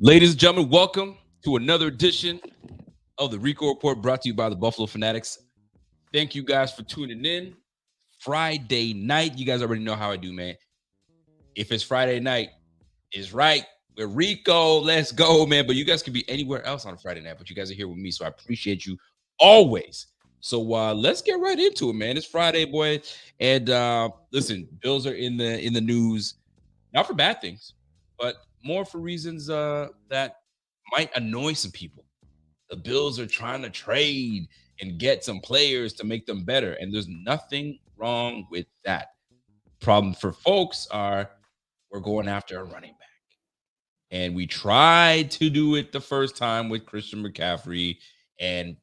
Ladies and gentlemen, welcome to another edition of the Rico Report brought to you by the Buffalo Fanatics. Thank you guys for tuning in. Friday night, you guys already know how I do, man. If it's Friday night, it's right with Rico. Let's go, man. But you guys could be anywhere else on a Friday night, but you guys are here with me, so I appreciate you always. So let's get right into it, man. It's Friday, boy. And listen, Bills are in the news, not for bad things, but more for reasons that might annoy some people. The Bills are trying to trade and get some players to make them better, and there's nothing wrong with that. Problem for folks are we're going after a running back. And we tried to do it the first time with Christian McCaffrey, and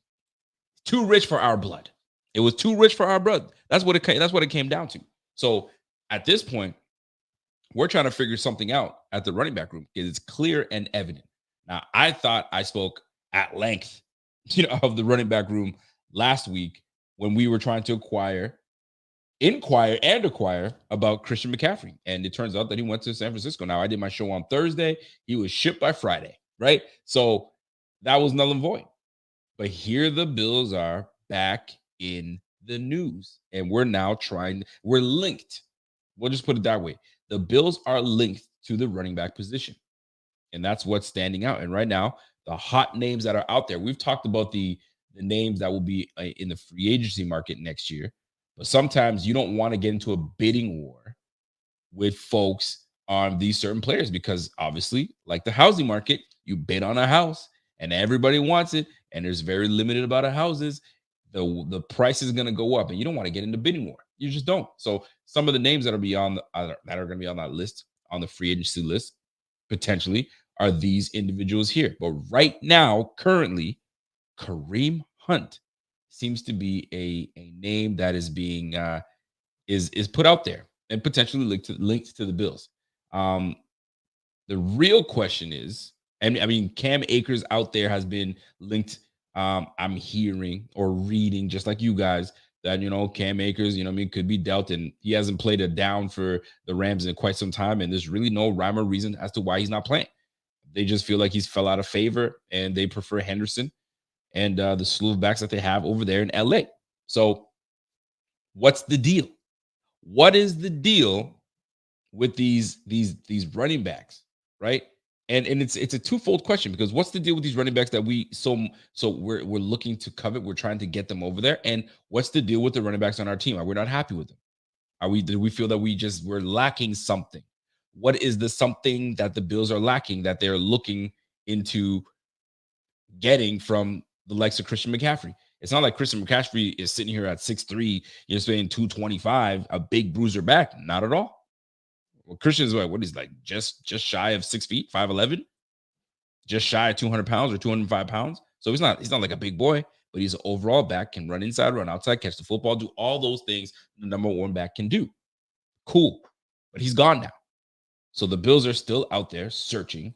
too rich for our blood. It was too rich for our blood. That's what it came down to. So at this point, we're trying to figure something out at the running back room because it's clear and evident. Now, I thought I spoke at length, of the running back room last week when we were trying to inquire about Christian McCaffrey. And it turns out that he went to San Francisco. Now, I did my show on Thursday. He was shipped by Friday, right? So that was null and void. But here the Bills are back in the news. And we're linked. We'll just put it that way. The Bills are linked to the running back position. And that's what's standing out. And right now, the hot names that are out there, we've talked about the names that will be in the free agency market next year. But sometimes you don't want to get into a bidding war with folks on these certain players because obviously, like the housing market, you bid on a house and everybody wants it. And there's very limited amount of houses. The price is going to go up and you don't want to get into bidding war. You just don't. So some of the names that are going to be on that list, on the free agency list, potentially are these individuals here. But right now, currently, Kareem Hunt seems to be a name that is being is put out there and potentially linked to the Bills. The real question is, and I mean, Cam Akers out there has been linked. I'm hearing or reading, just like you guys, that Cam Akers, could be dealt, and he hasn't played a down for the Rams in quite some time, and there's really no rhyme or reason as to why he's not playing. They just feel like he's fell out of favor, and they prefer Henderson and the slew of backs that they have over there in LA. So, what's the deal? What is the deal with these running backs, right? And it's a twofold question, because what's the deal with these running backs that we're looking to covet? We're trying to get them over there. And what's the deal with the running backs on our team? Are we not happy with them? Do we feel that we're lacking something? What is the something that the Bills are lacking that they're looking into getting from the likes of Christian McCaffrey? It's not like Christian McCaffrey is sitting here at 6'3", you're saying 225, a big bruiser back. Not at all. Well, Christian's what he's like, just shy of 6 feet, 5'11", just shy of 200 pounds or 205 pounds. So he's not like a big boy, but he's an overall back, can run inside, run outside, catch the football, do all those things the number one back can do. Cool. But he's gone now. So the Bills are still out there searching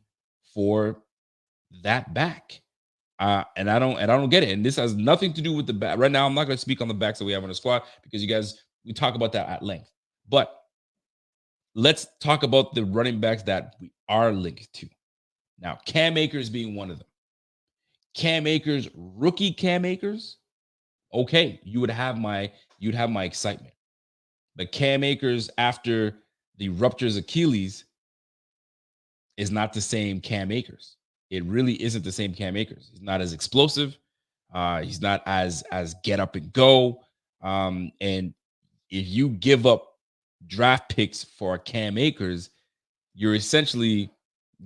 for that back. And I don't get it. And this has nothing to do with the back. Right now, I'm not going to speak on the backs that we have on the squad because we talk about that at length. But let's talk about the running backs that we are linked to. Now, Cam Akers being one of them. Cam Akers, rookie Cam Akers, okay, you'd have my excitement. But Cam Akers, after the ruptures Achilles, is not the same Cam Akers. It really isn't the same Cam Akers. He's not as explosive. He's not as get up and go. And if you give up draft picks for Cam Akers, you're essentially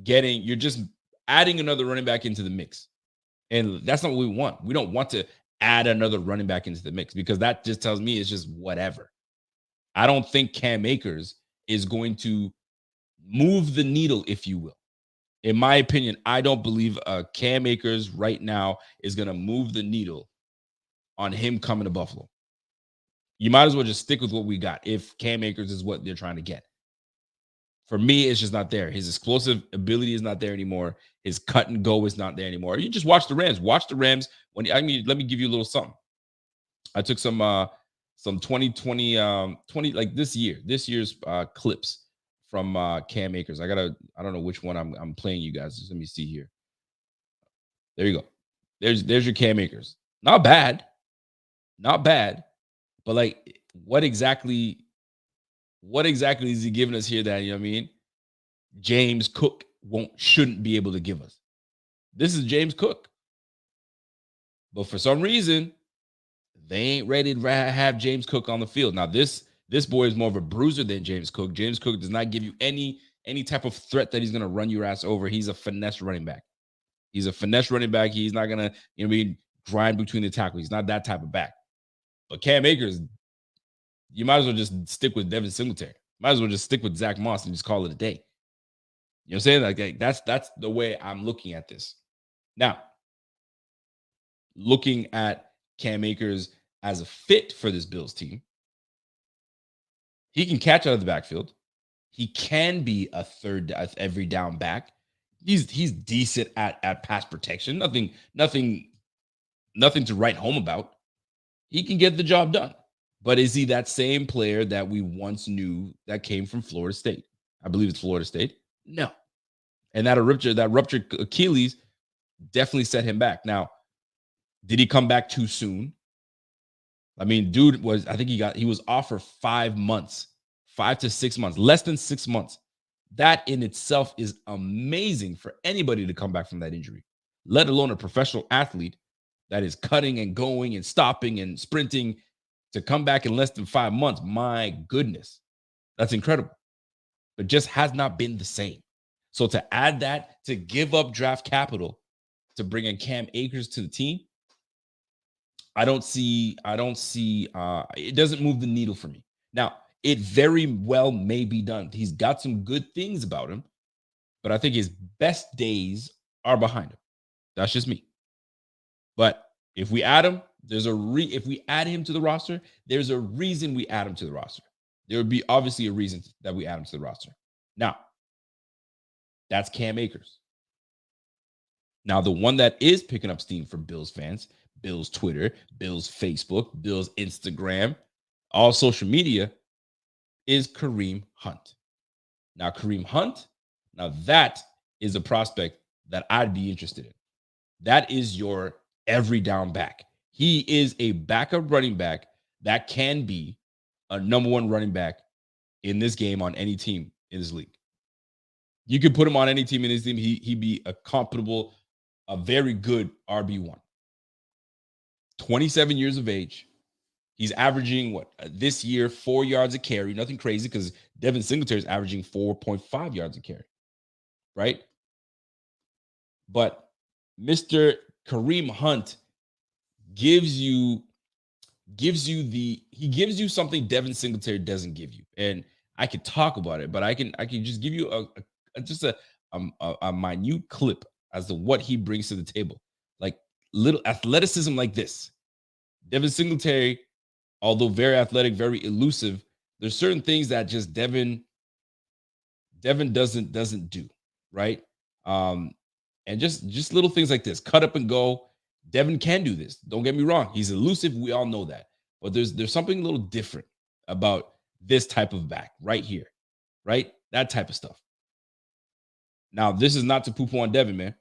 you're just adding another running back into the mix. And that's not what we want. We don't want to add another running back into the mix because that just tells me it's just whatever. I don't think Cam Akers is going to move the needle, if you will. In my opinion, I don't believe Cam Akers right now is going to move the needle on him coming to Buffalo. You might as well just stick with what we got if Cam Akers is what they're trying to get. For me, it's just not there. His explosive ability is not there anymore. His cut and go is not there anymore. You just watch the Rams. Watch the Rams. Let me give you a little something. I took some 2020 like this year's clips from Cam Akers. I don't know which one I'm playing you guys. Just let me see here. There you go. There's your Cam Akers. Not bad. But like what exactly is he giving us here that, you know what I mean, James Cook shouldn't be able to give us? This is James Cook. But for some reason, they ain't ready to have James Cook on the field. Now, this boy is more of a bruiser than James Cook. James Cook does not give you any type of threat that he's going to run your ass over. He's a finesse running back. He's not going to, grind between the tackles. He's not that type of back. But Cam Akers, you might as well just stick with Devin Singletary. Might as well just stick with Zach Moss and just call it a day. You know what I'm saying? Like that's the way I'm looking at this. Now, looking at Cam Akers as a fit for this Bills team, he can catch out of the backfield. He can be a third every down back. He's decent at pass protection. Nothing to write home about. He can get the job done. But is he that same player that we once knew that came from Florida State? I believe it's Florida State. No. And that ruptured Achilles definitely set him back. Now, did he come back too soon? I mean, dude he was off for 5 months, 5 to 6 months, less than 6 months. That in itself is amazing for anybody to come back from that injury, let alone a professional athlete that is cutting and going and stopping and sprinting. To come back in less than 5 months, my goodness, that's incredible. But just has not been the same. So to add that, to give up draft capital to bring in Cam Akers to the team, I don't see it doesn't move the needle for me. Now, it very well may be done. He's got some good things about him, but I think his best days are behind him. That's just me. But if we add him, if we add him to the roster, there's a reason we add him to the roster. There would be obviously a reason that we add him to the roster. Now, that's Cam Akers. Now, the one that is picking up steam for Bills fans, Bills Twitter, Bills Facebook, Bills Instagram, all social media, is Kareem Hunt. Now, Kareem Hunt, that is a prospect that I'd be interested in. That is your every down back. He is a backup running back that can be a number one running back in this game on any team in this league. You could put him on any team in this team. He'd be a very good RB1. 27 years of age. He's averaging this year 4 yards a carry. Nothing crazy because Devin Singletary is averaging 4.5 yards a carry, right? But Mr. Kareem Hunt gives you something Devin Singletary doesn't give you. And I could talk about it, but I can just give you a minute clip as to what he brings to the table. Like little athleticism like this. Devin Singletary, although very athletic, very elusive, there's certain things that just Devin doesn't do, right? And just little things like this, cut up and go. Devin can do this. Don't get me wrong. He's elusive. We all know that. But there's something a little different about this type of back right here, right? That type of stuff. Now, this is not to poo-poo on Devin, man,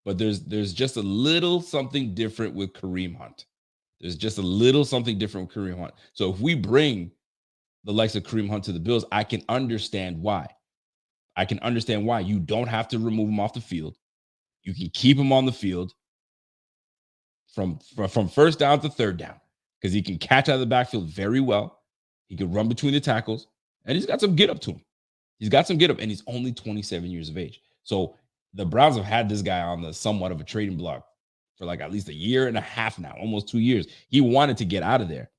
but there's just a little something different with Kareem Hunt. There's just a little something different with Kareem Hunt. So if we bring the likes of Kareem Hunt to the Bills, I can understand why. You don't have to remove him off the field. You can keep him on the field from first down to third down because he can catch out of the backfield very well. He can run between the tackles, and he's got some get up to him. He's got some get up, and he's only 27 years of age. So the Browns have had this guy on the somewhat of a trading block for like at least a year and a half now, almost 2 years. He wanted to get out of there.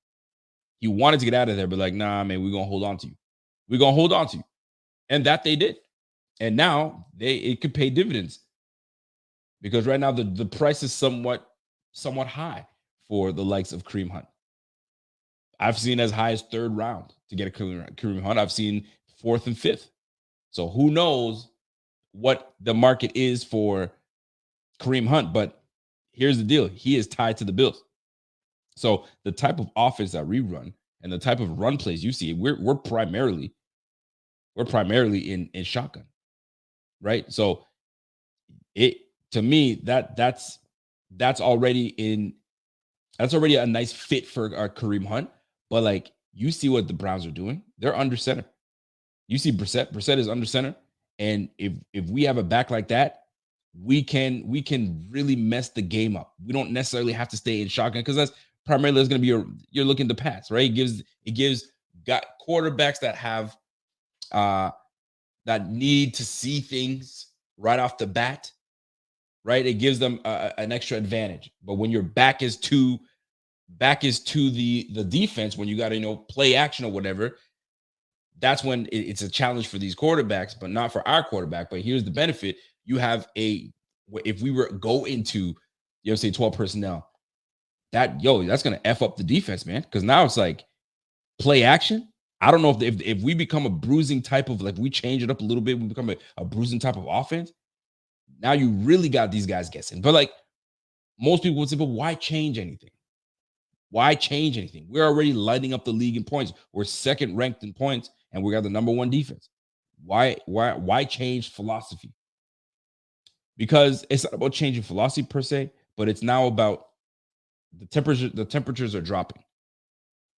But like, nah, man, we're gonna hold on to you. We're gonna hold on to you. And that they did. And now it could pay dividends. Because right now the price is somewhat high for the likes of Kareem Hunt. I've seen as high as third round to get a Kareem Hunt. I've seen fourth and fifth. So who knows what the market is for Kareem Hunt, but here's the deal. He is tied to the Bills. So the type of offense that we run and the type of run plays you see, we're primarily in shotgun, right? So to me that's already a nice fit for our Kareem Hunt. But like you see what the Browns are doing, they're under center. You see Brissett is under center, and if we have a back like that, we can really mess the game up. We don't necessarily have to stay in shotgun because that's primarily going to be you're looking to pass, right? It gives got quarterbacks that have that need to see things right off the bat, right? It gives them an extra advantage. But when your back is to the defense, when you got to play action or whatever, that's when it's a challenge for these quarterbacks, but not for our quarterback. But here's the benefit: you have if we were go into say 12 personnel, that's gonna F up the defense, man. Because now it's like play action. I don't know if we become a bruising type of, like, we change it up a little bit, we become a bruising type of offense. Now you really got these guys guessing. But like most people would say, but why change anything? Why change anything? We're already lighting up the league in points. We're second ranked in points, and we got the number one defense. Why change philosophy? Because it's not about changing philosophy per se, but it's now about the temperature. The temperatures are dropping.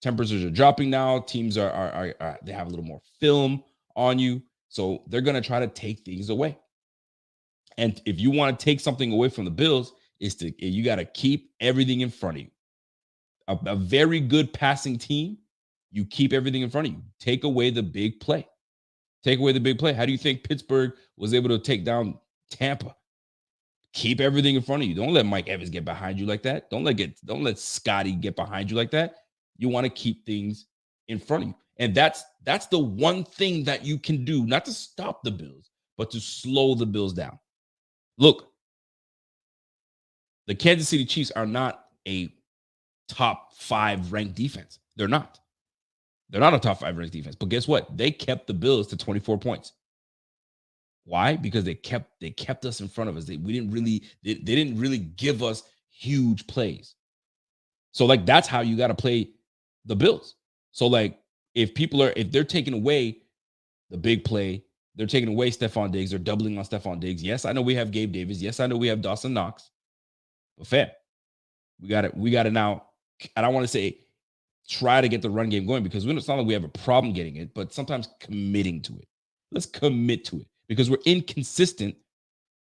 Temperatures are dropping now. Teams are they have a little more film on you, so they're gonna try to take things away. And if you want to take something away from the Bills, you got to keep everything in front of you. A very good passing team, you keep everything in front of you. Take away the big play. Take away the big play. How do you think Pittsburgh was able to take down Tampa? Keep everything in front of you. Don't let Mike Evans get behind you like that. Don't let Scotty get behind you like that. You want to keep things in front of you. And that's the one thing that you can do, not to stop the Bills, but to slow the Bills down. Look, the Kansas City Chiefs are not a top 5 ranked defense. They're not. They're not a top 5 ranked defense. But guess what? They kept the Bills to 24 points. Why? Because they kept us in front of us. They didn't really give us huge plays. So like that's how you got to play the Bills. So like if they're taking away the big play, they're taking away Stephon Diggs, they're doubling on Stephon Diggs. Yes, I know we have Gabe Davis. Yes, I know we have Dawson Knox. But fam, we got to now. I don't want to say try to get the run game going because it's not like we have a problem getting it, but sometimes committing to it. Let's commit to it because we're inconsistent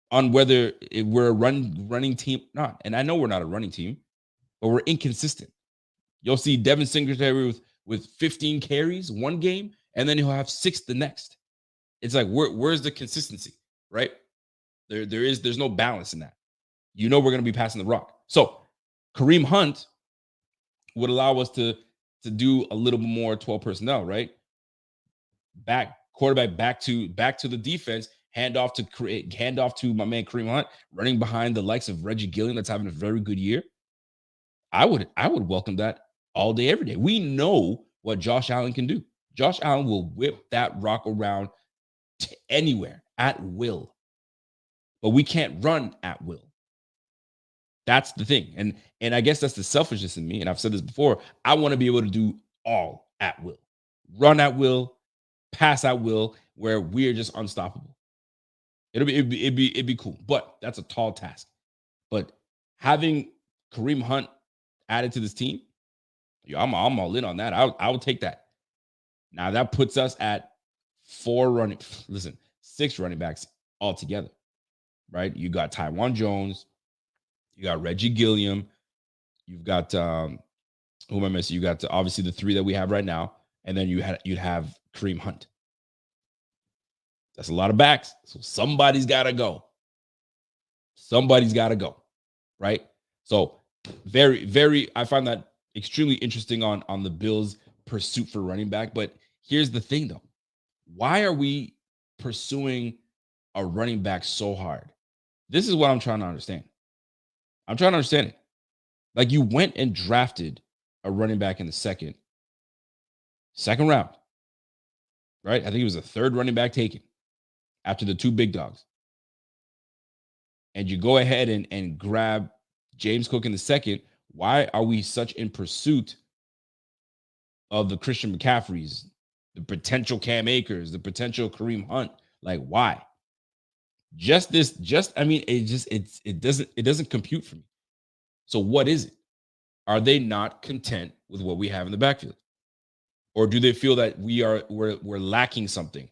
on whether we're a running team or not. And I know we're not a running team, but we're inconsistent. You'll see Devin Singletary with 15 carries one game, and then he'll have 6 the next. It's like where's the consistency, right? There's no balance in that. We're going to be passing the rock. So Kareem Hunt would allow us to do a little bit more 12 personnel, right? Quarterback back to the defense, hand off to my man Kareem Hunt, running behind the likes of Reggie Gilliam that's having a very good year. I would welcome that all day, every day. We know what Josh Allen can do. Josh Allen will whip that rock around to anywhere at will. But we can't run at will. That's the thing. And I guess that's the selfishness in me. And I've said this before. I want to be able to do all at will. Run at will, pass at will, where we're just unstoppable. It'd be cool. But that's a tall task. But having Kareem Hunt added to this team, I'm all in on that. I would take that. Now that puts us at 6 running backs altogether, right? You got Tywan Jones, you got Reggie Gilliam, You've got who am I missing? You got obviously the three that we have right now, and then you'd have Kareem Hunt. That's a lot of backs. So somebody's got to go. Somebody's got to go, right? So very, very, I find that extremely interesting on the Bills' pursuit for running back. But here's the thing, though. Why are we pursuing a running back so hard? This is what I'm trying to understand. I'm trying to understand it. Like, you went and drafted a running back in the second round, right? I think it was the third running back taken after the two big dogs. And you go ahead and grab James Cook in the second. Why are we such in pursuit of the Christian McCaffreys, the potential Cam Akers, the potential Kareem Hunt? Like, why? It doesn't compute for me. So what is it? Are they not content with what we have in the backfield? Or do they feel that we're lacking something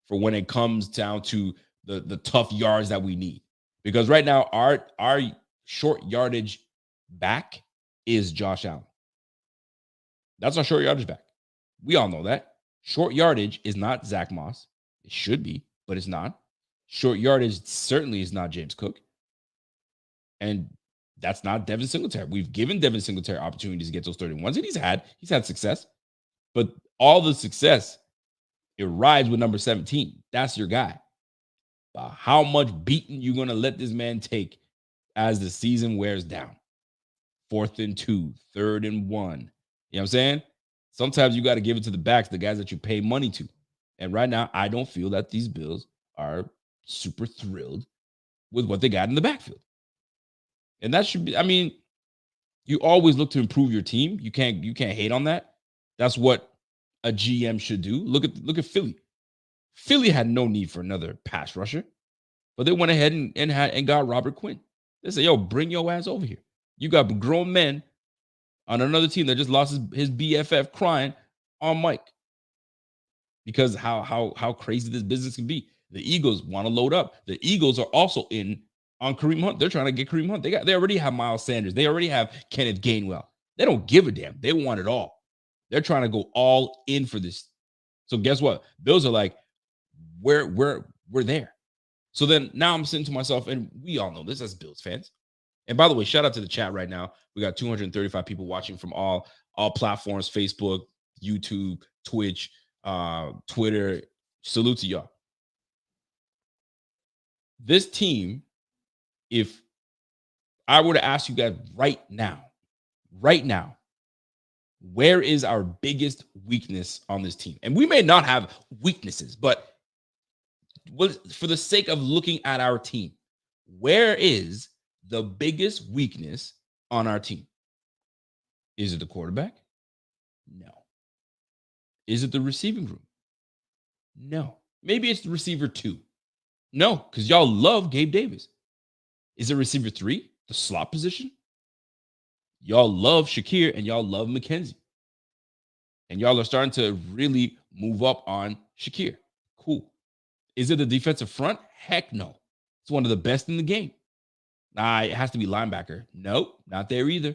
for when it comes down to the tough yards that we need? Because right now our short yardage back is Josh Allen. That's our short yardage back. We all know that. Short yardage is not Zach Moss. It should be, but it's not. Short yardage certainly is not James Cook. And that's not Devin Singletary. We've given Devin Singletary opportunities to get those 31s, and he's had success. But all the success, it rides with number 17. That's your guy. How much beating you going to let this man take as the season wears down? 4th and 2, 3rd and 1. You know what I'm saying? Sometimes you got to give it to the backs, the guys that you pay money to. And right now, I don't feel that these Bills are super thrilled with what they got in the backfield. And that should be, I mean, you always look to improve your team. You can't hate on that. That's what a GM should do. Look at Philly. Philly had no need for another pass rusher, but they went ahead and got Robert Quinn. They said, yo, bring your ass over here. You got grown men on another team that just lost his BFF crying on Mike. Because how crazy this business can be. The Eagles want to load up. The Eagles are also in on Kareem Hunt. They're trying to get Kareem Hunt. They already have Miles Sanders. They already have Kenneth Gainwell. They don't give a damn. They want it all. They're trying to go all in for this. So guess what? Bills are like, we're there. So then now I'm saying to myself, and we all know this as Bills fans. And by the way, shout out to the chat right now. We got 235 people watching from all platforms: Facebook, YouTube, Twitch, Twitter. Salute to y'all. This team, if I were to ask you guys right now, where is our biggest weakness on this team? And we may not have weaknesses, but for the sake of looking at our team, where is the biggest weakness on our team? Is it the quarterback? No. Is it the receiving room? No. Maybe it's the receiver 2. No, because y'all love Gabe Davis. Is it receiver 3, the slot position? Y'all love Shakir and y'all love McKenzie. And y'all are starting to really move up on Shakir. Cool. Is it the defensive front? Heck no. It's one of the best in the game. Nah, it has to be linebacker. Nope, not there either.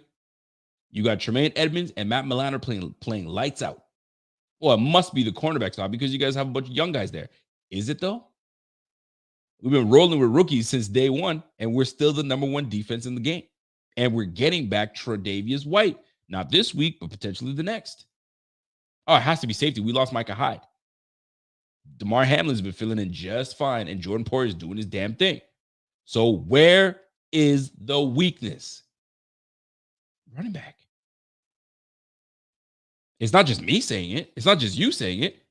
You got Tremaine Edmonds and Matt Milano playing lights out. Well, it must be the cornerback spot because you guys have a bunch of young guys there. Is it though? We've been rolling with rookies since day one, and we're still the number 1 defense in the game. And we're getting back Tre'Davious White. Not this week, but potentially the next. Oh, it has to be safety. We lost Micah Hyde. DeMar Hamlin's been filling in just fine, and Jordan Poyer is doing his damn thing. So where is the weakness? Running back. It's not just me saying it. It's not just you saying it.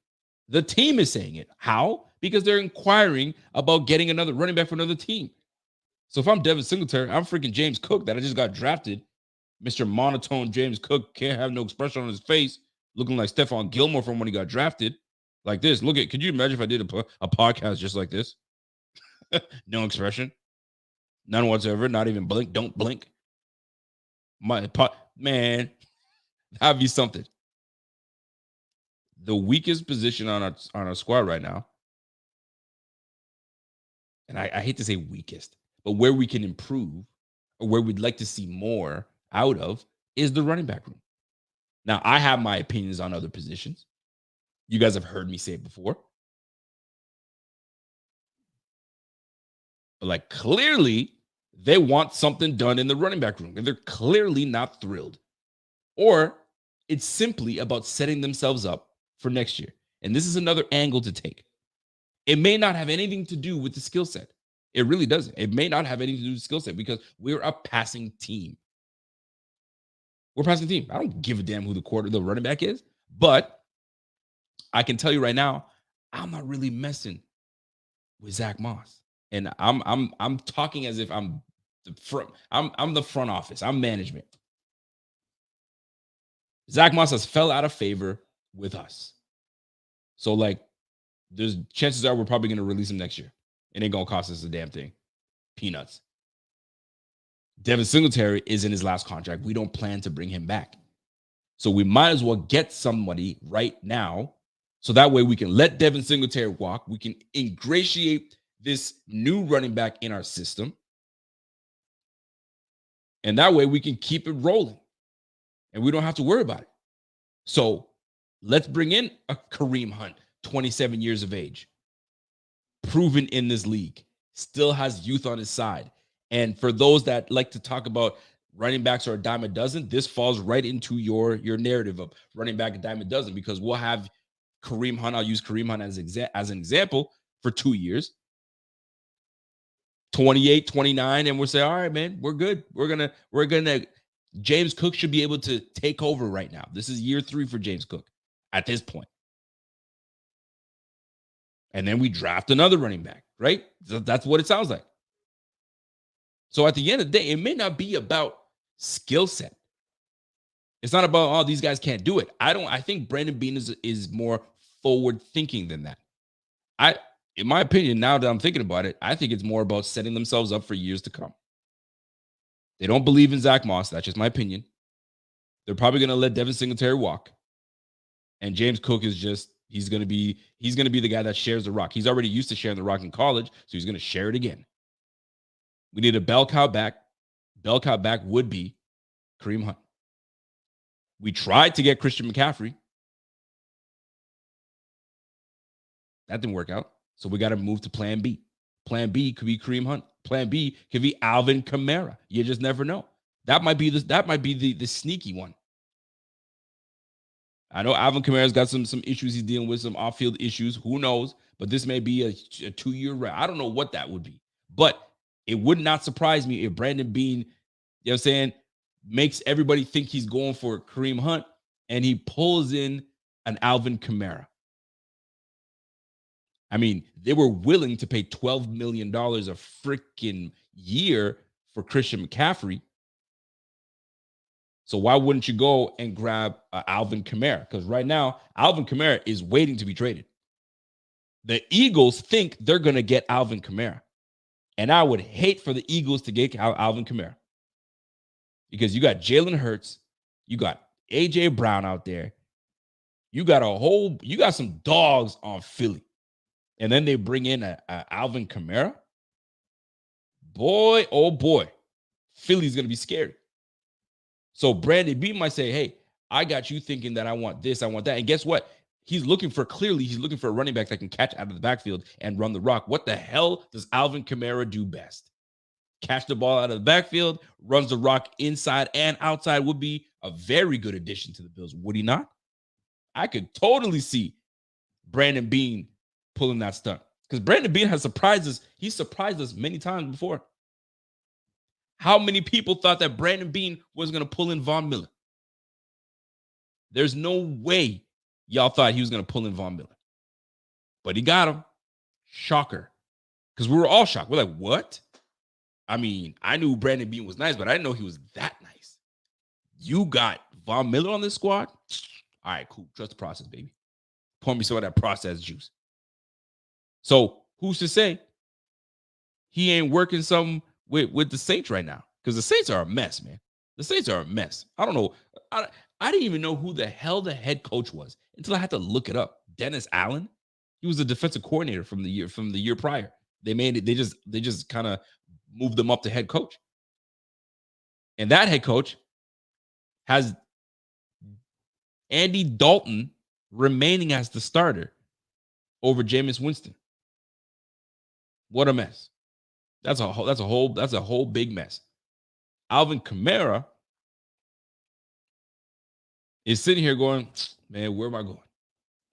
The team is saying it. How? Because they're inquiring about getting another running back for another team. So if I'm Devin Singletary, I'm freaking James Cook that I just got drafted. Mr. Monotone James Cook can't have no expression on his face, looking like Stephon Gilmore from when he got drafted. Like this. Could you imagine if I did a podcast just like this? No expression. None whatsoever. Not even blink. Don't blink. Man, that'd be something. The weakest position on our squad right now, and I hate to say weakest, but where we can improve or where we'd like to see more out of is the running back room. Now, I have my opinions on other positions. You guys have heard me say it before. But like clearly, they want something done in the running back room, and they're clearly not thrilled. Or it's simply about setting themselves up for next year. And this is another angle to take. It may not have anything to do with the skill set. It really doesn't. It may not have anything to do with the skill set because we're a passing team. We're a passing team. I don't give a damn who the running back is, but I can tell you right now, I'm not really messing with Zach Moss. And I'm talking as if I'm the front. I'm the front office. I'm management. Zach Moss has fell out of favor with us. So like, there's chances are we're probably going to release him next year. It ain't going to cost us a damn thing. Peanuts. Devin Singletary is in his last contract. We don't plan to bring him back. So we might as well get somebody right now. So that way we can let Devin Singletary walk. We can ingratiate this new running back in our system. And that way we can keep it rolling. And we don't have to worry about it. So let's bring in a Kareem Hunt, 27 years of age, proven in this league, still has youth on his side. And for those that like to talk about running backs are a dime a dozen, this falls right into your narrative of running back a dime a dozen, because we'll have Kareem Hunt. I'll use Kareem Hunt as an example for 2 years, 28, 29, and we'll say, all right, man, we're good. We're gonna. James Cook should be able to take over right now. This is year 3 for James Cook at this point. And then we draft another running back, right? So that's what it sounds like. So at the end of the day, it may not be about skill set. It's not about, oh, these guys can't do it. I think Brandon Beane is more forward thinking than that. In my opinion, now that I'm thinking about it, I think it's more about setting themselves up for years to come. They don't believe in Zach Moss. That's just my opinion. They're probably going to let Devin Singletary walk. And James Cook is just, he's going to be the guy that shares the rock. He's already used to sharing the rock in college, so he's going to share it again. We need a bell cow back. Bell cow back would be Kareem Hunt. We tried to get Christian McCaffrey. That didn't work out. So we got to move to plan B. Plan B could be Kareem Hunt. Plan B could be Alvin Kamara. You just never know. That might be the sneaky one. I know Alvin Kamara's got some issues he's dealing with, some off-field issues. Who knows? But this may be a 2-year round. I don't know what that would be. But it would not surprise me if Brandon Beane, you know what I'm saying, makes everybody think he's going for Kareem Hunt and he pulls in an Alvin Kamara. I mean, they were willing to pay $12 million a freaking year for Christian McCaffrey. So why wouldn't you go and grab Alvin Kamara? Because right now, Alvin Kamara is waiting to be traded. The Eagles think they're going to get Alvin Kamara. And I would hate for the Eagles to get Alvin Kamara. Because you got Jalen Hurts, you got A.J. Brown out there, you got some dogs on Philly. And then they bring in a Alvin Kamara. Boy, oh boy, Philly's going to be scary. So Brandon Beane might say, hey, I got you thinking that I want this, I want that. And guess what? He's looking for a running back that can catch out of the backfield and run the rock. What the hell does Alvin Kamara do best? Catch the ball out of the backfield, runs the rock inside and outside. Would be a very good addition to the Bills, would he not? I could totally see Brandon Beane pulling that stunt, because Brandon Beane has surprised us. He's surprised us many times before. How many people thought that Brandon Beane was going to pull in Von Miller? There's no way y'all thought he was going to pull in Von Miller. But he got him. Shocker. Because we were all shocked. We're like, what? I mean, I knew Brandon Beane was nice, but I didn't know he was that nice. You got Von Miller on this squad? All right, cool. Trust the process, baby. Pour me some of that processed juice. So who's to say he ain't working something with the Saints right now? Because the Saints are a mess, man. The Saints are a mess. I don't know. I didn't even know who the hell the head coach was until I had to look it up. Dennis Allen. He was the defensive coordinator from the year prior. They just kind of moved them up to head coach. And that head coach has Andy Dalton remaining as the starter over Jameis Winston. What a mess. That's a whole big mess. Alvin Kamara is sitting here going, man, where am I going?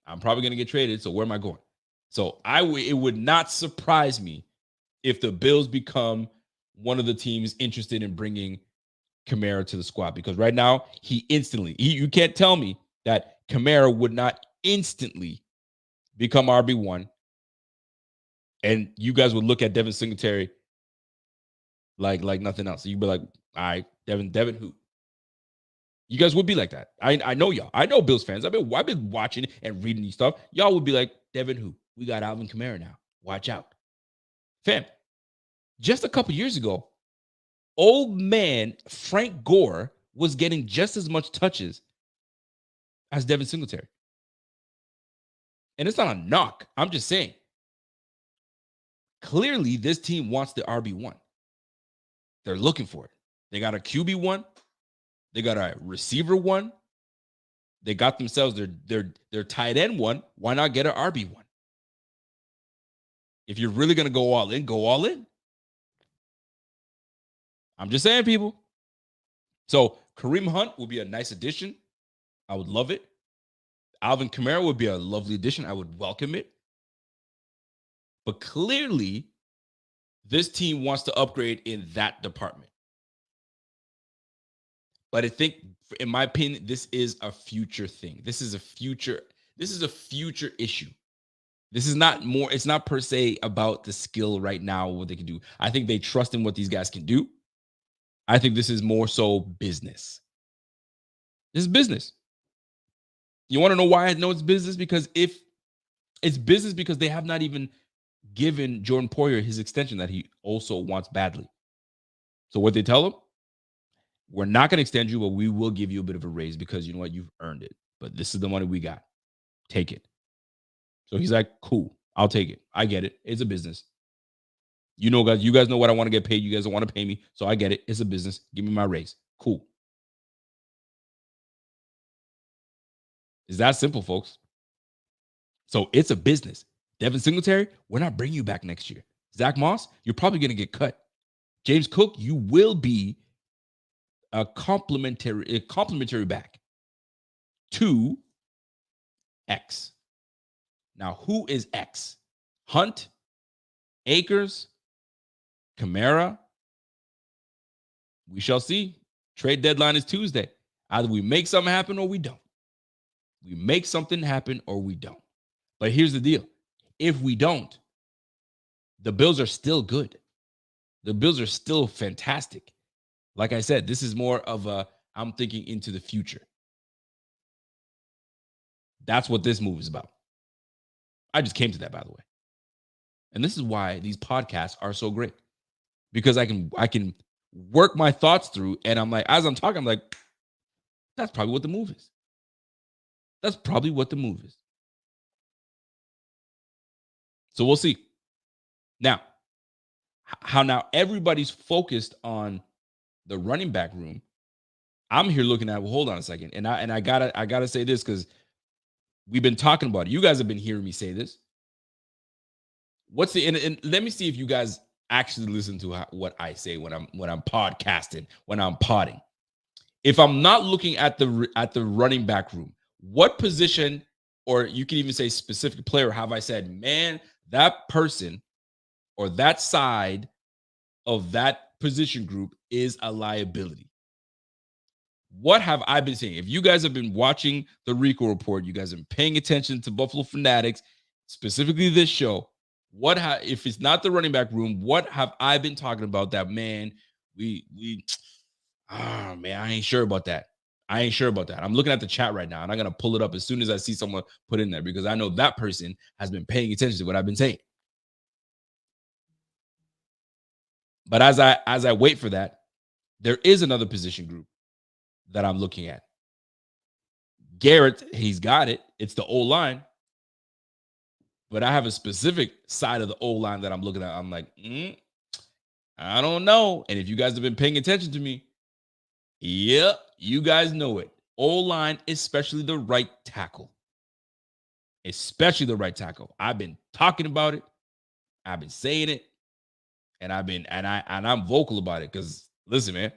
I'm probably going to get traded, so where am I going? So it would not surprise me if the Bills become one of the teams interested in bringing Kamara to the squad, because right now you can't tell me that Kamara would not instantly become RB1, and you guys would look at Devin Singletary like nothing else. You'd be like, all right, Devin who? You guys would be like that. I know y'all. I know Bills fans. I've been watching and reading these stuff. Y'all would be like, Devin who? We got Alvin Kamara now. Watch out. Fam, just a couple years ago, old man Frank Gore was getting just as much touches as Devin Singletary. And it's not a knock. I'm just saying. Clearly, this team wants the RB1. They're looking for it. They got a QB1. They got a receiver 1. They got themselves their tight end 1. Why not get an RB1? If you're really going to go all in, go all in. I'm just saying, people. So Kareem Hunt will be a nice addition. I would love it. Alvin Kamara would be a lovely addition. I would welcome it. But clearly, this team wants to upgrade in that department. But I think, in my opinion, this is a future thing. This is a future issue. This is not more, it's not per se about the skill right now, what they can do. I think they trust in what these guys can do. I think this is more so business. This is business. You want to know why I know it's business? Because if it's business, because they have not even given Jordan Poyer his extension that he also wants badly. So what they tell him, we're not going to extend you, but we will give you a bit of a raise because you know what? You've earned it. But this is the money we got. Take it. So he's like, cool, I'll take it. I get it. It's a business. You know, guys, you guys know what I want to get paid. You guys don't want to pay me. So I get it. It's a business. Give me my raise. Cool. It's that simple, folks. So it's a business. Devin Singletary, we're not bringing you back next year. Zach Moss, you're probably going to get cut. James Cook, you will be a complimentary back to X. Now, who is X? Hunt, Akers, Kamara. We shall see. Trade deadline is Tuesday. Either we make something happen or we don't. We make something happen or we don't. But here's the deal. If we don't, the Bills are still good. The Bills are still fantastic. Like I said, this is more of I'm thinking into the future. That's what this move is about. I just came to that, by the way. And this is why these podcasts are so great. Because I can work my thoughts through, and I'm like, as I'm talking, I'm like, that's probably what the move is. That's probably what the move is. So we'll see. Now, how now everybody's focused on the running back room. I'm here looking at, well, hold on a second. And I gotta say this because we've been talking about it. You guys have been hearing me say this. And let me see if you guys actually listen to what I say when I'm podcasting, when I'm potting. If I'm not looking at the running back room, what position, or you can even say specific player, have I said, man, that person or that side of that position group is a liability? What have I been saying? If you guys have been watching the Rico Report, you guys have been paying attention to Buffalo Fanatics, specifically this show, if it's not the running back room, what have I been talking about that, man, I ain't sure about that. I'm looking at the chat right now, and I'm going to pull it up as soon as I see someone put in there, because I know that person has been paying attention to what I've been saying. But as I wait for that, there is another position group that I'm looking at. Garrett, he's got it. It's the O-line. But I have a specific side of the O-line that I'm looking at. I'm like, I don't know. And if you guys have been paying attention to me, yep, You guys know it. O-line, especially the right tackle. Especially the right tackle. I've been talking about it. I've been saying it. And I'm vocal about it because listen, man.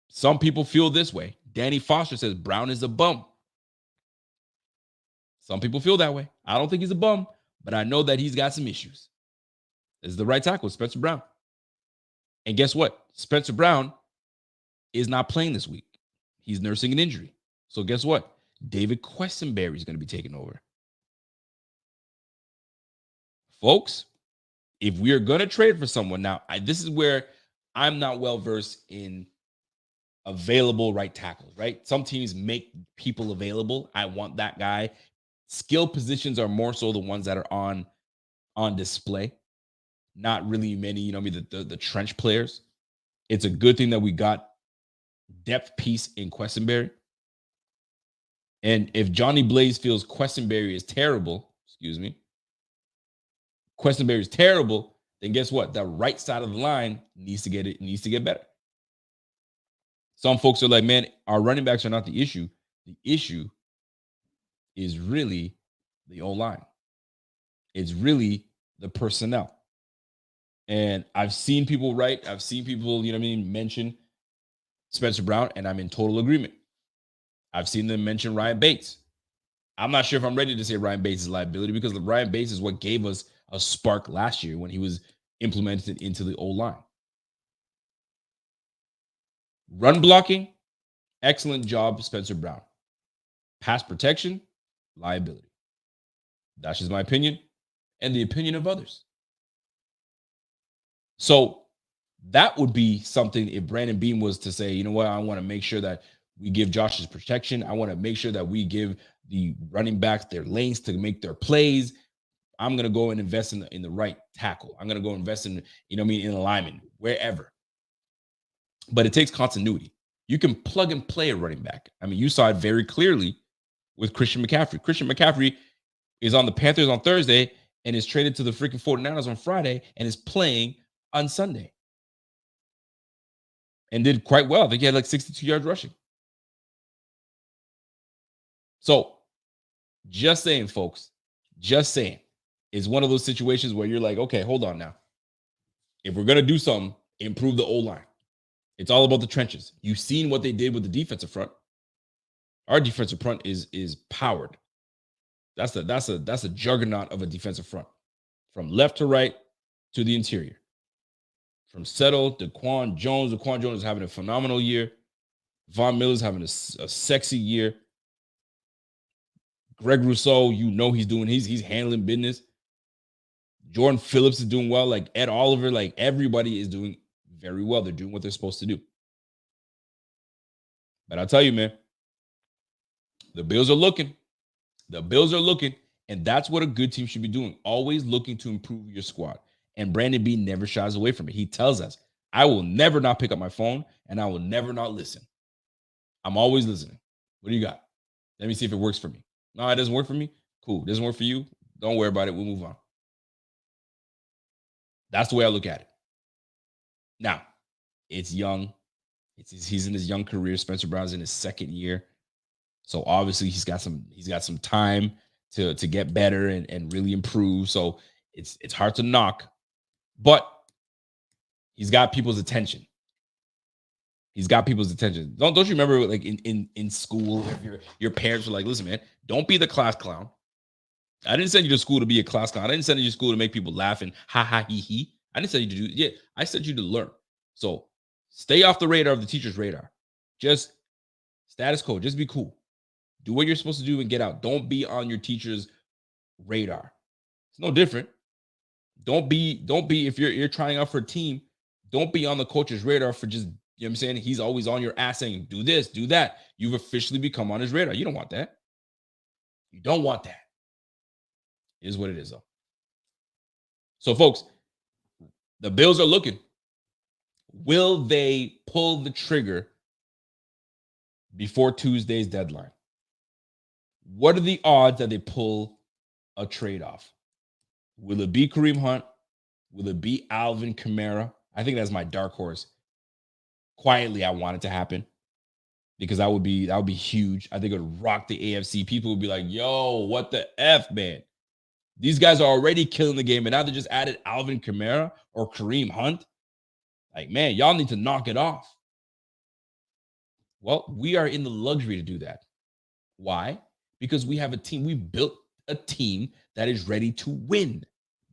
Some people feel this way. Danny Foster says Brown is a bum. Some people feel that way. I don't think he's a bum, but I know that he's got some issues. This is the right tackle, Spencer Brown. And guess what? Spencer Brown is not playing this week. He's nursing an injury. So guess what? David Quessenberry is going to be taking over. Folks, if we are going to trade for someone now, this is where I'm not well versed in available right tackles, right? Some teams make people available. I want that guy. Skill positions are more so the ones that are on display. Not really many, the trench players. It's a good thing that we got depth piece in Quessenberry. And if Johnny Blaze feels Quessenberry is terrible, Quessenberry is terrible, then guess what? The right side of the line needs to get better. Some folks are like, man, our running backs are not the issue. The issue is really the O-line. It's really the personnel. And I've seen people write, I've seen people, mention Spencer Brown, and I'm in total agreement. I've seen them mention Ryan Bates. I'm not sure if I'm ready to say Ryan Bates is a liability because Ryan Bates is what gave us a spark last year when he was implemented into the O-line. Run blocking, excellent job, Spencer Brown. Pass protection, liability. That's just my opinion and the opinion of others. So that would be something if Brandon Beam was to say, you know what, I want to make sure that we give Josh's protection. I want to make sure that we give the running backs their lanes to make their plays. I'm going to go and invest in the right tackle. I'm going to go invest in, in alignment, wherever. But it takes continuity. You can plug and play a running back. I mean, you saw it very clearly with Christian McCaffrey. Christian McCaffrey is on the Panthers on Thursday and is traded to the freaking 49ers on Friday and is playing on Sunday. And did quite well. I think he had like 62 yards rushing. So just saying, folks, just saying. It's one of those situations where you're like, okay, hold on now. If we're going to do something, improve the O-line. It's all about the trenches. You've seen what they did with the defensive front. Our defensive front is powered. That's a juggernaut of a defensive front. From left to right to the interior. From Settle to Daquan Jones. Daquan Jones is having a phenomenal year. Von Miller's having a sexy year. Greg Rousseau, he's handling business. Jordan Phillips is doing well. Like Ed Oliver, like everybody is doing very well. They're doing what they're supposed to do. But I'll tell you, man, the Bills are looking. The Bills are looking. And that's what a good team should be doing. Always looking to improve your squad. And Brandon Beane never shies away from it. He tells us, I will never not pick up my phone and I will never not listen. I'm always listening. What do you got? Let me see if it works for me. No, it doesn't work for me. Cool. It doesn't work for you. Don't worry about it. We'll move on. That's the way I look at it. Now, it's young. He's in his young career. Spencer Brown's in his second year. So obviously he's got some time to get better and really improve. So it's hard to knock. But he's got people's attention. Don't you remember like in school, your parents were like, listen, man, don't be the class clown. I didn't send you to school to be a class clown. I didn't send you to school to make people laugh and ha ha he he. I didn't send you to do I sent you to learn. So stay off the radar of the teacher's radar. Just status quo. Just be cool. Do what you're supposed to do and get out. Don't be on your teacher's radar. It's no different. Don't be if you're trying out for a team, don't be on the coach's radar for just, you know what I'm saying? He's always on your ass saying, do this, do that. You've officially become on his radar. You don't want that. You don't want that. It is what it is, though. So, folks, the Bills are looking. Will they pull the trigger before Tuesday's deadline? What are the odds that they pull a trade off? Will it be Kareem Hunt? Will it be Alvin Kamara? I think that's my dark horse. quietly, I want it to happen because that would be huge. I think it would rock the AFC. People would be like, yo, what the F, man? These guys are already killing the game, and now they just added Alvin Kamara or Kareem Hunt. Like, man, y'all need to knock it off. Well, we are in the luxury to do that. Why? Because we have a team. We built a team that is ready to win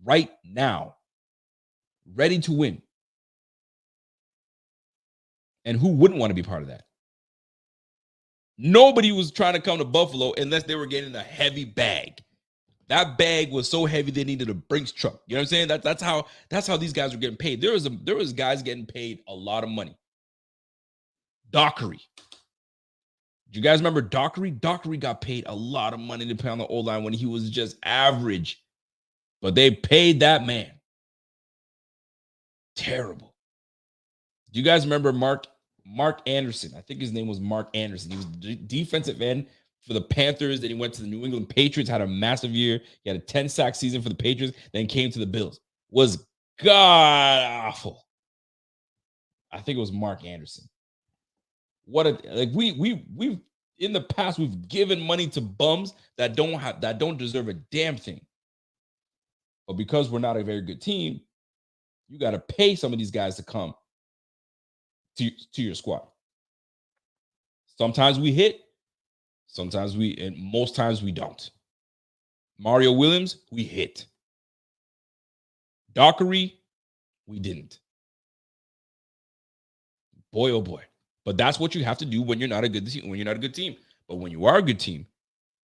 right now. Ready to win. And who wouldn't want to be part of that? Nobody was trying to come to Buffalo unless they were getting a heavy bag. That bag was so heavy they needed a Brinks truck. You know what I'm saying? That's how these guys were getting paid. There was guys getting paid a lot of money. Dockery. Do you guys remember Dockery? Dockery got paid a lot of money to play on the O-line when he was just average. But they paid that man. Terrible. Do you guys remember Mark Anderson? I think his name was Mark Anderson. He was defensive end for the Panthers. Then he went to the New England Patriots, had a massive year. He had a 10-sack season for the Patriots, then came to the Bills. Was god-awful. I think it was Mark Anderson. We've in the past, we've given money to bums that don't deserve a damn thing. But because we're not a very good team, you got to pay some of these guys to come to your squad. Sometimes we hit, and most times we don't. Mario Williams, we hit. Dockery, we didn't. Boy, oh boy. But that's what you have to do when you're not a good team. But when you are a good team,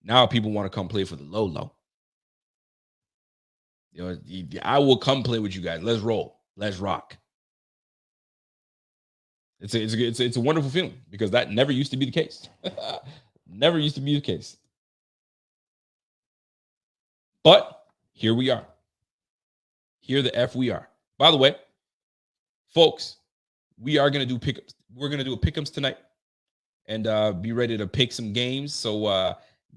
now people want to come play for the low. You know, I will come play with you guys. Let's roll. Let's rock. It's a wonderful feeling because that never used to be the case. Never used to be the case. But here we are. Here the F we are. By the way, folks, we are going to do pickups. We're going to do a pick'ems tonight and be ready to pick some games. So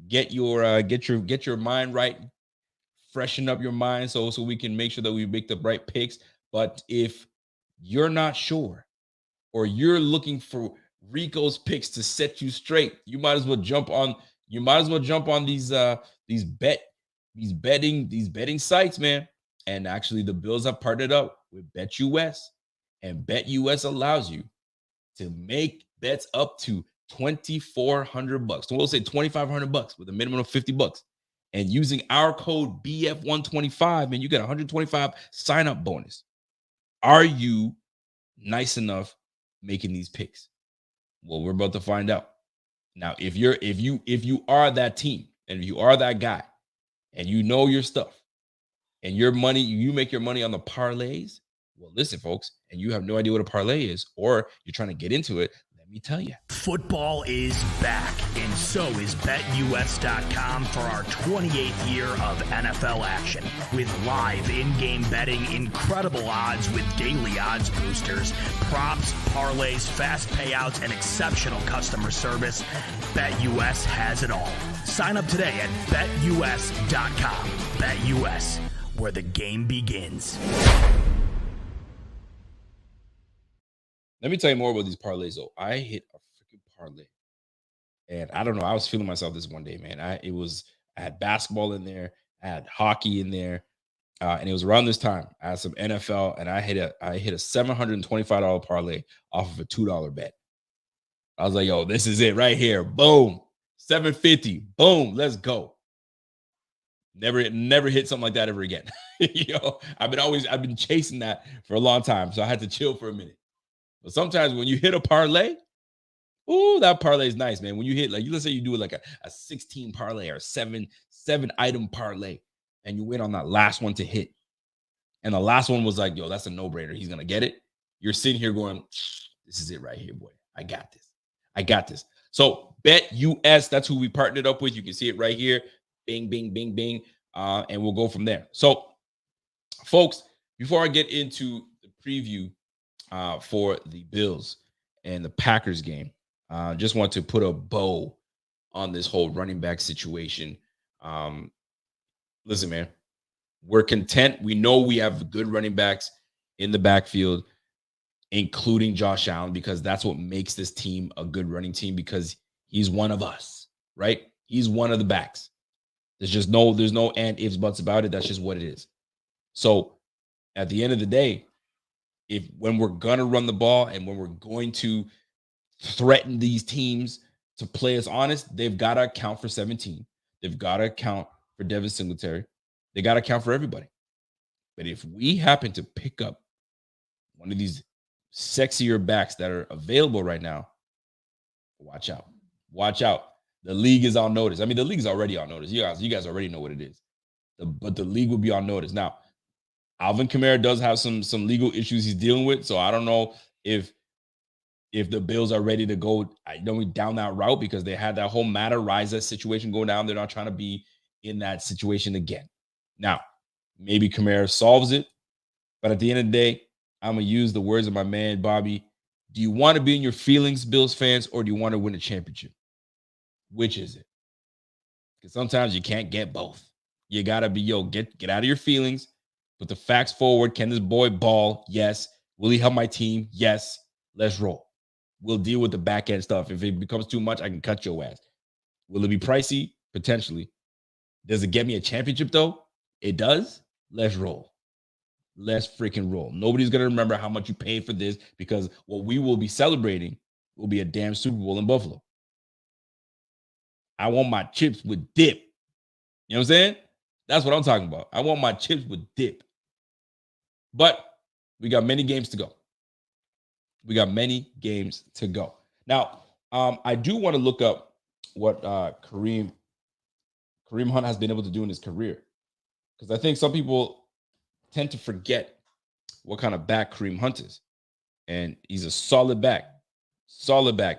get your mind right, freshen up your mind so we can make sure that we make the right picks. But if you're not sure or you're looking for Rico's picks to set you straight, you might as well jump on these betting sites, man. And actually the Bills have partnered up with BetUS, and BetUS allows you to make bets up to $2,400. So we'll say $2,500 with a minimum of $50. And using our code BF125, man, you get 125 sign-up bonus. Are you nice enough making these picks? Well, we're about to find out. Now, if you are that team and if you are that guy and you know your stuff and you make your money on the parlays, well, listen, folks, and you have no idea what a parlay is, or you're trying to get into it, let me tell you. Football is back, and so is BetUS.com for our 28th year of NFL action. With live in-game betting, incredible odds with daily odds boosters, props, parlays, fast payouts, and exceptional customer service, BetUS has it all. Sign up today at BetUS.com. BetUS, where the game begins. Let me tell you more about these parlays, though. I hit a freaking parlay. And I don't know. I was feeling myself this one day, man. I had basketball in there. I had hockey in there. And it was around this time. I had some NFL, and I hit a $725 parlay off of a $2 bet. I was like, yo, this is it right here. Boom. $750. Boom. Let's go. Never hit something like that ever again. I've been chasing that for a long time. So I had to chill for a minute. But sometimes when you hit a parlay, ooh, that parlay is nice, man. When you hit, like, let's say you do like a 16 parlay or seven item parlay, and you wait on that last one to hit. And the last one was like, yo, that's a no-brainer. He's gonna get it. You're sitting here going, this is it right here, boy. I got this. So BetUS, that's who we partnered up with. You can see it right here. Bing, bing, bing, bing. And we'll go from there. So, folks, before I get into the preview for the Bills and the Packers game, just want to put a bow on this whole running back situation. Listen, man, we're content. We know we have good running backs in the backfield, including Josh Allen, because that's what makes this team a good running team, because he's one of us, right? He's one of the backs. There's no and ifs, buts about it. That's just what it is. So at the end of the day, when we're going to run the ball and when we're going to threaten these teams to play us honest, they've got to account for 17. They've got to account for Devin Singletary. They got to account for everybody. But if we happen to pick up one of these sexier backs that are available right now, watch out. Watch out. The league is on notice. I mean, the league is already on notice. You guys already know what it is. But the league will be on notice. Now, Alvin Kamara does have some legal issues he's dealing with. So I don't know if the Bills are ready to go down that route, because they had that whole Matt Araiza situation going down. They're not trying to be in that situation again. Now, maybe Kamara solves it. But at the end of the day, I'm going to use the words of my man, Bobby. Do you want to be in your feelings, Bills fans, or do you want to win a championship? Which is it? Because sometimes you can't get both. You got to be, get out of your feelings. Put the facts forward. Can this boy ball? Yes. Will he help my team? Yes. Let's roll. We'll deal with the back end stuff. If it becomes too much, I can cut your ass. Will it be pricey? Potentially. Does it get me a championship, though? It does. Let's roll. Let's freaking roll. Nobody's going to remember how much you paid for this, because what we will be celebrating will be a damn Super Bowl in Buffalo. I want my chips with dip. You know what I'm saying? That's what I'm talking about. I want my chips with dip. But we got many games to go. Now, I do want to look up what Kareem Hunt has been able to do in his career, because I think some people tend to forget what kind of back Kareem Hunt is. And he's a solid back,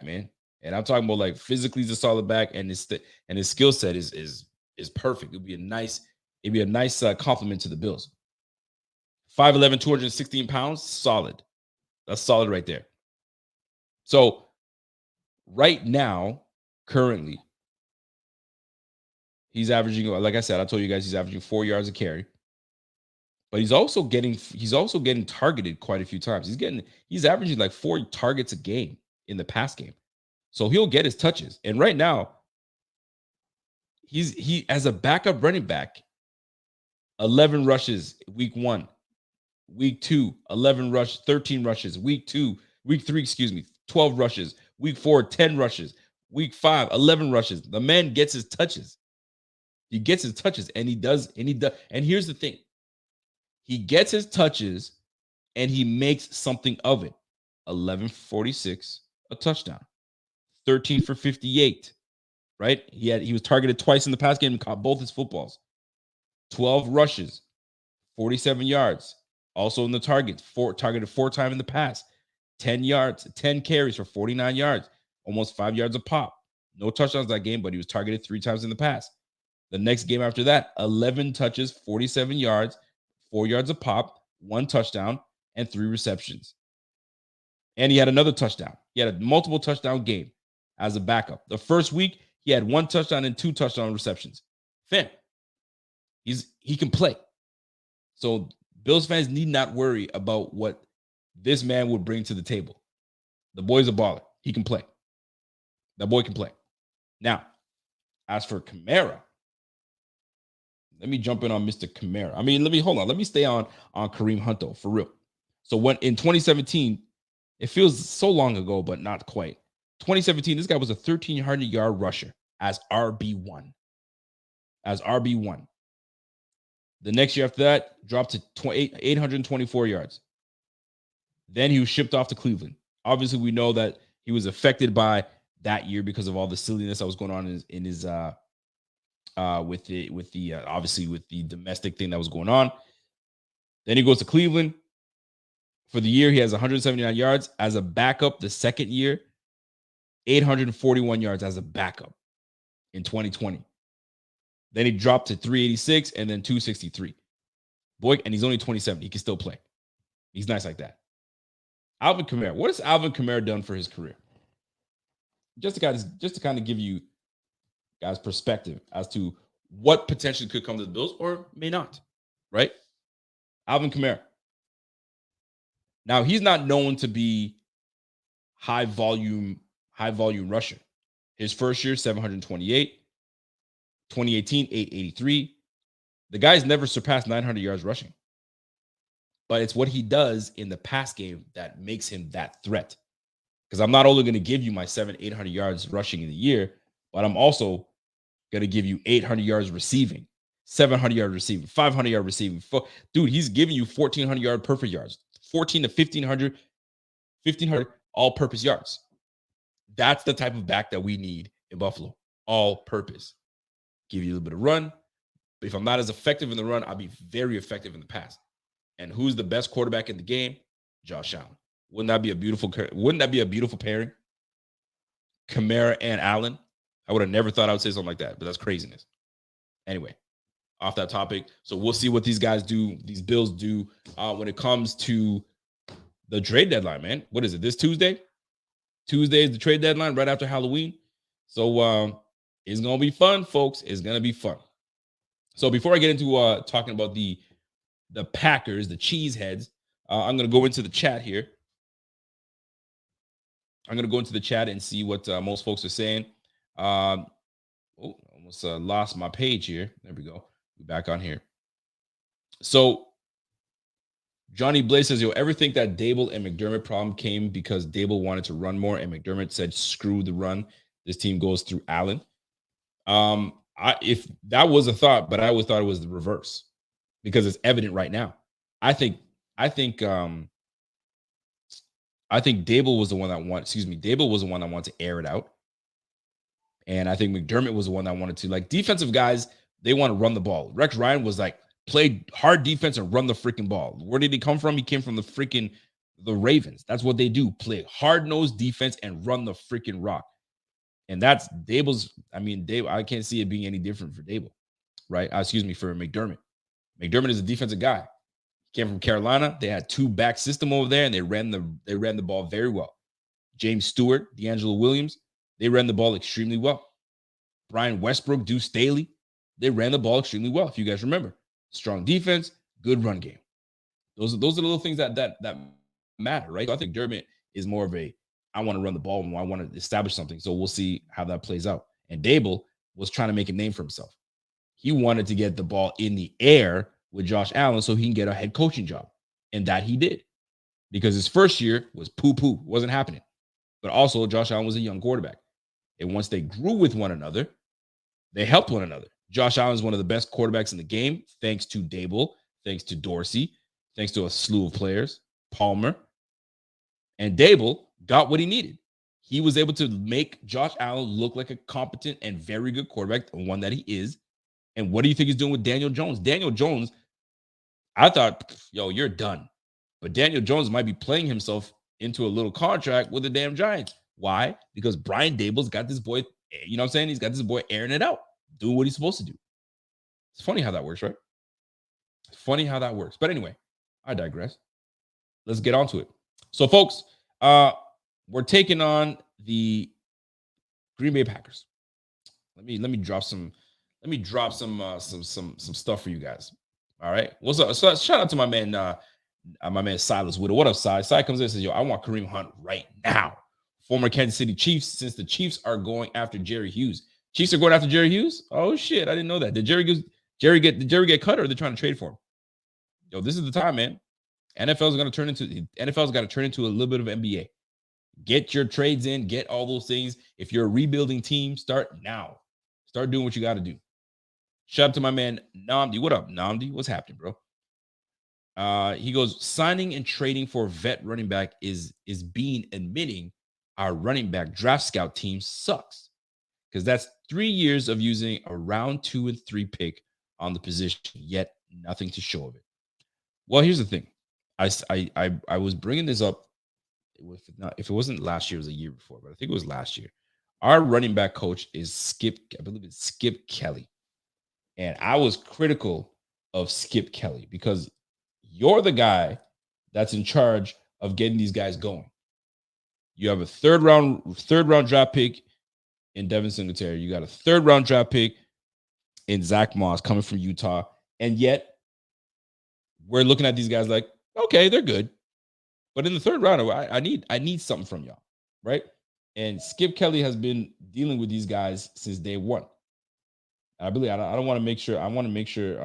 man. And I'm talking about, like, physically he's a solid back, and his skill set is perfect. It'd be a nice compliment to the Bills. 5'11", 216 pounds, solid. That's solid right there. So right now, currently, he's averaging, like I said, I told you guys, he's averaging 4 yards a carry. But he's also getting targeted quite a few times. He's averaging like 4 targets a game in the pass game. So he'll get his touches. And right now, he as a backup running back, 11 rushes week 1. Week 2, 13 rushes. Week 3, 12 rushes. Week 4, 10 rushes. Week 5, 11 rushes. The man gets his touches. He gets his touches, and he does. And here's the thing. He gets his touches, and he makes something of it. 11 for 46, a touchdown. 13 for 58, right? He was targeted twice in the pass game and caught both his footballs. 12 rushes, 47 yards. Also in the targets, targeted 4 times in the pass. 10 yards, 10 carries for 49 yards, almost 5 yards a pop. No touchdowns that game, but he was targeted 3 times in the pass. The next game after that, 11 touches, 47 yards, 4 yards a pop, 1 touchdown, and 3 receptions. And he had another touchdown. He had a multiple touchdown game as a backup. The first week, he had 1 touchdown and 2 touchdown receptions. Fam, he can play. So Bills fans need not worry about what this man would bring to the table. The boy's a baller. He can play. That boy can play. Now, as for Kamara, let me jump in on Mr. Kamara. I mean, let me stay on Kareem Hunt, though, for real. So when in 2017, it feels so long ago, but not quite. 2017, this guy was a 1,300-yard rusher as RB1. The next year after that, dropped to 824 yards. Then he was shipped off to Cleveland. Obviously, we know that he was affected by that year because of all the silliness that was going on in his obviously with the domestic thing that was going on. Then he goes to Cleveland. For the year, he has 179 yards as a backup. The second year, 841 yards as a backup in 2020. Then he dropped to 386 and then 263. Boy, and he's only 27. He can still play. He's nice like that. Alvin Kamara. What has Alvin Kamara done for his career? Just to kind of give you guys perspective as to what potentially could come to the Bills or may not, right? Alvin Kamara. Now, he's not known to be high volume rusher. His first year, 728. 2018, 883. The guy's never surpassed 900 yards rushing. But it's what he does in the pass game that makes him that threat. Because I'm not only going to give you my 800 yards rushing in the year, but I'm also going to give you 800 yards receiving, 700 yards receiving, 500 yards receiving. Dude, he's giving you 1,400 yard perfect yards, 14 to 1,500 all-purpose yards. That's the type of back that we need in Buffalo. All-purpose. Give you a little bit of run. But if I'm not as effective in the run, I'll be very effective in the pass. And who's the best quarterback in the game? Josh Allen. Wouldn't that be a beautiful pairing? Kamara and Allen. I would have never thought I would say something like that, but that's craziness. Anyway, off that topic. So we'll see what these guys do, these Bills do when it comes to the trade deadline, man. What is it, this Tuesday? Tuesday is the trade deadline right after Halloween. So it's going to be fun, folks. It's going to be fun. So before I get into talking about the Packers, the cheeseheads, I'm going to go into the chat here. I'm going to go into the chat and see what most folks are saying. Almost lost my page here. There we go. We're back on here. So Johnny Blaze says, ever think that Dable and McDermott problem came because Dable wanted to run more and McDermott said, screw the run. This team goes through Allen. If that was a thought, but I always thought it was the reverse because it's evident right now. I think Dable was the one that wanted to air it out. And I think McDermott was the one that wanted to, like, defensive guys, they want to run the ball. Rex Ryan was like, played hard defense and run the freaking ball. Where did he come from? He came from the Ravens. That's what they do. Play hard-nosed defense and run the freaking rock. And that's Dable's, Dable, I can't see it being any different for Dable, right? For McDermott. McDermott is a defensive guy. Came from Carolina. They had two-back system over there, and they ran the ball very well. James Stewart, D'Angelo Williams, they ran the ball extremely well. Brian Westbrook, Deuce Staley, they ran the ball extremely well, if you guys remember. Strong defense, good run game. Those are the little things that matter, right? So I think McDermott is more of I want to run the ball and I want to establish something. So we'll see how that plays out. And Dable was trying to make a name for himself. He wanted to get the ball in the air with Josh Allen so he can get a head coaching job. And that he did. Because his first year was poo-poo. Wasn't happening. But also, Josh Allen was a young quarterback. And once they grew with one another, they helped one another. Josh Allen is one of the best quarterbacks in the game, thanks to Dable, thanks to Dorsey, thanks to a slew of players, Palmer. And Dable got what he needed. He was able to make Josh Allen look like a competent and very good quarterback, the one that he is. And what do you think he's doing with Daniel Jones? Daniel Jones, I thought, you're done. But Daniel Jones might be playing himself into a little contract with the damn Giants. Why? Because Brian Dable's got this boy, you know what I'm saying? He's got this boy airing it out, doing what he's supposed to do. It's funny how that works, right? It's funny how that works. But anyway, I digress. Let's get on to it. So, folks, we're taking on the Green Bay Packers. Let me drop some stuff for you guys. All right. What's up? So shout out to my man Silas Widow. What up, Si? Si comes in and says, I want Kareem Hunt right now. Former Kansas City Chiefs, since the Chiefs are going after Jerry Hughes. Chiefs are going after Jerry Hughes? Oh shit, I didn't know that. Did Jerry get cut, or are they trying to trade for him? This is the time, man. NFL's got to turn into a little bit of NBA. Get your trades in, get all those things. If you're a rebuilding team, start now. Start doing what you got to do. Shout out to my man Namdi. What up, Namdi? What's happening, bro? He goes, signing and trading for a vet running back is admitting our running back draft scout team sucks. Because that's 3 years of using a round 2 and 3 pick on the position, yet nothing to show of it. Well, here's the thing. I was bringing this up. If it wasn't last year, it was a year before, but I think it was last year. Our running back coach is Skip Kelly. And I was critical of Skip Kelly because you're the guy that's in charge of getting these guys going. You have a third round draft pick in Devin Singletary. You got a third round draft pick in Zach Moss coming from Utah. And yet we're looking at these guys like, okay, they're good. But in the third round, I need something from y'all, right? And Skip Kelly has been dealing with these guys since day one. I believe I don't want to make sure. I want to make sure.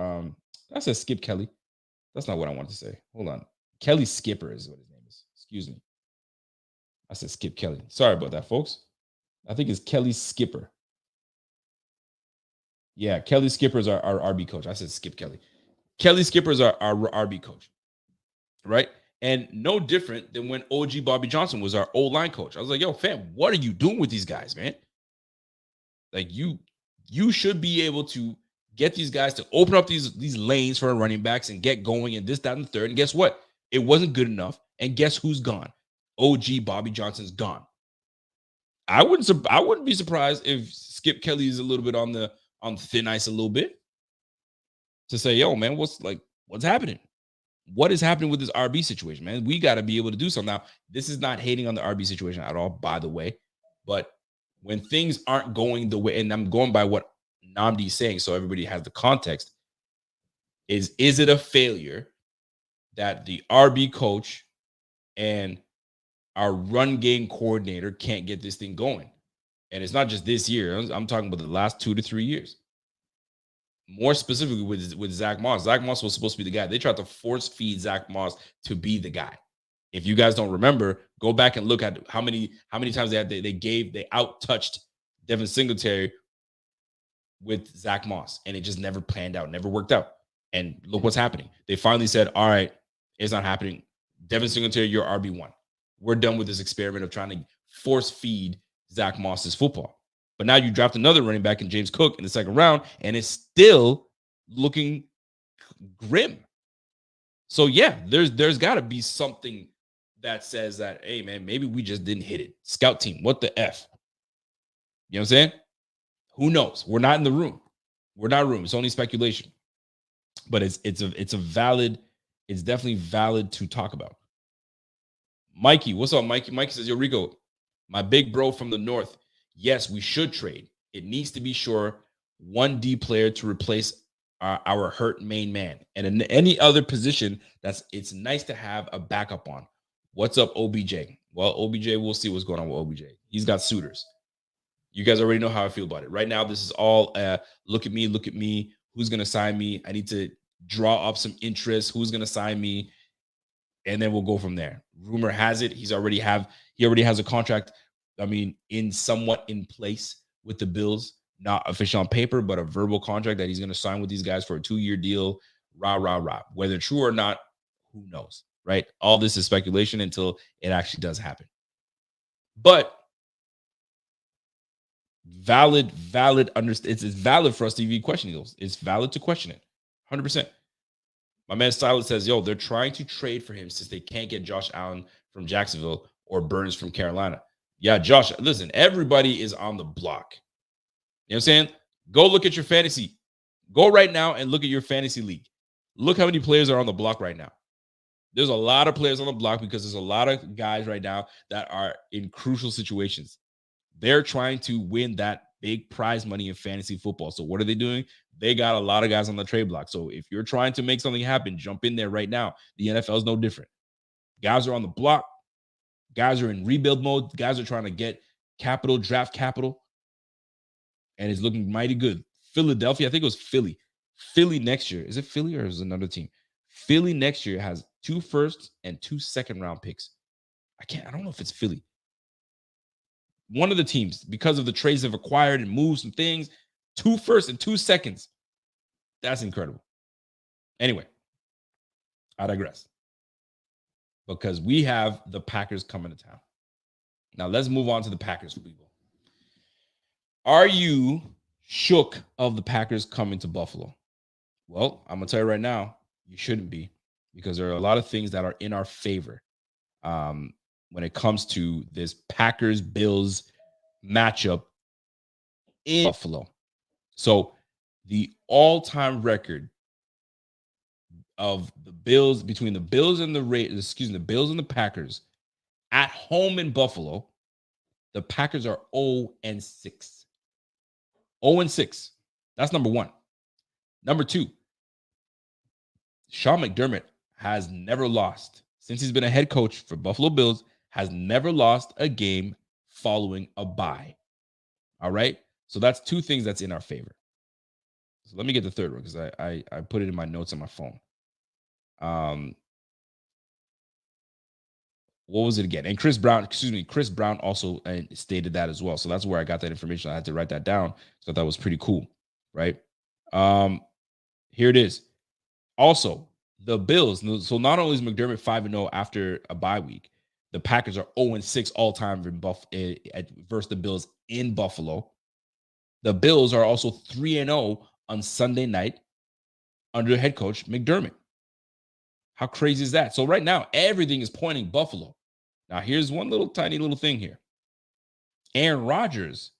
I said Skip Kelly. That's not what I wanted to say. Hold on. Kelly Skipper is what his name is. Excuse me. I said Skip Kelly. Sorry about that, folks. I think it's Kelly Skipper. Yeah, Kelly Skipper is our RB coach. I said Skip Kelly. Kelly Skipper is our RB coach, right? And no different than when OG Bobby Johnson was our O-line coach. I was like, yo, fam, what are you doing with these guys, man? Like you should be able to get these guys to open up these lanes for our running backs and get going and this, that, and the third. And guess what? It wasn't good enough. And guess who's gone? OG Bobby Johnson's gone. I wouldn't be surprised if Skip Kelly is a little bit on thin ice a little bit to say, yo, man, what's happening? What is happening with this RB situation, man? We got to be able to do something. Now, this is not hating on the RB situation at all, by the way. But when things aren't going the way, and I'm going by what Nnamdi's saying, so everybody has the context, is it a failure that the RB coach and our run game coordinator can't get this thing going? And it's not just this year. I'm talking about the last 2 to 3 years. More specifically with Zach Moss. Zach Moss was supposed to be the guy. They tried to force feed Zach Moss to be the guy. If you guys don't remember, go back and look at how many times they out-touched Devin Singletary with Zach Moss, and it just never planned out, never worked out. And look what's happening. They finally said, all right, it's not happening. Devin Singletary, you're RB1. We're done with this experiment of trying to force feed Zach Moss's football. But now you draft another running back in James Cook in the second round, and it's still looking grim. So yeah, there's got to be something that says that, hey man, maybe we just didn't hit it. Scout team, what the F? You know what I'm saying? Who knows? We're not in the room. We're not in the room. It's only speculation. But it's definitely valid to talk about. Mikey, what's up, Mikey? Mikey says, yo, Rico, my big bro from the north. Yes, we should trade. It needs to be sure 1D player to replace our hurt main man. And in any other position, it's nice to have a backup on. What's up, OBJ? Well, OBJ, we'll see what's going on with OBJ. He's got suitors. You guys already know how I feel about it. Right now, this is all look at me. Who's going to sign me? I need to draw up some interest. Who's going to sign me? And then we'll go from there. Rumor has it he already has a contract. I mean, somewhat in place with the Bills, not official on paper, but a verbal contract that he's going to sign with these guys for a 2-year deal. Rah. Whether true or not, who knows, right? All this is speculation until it actually does happen. But valid. It's valid for us to be questioning those. It's valid to question it, 100%. My man Silas says, yo, they're trying to trade for him since they can't get Josh Allen from Jacksonville or Burns from Carolina. Yeah, Josh, listen, everybody is on the block. You know what I'm saying? Go look at your fantasy. Go right now and look at your fantasy league. Look how many players are on the block right now. There's a lot of players on the block because there's a lot of guys right now that are in crucial situations. They're trying to win that big prize money in fantasy football. So what are they doing? They got a lot of guys on the trade block. So if you're trying to make something happen, jump in there right now. The NFL is no different. Guys are on the block. Guys are in rebuild mode. Guys are trying to get capital, draft capital. And it's looking mighty good. Philadelphia, I think it was Philly. Philly next year. Is it Philly or is it another team? Philly next year has 2 first and 2 second round picks. I don't know if it's Philly. One of the teams, because of the trades they've acquired and moved some things, 2 first and 2 seconds. That's incredible. Anyway, I digress. Because we have the Packers coming to town. Now, let's move on to the Packers, people. Are you shook of the Packers coming to Buffalo? Well, I'm going to tell you right now, you shouldn't be, because there are a lot of things that are in our favor when it comes to this Packers-Bills matchup in Buffalo. So, the all-time record of the Bills between the Bills and the Bills and the Packers at home in Buffalo, the Packers are 0-6. 0-6. That's number 1. Number 2, Sean McDermott has never lost since he's been a head coach for Buffalo Bills, has never lost a game following a bye. All right. So that's two things that's in our favor. So let me get the third one because I put it in my notes on my phone. What was it again? And Chris Brown also stated that as well. So that's where I got that information. I had to write that down. So that was pretty cool, right? Here it is. Also, the Bills. So not only is McDermott 5-0 after a bye week, the Packers are 0-6 all time versus the Bills in Buffalo. The Bills are also 3-0 on Sunday night under head coach McDermott. How crazy is that? So right now, everything is pointing Buffalo. Now, here's one little tiny little thing here. Aaron Rodgers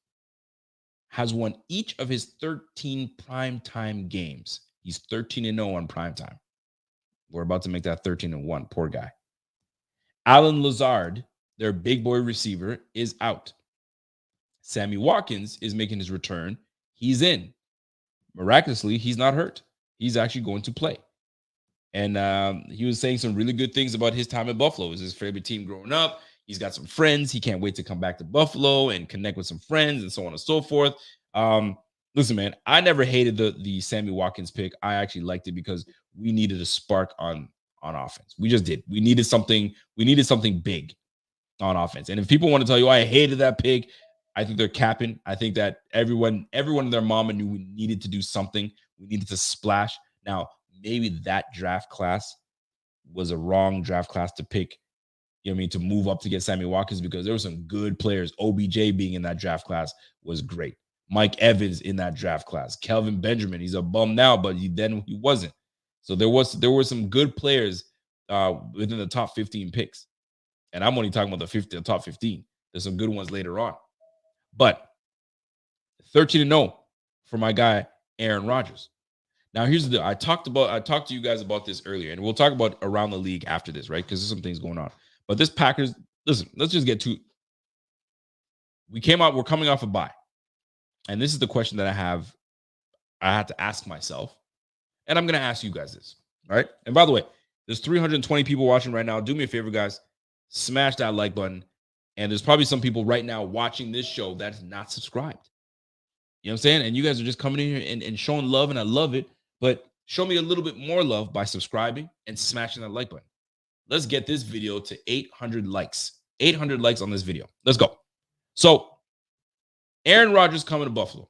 has won each of his 13 primetime games. He's 13-0 on primetime. We're about to make that 13-1. Poor guy. Allen Lazard, their big boy receiver, is out. Sammy Watkins is making his return. He's in. Miraculously, he's not hurt. He's actually going to play. And he was saying some really good things about his time at Buffalo. It was his favorite team growing up. He's got some friends. He can't wait to come back to Buffalo and connect with some friends and so on and so forth. Listen, man, I never hated the Sammy Watkins pick. I actually liked it because we needed a spark on offense. We just did. We needed something big on offense. And if people want to tell you I hated that pick, I think they're capping. I think that everyone and their mama knew we needed to do something. We needed to splash. Now, maybe that draft class was a wrong draft class to pick, you know what I mean, to move up to get Sammy Watkins, because there were some good players. OBJ being in that draft class was great. Mike Evans in that draft class. Kelvin Benjamin, he's a bum now, but he wasn't. So there were some good players within the top 15 picks. And I'm only talking about the top 15. There's some good ones later on. But 13-0 for my guy, Aaron Rodgers. Now, here's the deal. I talked to you guys about this earlier, and we'll talk about around the league after this, right? Because there's some things going on. But this Packers, listen, let's just get to. We're coming off a bye. And this is the question that I had to ask myself. And I'm going to ask you guys this, all right? And by the way, there's 320 people watching right now. Do me a favor, guys. Smash that like button. And there's probably some people right now watching this show that's not subscribed. You know what I'm saying? And you guys are just coming in here and showing love, and I love it. But show me a little bit more love by subscribing and smashing that like button. Let's get this video to 800 likes. 800 likes on this video. Let's go. So, Aaron Rodgers coming to Buffalo.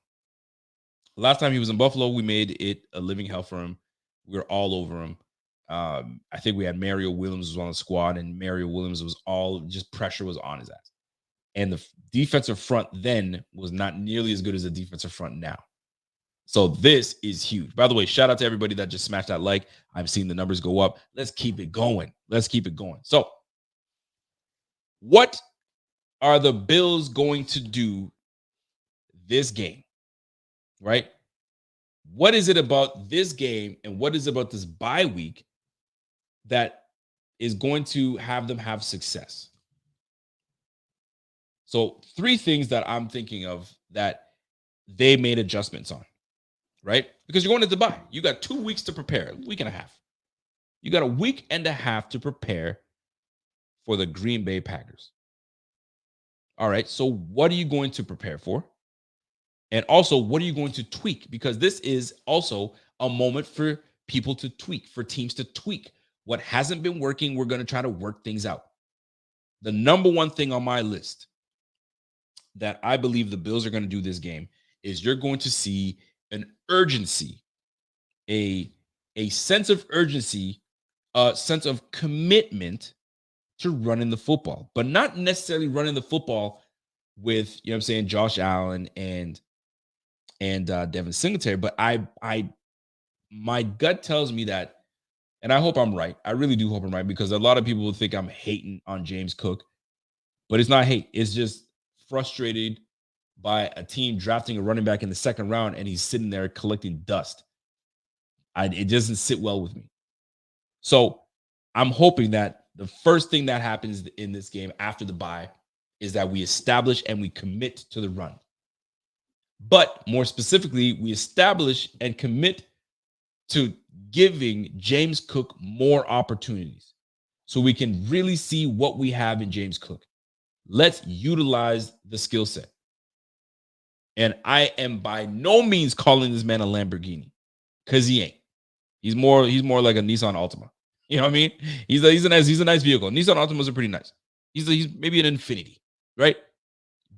Last time he was in Buffalo, we made it a living hell for him. We were all over him. I think we had Mario Williams was on the squad, and Mario Williams was pressure was on his ass. And the defensive front then was not nearly as good as the defensive front now. So this is huge. By the way, shout out to everybody that just smashed that like. I've seen the numbers go up. Let's keep it going. So what are the Bills going to do this game, right? What is it about this game and what is it about this bye week that is going to have them have success? So 3 things that I'm thinking of that they made adjustments on, right? Because you're going into bye. You got 2 weeks to prepare, a week and a half. You got a week and a half to prepare for the Green Bay Packers. All right, so what are you going to prepare for? And also, what are you going to tweak? Because this is also a moment for people to tweak, for teams to tweak. What hasn't been working, we're going to try to work things out. The number one thing on my list that I believe the Bills are going to do this game is you're going to see an urgency, a sense of urgency, a sense of commitment to running the football, but not necessarily running the football with, you know what I'm saying, Josh Allen and Devin Singletary. But my gut tells me that, and I hope I'm right. I really do hope I'm right, because a lot of people will think I'm hating on James Cook, but it's not hate. It's just frustrated by a team drafting a running back in the 2nd round and he's sitting there collecting dust. It doesn't sit well with me. So I'm hoping that the first thing that happens in this game after the bye is that we establish and we commit to the run. But more specifically, we establish and commit to giving James Cook more opportunities. so we can really see what we have in James Cook. Let's utilize the skill set. And I am by no means calling this man a Lamborghini, because he ain't. He's more like a Nissan Altima. You know what I mean? He's a nice vehicle. Nissan Altimas are pretty nice. He's maybe an Infiniti, right?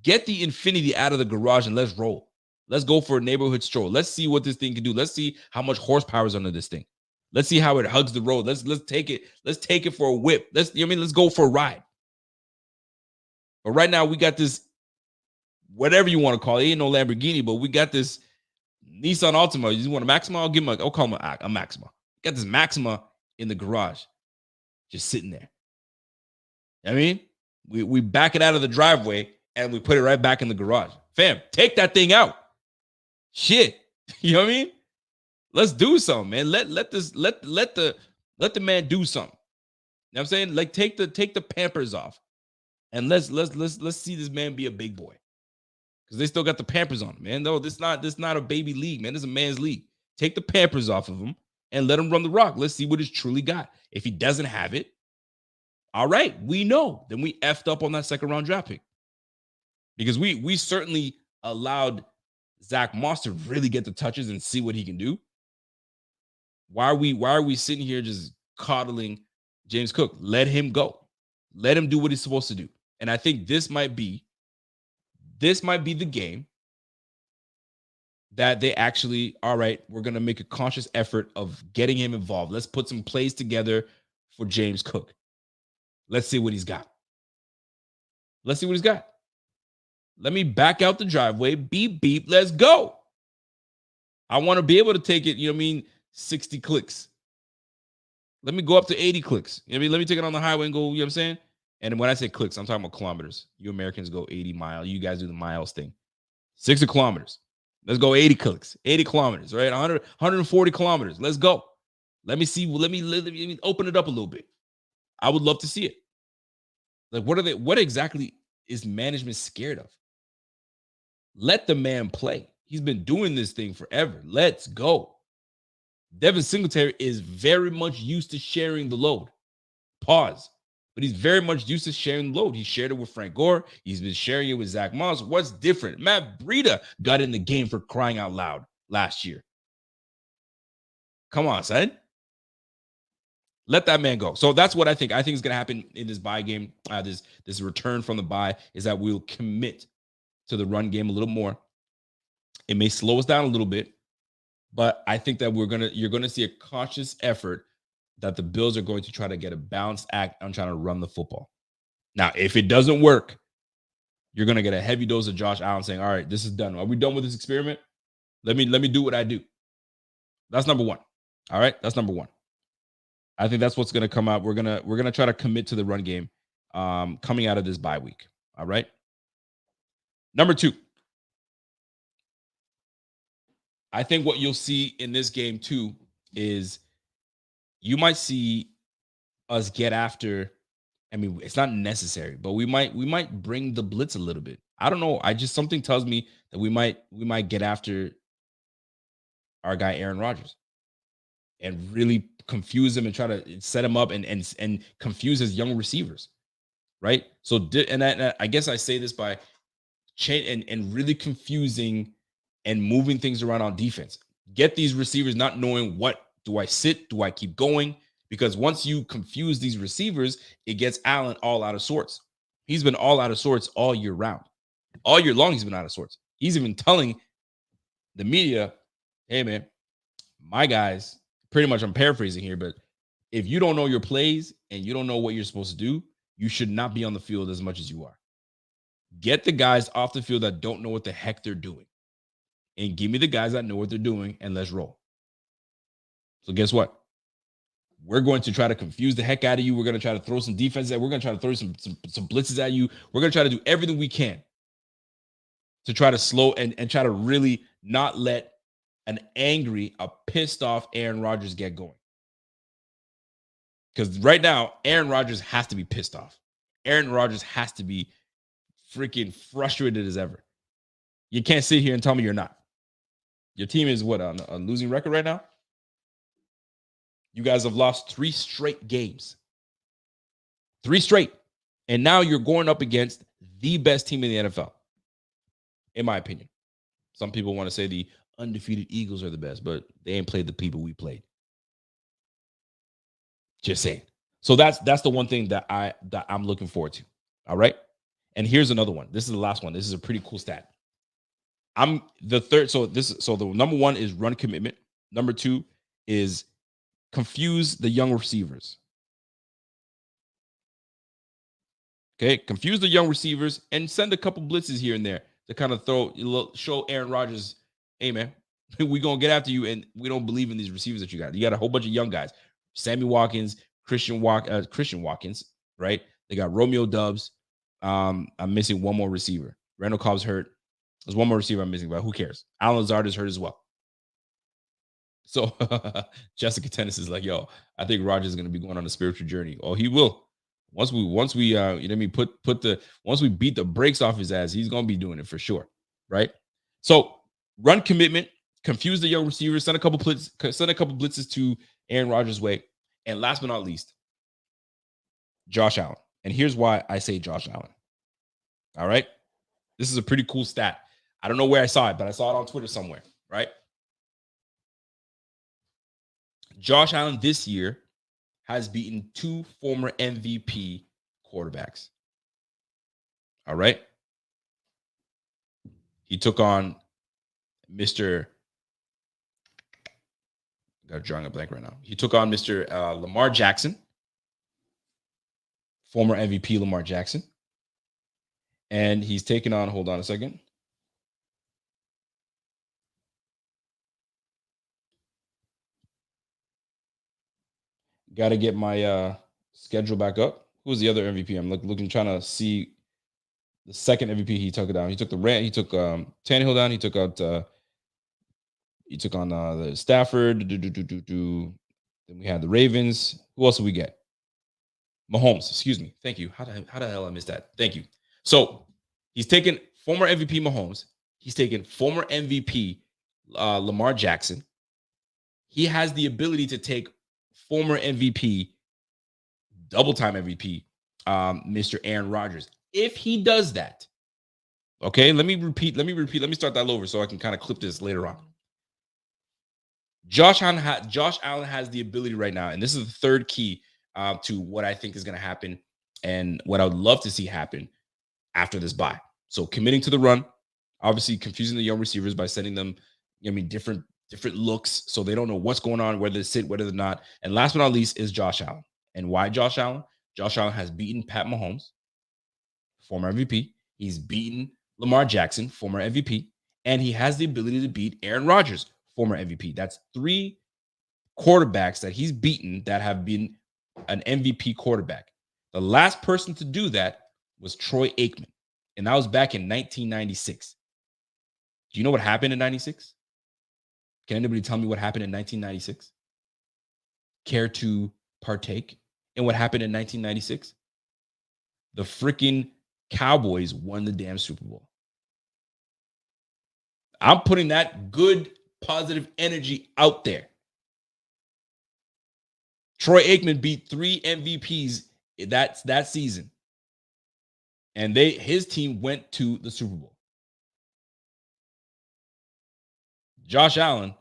Get the Infiniti out of the garage and let's roll. Let's go for a neighborhood stroll. Let's see what this thing can do. Let's see how much horsepower is under this thing. Let's see how it hugs the road. Let's take it. Let's take it for a whip. Let's go for a ride. But right now we got this, whatever you want to call it. It ain't no Lamborghini, but we got this Nissan Altima. You want a Maxima? I'll call him a Maxima. Got this Maxima in the garage, just sitting there. I mean, we back it out of the driveway and we put it right back in the garage. Fam, take that thing out. Shit. You know what I mean? Let's do something, man. Let the man do something. You know what I'm saying? Like take the Pampers off. And let's see this man be a big boy. Because they still got the Pampers on him, man. No, this not a baby league, man. This is a man's league. Take the Pampers off of him and let him run the rock. Let's see what he's truly got. If he doesn't have it, all right, we know. Then we effed up on that second round draft pick. Because we certainly allowed Zach Moss to really get the touches and see what he can do. Why are we sitting here just coddling James Cook? Let him go. Let him do what he's supposed to do. And I think this might be the game that they actually, all right, we're going to make a conscious effort of getting him involved. Let's put some plays together for James Cook. Let's see what he's got. Let's see what he's got. Let me back out the driveway. Beep, beep. Let's go. I want to be able to take it, 60 clicks. Let me go up to 80 clicks. Let me take it on the highway and go, you know what I'm saying? And when I say clicks, I'm talking about kilometers. You Americans go 80 miles. You guys do the miles thing. 60 kilometers. Let's go 80 clicks. 80 kilometers, right? 140 kilometers. Let's go. Let me see. Let me open it up a little bit. I would love to see it. Like, what exactly is management scared of? Let the man play. He's been doing this thing forever. Let's go. Devin Singletary is very much used to sharing the load. Pause. But he's very much used to sharing the load. He shared it with Frank Gore. He's been sharing it with Zach Moss. What's different? Matt Breida got in the game for crying out loud last year. Come on, son. Let that man go. So that's what I think. I think is going to happen in this bye game. This return from the bye is that we'll commit to the run game a little more. It may slow us down a little bit, but I think that you're gonna see a conscious effort that the Bills are going to try to get a balanced act on trying to run the football. Now, if it doesn't work, you're gonna get a heavy dose of Josh Allen saying, "All right, this is done. Are we done with this experiment? Let me do what I do." That's number one. All right, that's number one. I think that's what's gonna come out. We're gonna try to commit to the run game coming out of this bye week. All right. Number two. I think what you'll see in this game too is you might see us get after. I mean, it's not necessary, but we might bring the blitz a little bit. I don't know. Something tells me that we might get after our guy Aaron Rodgers and really confuse him and try to set him up and confuse his young receivers, right? So I guess I say this by change and really confusing and moving things around on defense. Get these receivers not knowing what do I sit, do I keep going? Because once you confuse these receivers, it gets Allen all out of sorts. He's been all out of sorts all year round. All year long, he's been out of sorts. He's even telling the media, hey, man, my guys, pretty much I'm paraphrasing here, but if you don't know your plays and you don't know what you're supposed to do, you should not be on the field as much as you are. Get the guys off the field that don't know what the heck they're doing. And give me the guys that know what they're doing, and let's roll. So guess what? We're going to try to confuse the heck out of you. We're going to try to throw some defense at. We're going to try to throw some blitzes at you. We're going to try to do everything we can to try to slow and try to really not let a pissed off Aaron Rodgers get going. Because right now, Aaron Rodgers has to be pissed off. Aaron Rodgers has to be freaking frustrated as ever. You can't sit here and tell me you're not. Your team is what, on a losing record right now? You guys have lost 3 straight games. 3 straight. And now you're going up against the best team in the NFL, in my opinion. Some people want to say the undefeated Eagles are the best, but they ain't played the people we played. Just saying. So that's the one thing that I'm looking forward to. All right. And here's another one. This is the last one. This is a pretty cool stat. I'm the third. So the number 1 is run commitment. Number 2 is confuse the young receivers. Okay, confuse the young receivers and send a couple blitzes here and there to kind of show Aaron Rodgers, hey man, we gonna get after you, and we don't believe in these receivers that you got. You got a whole bunch of young guys, Sammy Watkins, Christian Watkins, right? They got Romeo Doubs. I'm missing one more receiver. Randall Cobb's hurt. There's one more receiver I'm missing, but who cares? Alan Lazard is hurt as well. So Jessica Tennis is like, yo, I think Rodgers is gonna be going on a spiritual journey. Oh, he will. Once we you know what I mean, once we beat the brakes off his ass, he's gonna be doing it for sure, right? So run commitment, confuse the young receivers, send a couple blitzes to Aaron Rodgers' way, and last but not least, Josh Allen. And here's why I say Josh Allen. All right, this is a pretty cool stat. I don't know where I saw it, but I saw it on Twitter somewhere, right? Josh Allen this year has beaten 2 former MVP quarterbacks. All right. He took on Mr. Got drawing a blank right now. He took on Mr. Lamar Jackson, former MVP Lamar Jackson. And he's taken on, hold on a second. Got to get my schedule back up. Who's the other MVP? I'm looking, trying to see the second MVP he took it down. He took Tannehill down. He took on the Stafford. Then we had the Ravens. Who else did we get? Mahomes. Excuse me. Thank you. How the hell I missed that? Thank you. So he's taken former MVP Mahomes. He's taken former MVP Lamar Jackson. He has the ability to take former MVP, double-time MVP, Mr. Aaron Rodgers. If he does that, okay, let me start that over so I can kind of clip this later on. Josh Allen has the ability right now, and this is the third key to what I think is going to happen and what I would love to see happen after this bye. So committing to the run, obviously confusing the young receivers by sending them, different looks so they don't know what's going on, whether to sit, whether they're not. And last but not least is Josh Allen. And why Josh Allen? Josh Allen has beaten Pat Mahomes, former MVP. He's beaten Lamar Jackson, former MVP. And he has the ability to beat Aaron Rodgers, former MVP. That's 3 quarterbacks that he's beaten that have been an MVP quarterback. The last person to do that was Troy Aikman. And that was back in 1996. Do you know what happened in 96? Can anybody tell me what happened in 1996? Care to partake in what happened in 1996? The freaking Cowboys won the damn Super Bowl. I'm putting that good, positive energy out there. Troy Aikman beat 3 MVPs that season. And his team went to the Super Bowl. Josh Allen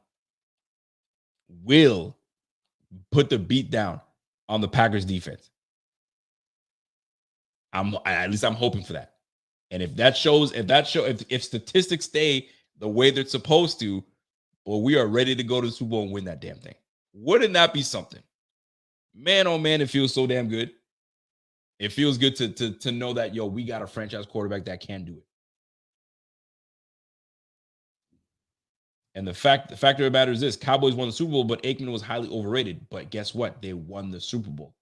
will put the beat down on the Packers defense. At least I'm hoping for that. And if statistics stay the way they're supposed to, well, we are ready to go to the Super Bowl and win that damn thing. Wouldn't that be something? Man, oh man, it feels so damn good. It feels good to know that, we got a franchise quarterback that can do it. And the fact of the matter is this: Cowboys won the Super Bowl, but Aikman was highly overrated. But guess what? They won the Super Bowl.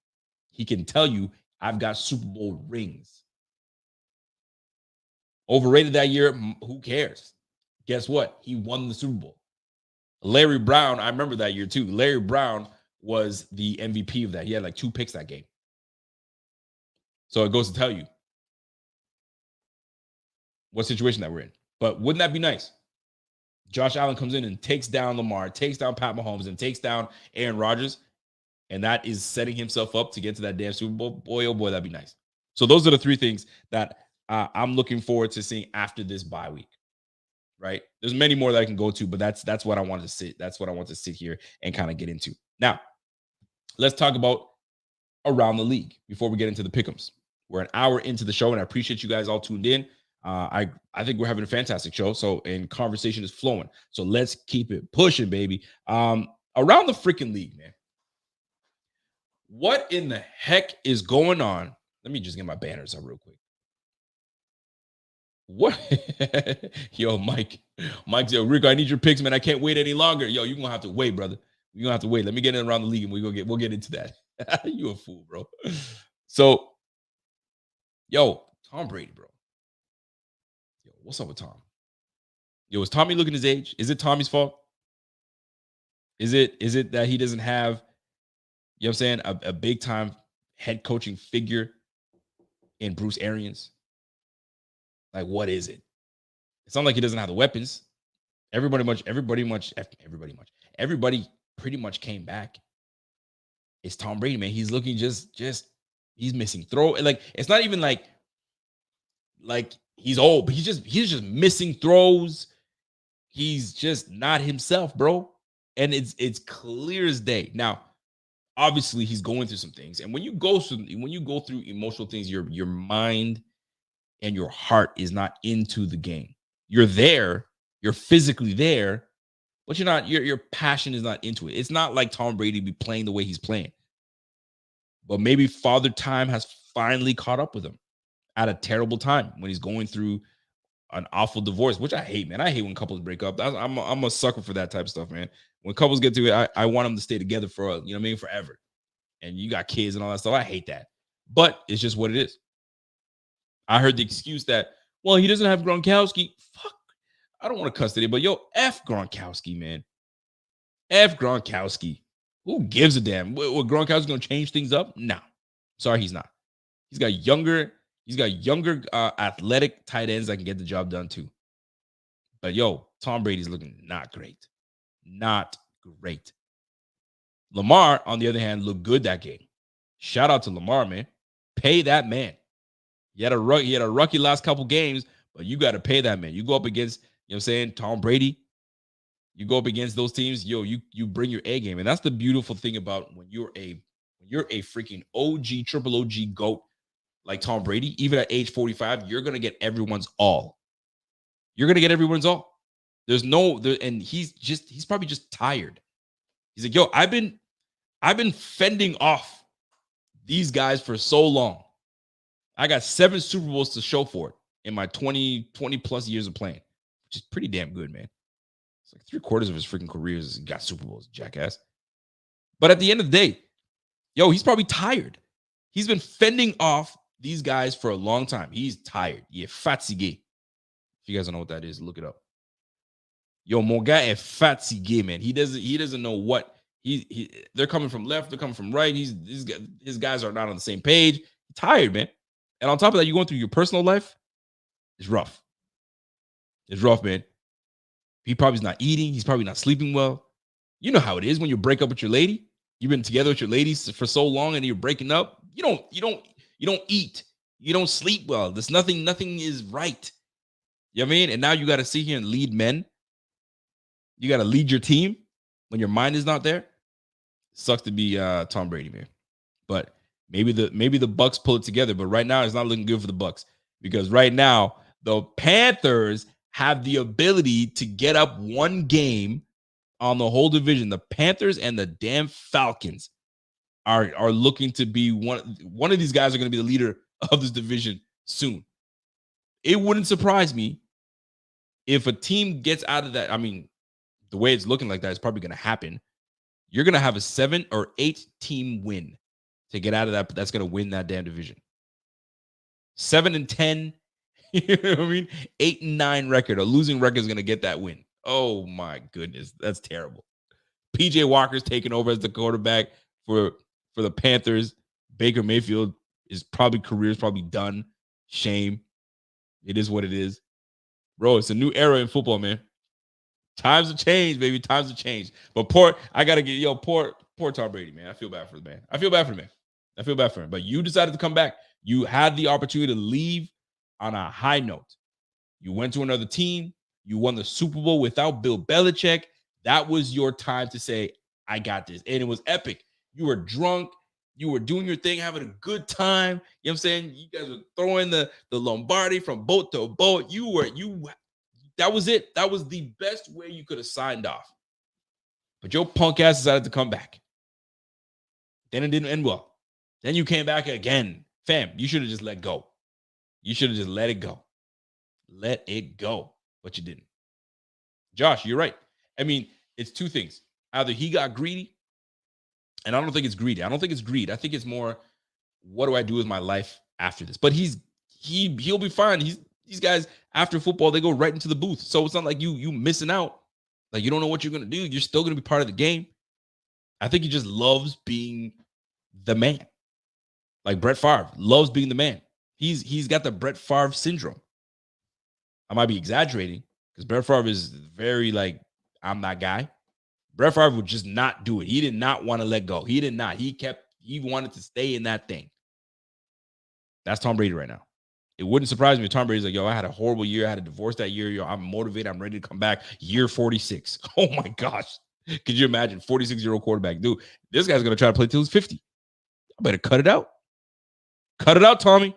He can tell you, I've got Super Bowl rings. Overrated that year, who cares? Guess what? He won the Super Bowl. Larry Brown, I remember that year too. Larry Brown was the MVP of that. He had like 2 picks that game. So it goes to tell you what situation that we're in. But wouldn't that be nice? Josh Allen comes in and takes down Lamar, takes down Pat Mahomes, and takes down Aaron Rodgers. and that is setting himself up to get to that damn Super Bowl, boy, oh boy, that'd be nice. So those are the three things that I'm looking forward to seeing after this bye week. Right? There's many more that I can go to, but that's what I wanted to sit. That's what I want to sit here and kind of get into. Now, let's talk about around the league before we get into the pick'ems. We're an hour into the show, and I appreciate you guys all tuned in. I think we're having a fantastic show. So, and conversation is flowing. So let's keep it pushing, baby. Around the freaking league, man. What in the heck is going on? Let me just get my banners up real quick. What? Yo, Mike's, yo, Rico, I need your picks, man. I can't wait any longer. Yo, you're gonna have to wait, brother. You're gonna have to wait. Let me get in around the league and we'll get into that. You a fool, bro. So, yo, Tom Brady, bro. Yo, what's up with Tom? Yo, is Tommy looking his age? Is it Tommy's fault? Is it that he doesn't have, you know what I'm saying, a big time head coaching figure in Bruce Arians? Like, what is it? It's not like he doesn't have the weapons. Everybody pretty much came back. It's Tom Brady, man. He's looking just he's missing throw. Like, it's not even like he's old, but he's just missing throws. He's just not himself, bro. And it's clear as day. Now, obviously, he's going through some things. And when you go through emotional things, your mind and your heart is not into the game. You're there, you're physically there, but your passion is not into it. It's not like Tom Brady be playing the way he's playing. But maybe Father Time has finally caught up with him at a terrible time when he's going through an awful divorce, which I hate, man. I hate when couples break up. I'm a sucker for that type of stuff, man. When couples get to it, I want them to stay together for, you know what I mean, forever. And you got kids and all that stuff. I hate that. But it's just what it is. I heard the excuse that, well, he doesn't have Gronkowski. Fuck. I don't want to cuss today, but yo, F Gronkowski, man. F Gronkowski. Who gives a damn? What Gronkowski's going to change things up? No. Sorry, he's not. He's got younger athletic tight ends that can get the job done too. But yo, Tom Brady's looking not great. Not great. Lamar, on the other hand, looked good that game. Shout out to Lamar, man. Pay that man. He had a rookie last couple games, but you got to pay that man. You go up against, you know what I'm saying, Tom Brady. You go up against those teams, yo, you bring your A game. And that's the beautiful thing about when you're a freaking OG, triple OG GOAT like Tom Brady, even at age 45, you're going to get everyone's all. You're going to get everyone's all. And he's probably just tired. He's like, yo, I've been fending off these guys for so long. I got 7 Super Bowls to show for it in my 20 plus years of playing, which is pretty damn good, man. It's like 3/4 of his freaking career has got Super Bowls, jackass. But at the end of the day, yo, he's probably tired. He's been fending off these guys for a long time. He's tired. Yeah, fatigué. If you guys don't know what that is, look it up. Yo, mon gars est fatigué, man. He doesn't know what they're coming from left, they're coming from right. His guys are not on the same page. He's tired, man. And on top of that, you're going through your personal life. It's rough. It's rough, man. He probably's not eating. He's probably not sleeping well. You know how it is when you break up with your lady. You've been together with your lady for so long, and you're breaking up. You don't eat. You don't sleep well. There's nothing is right. You know what I mean? And now you got to sit here and lead men. You got to lead your team when your mind is not there. Sucks to be Tom Brady, man. But maybe the Bucks pull it together. But right now, it's not looking good for the Bucks because right now the Panthers have the ability to get up one game on the whole division. The Panthers and the damn Falcons are looking to be one of these guys are going to be the leader of this division soon. It wouldn't surprise me if a team gets out of that. I mean, the way it's looking like that is probably going to happen. You're going to have a 7 or 8 team win to get out of that. But that's going to win that damn division. 7-10. You know what I mean? 8-9 record. A losing record is going to get that win. Oh, my goodness. That's terrible. PJ Walker's taking over as the quarterback for the Panthers. Baker Mayfield, career is probably done. Shame. It is what it is. Bro, it's a new era in football, man. Times have changed, baby. Times have changed. But poor Poor Tom Brady, man. I feel bad for the man. I feel bad for him. But you decided to come back. You had the opportunity to leave on a high note. You went to another team. You won the Super Bowl without Bill Belichick. That was your time to say, I got this. And it was epic. You were drunk. You were doing your thing, having a good time. You know what I'm saying? You guys were throwing the Lombardi from boat to boat. That was it. That was the best way you could have signed off. But your punk ass decided to come back. Then it didn't end well. Then you came back again. Fam, you should have just let go. You should have just let it go. Let it go. But you didn't. Josh, you're right. I mean, it's two things. Either he got greedy, and I don't think it's greedy. I don't think it's greed. I think it's more, what do I do with my life after this? But he'll be fine. These guys, after football, they go right into the booth. So it's not like you missing out. Like, you don't know what you're going to do. You're still going to be part of the game. I think he just loves being the man. Like Brett Favre loves being the man. He's got the Brett Favre syndrome. I might be exaggerating because Brett Favre is very like, I'm that guy. Brett Favre would just not do it. He did not want to let go. He did not. He wanted to stay in that thing. That's Tom Brady right now. It wouldn't surprise me if Tom Brady's like, yo, I had a horrible year. I had a divorce that year. Yo, I'm motivated. I'm ready to come back. Year 46. Oh my gosh. Could you imagine? 46-year-old quarterback. Dude, this guy's going to try to play till he's 50. I better cut it out. Cut it out, Tommy.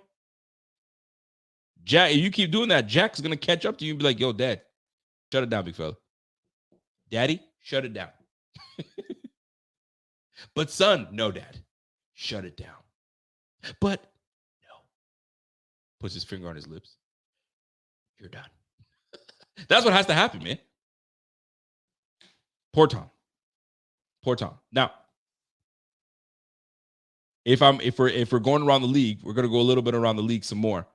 Jack, if you keep doing that, Jack's going to catch up to you and be like, yo, Dad, shut it down, big fella. Daddy, shut it down. But son, no, Dad, shut it down. But no. Puts his finger on his lips. You're done. That's what has to happen, man. Poor Tom. Poor Tom. Now, if we're going around the league, we're going to go a little bit around the league some more.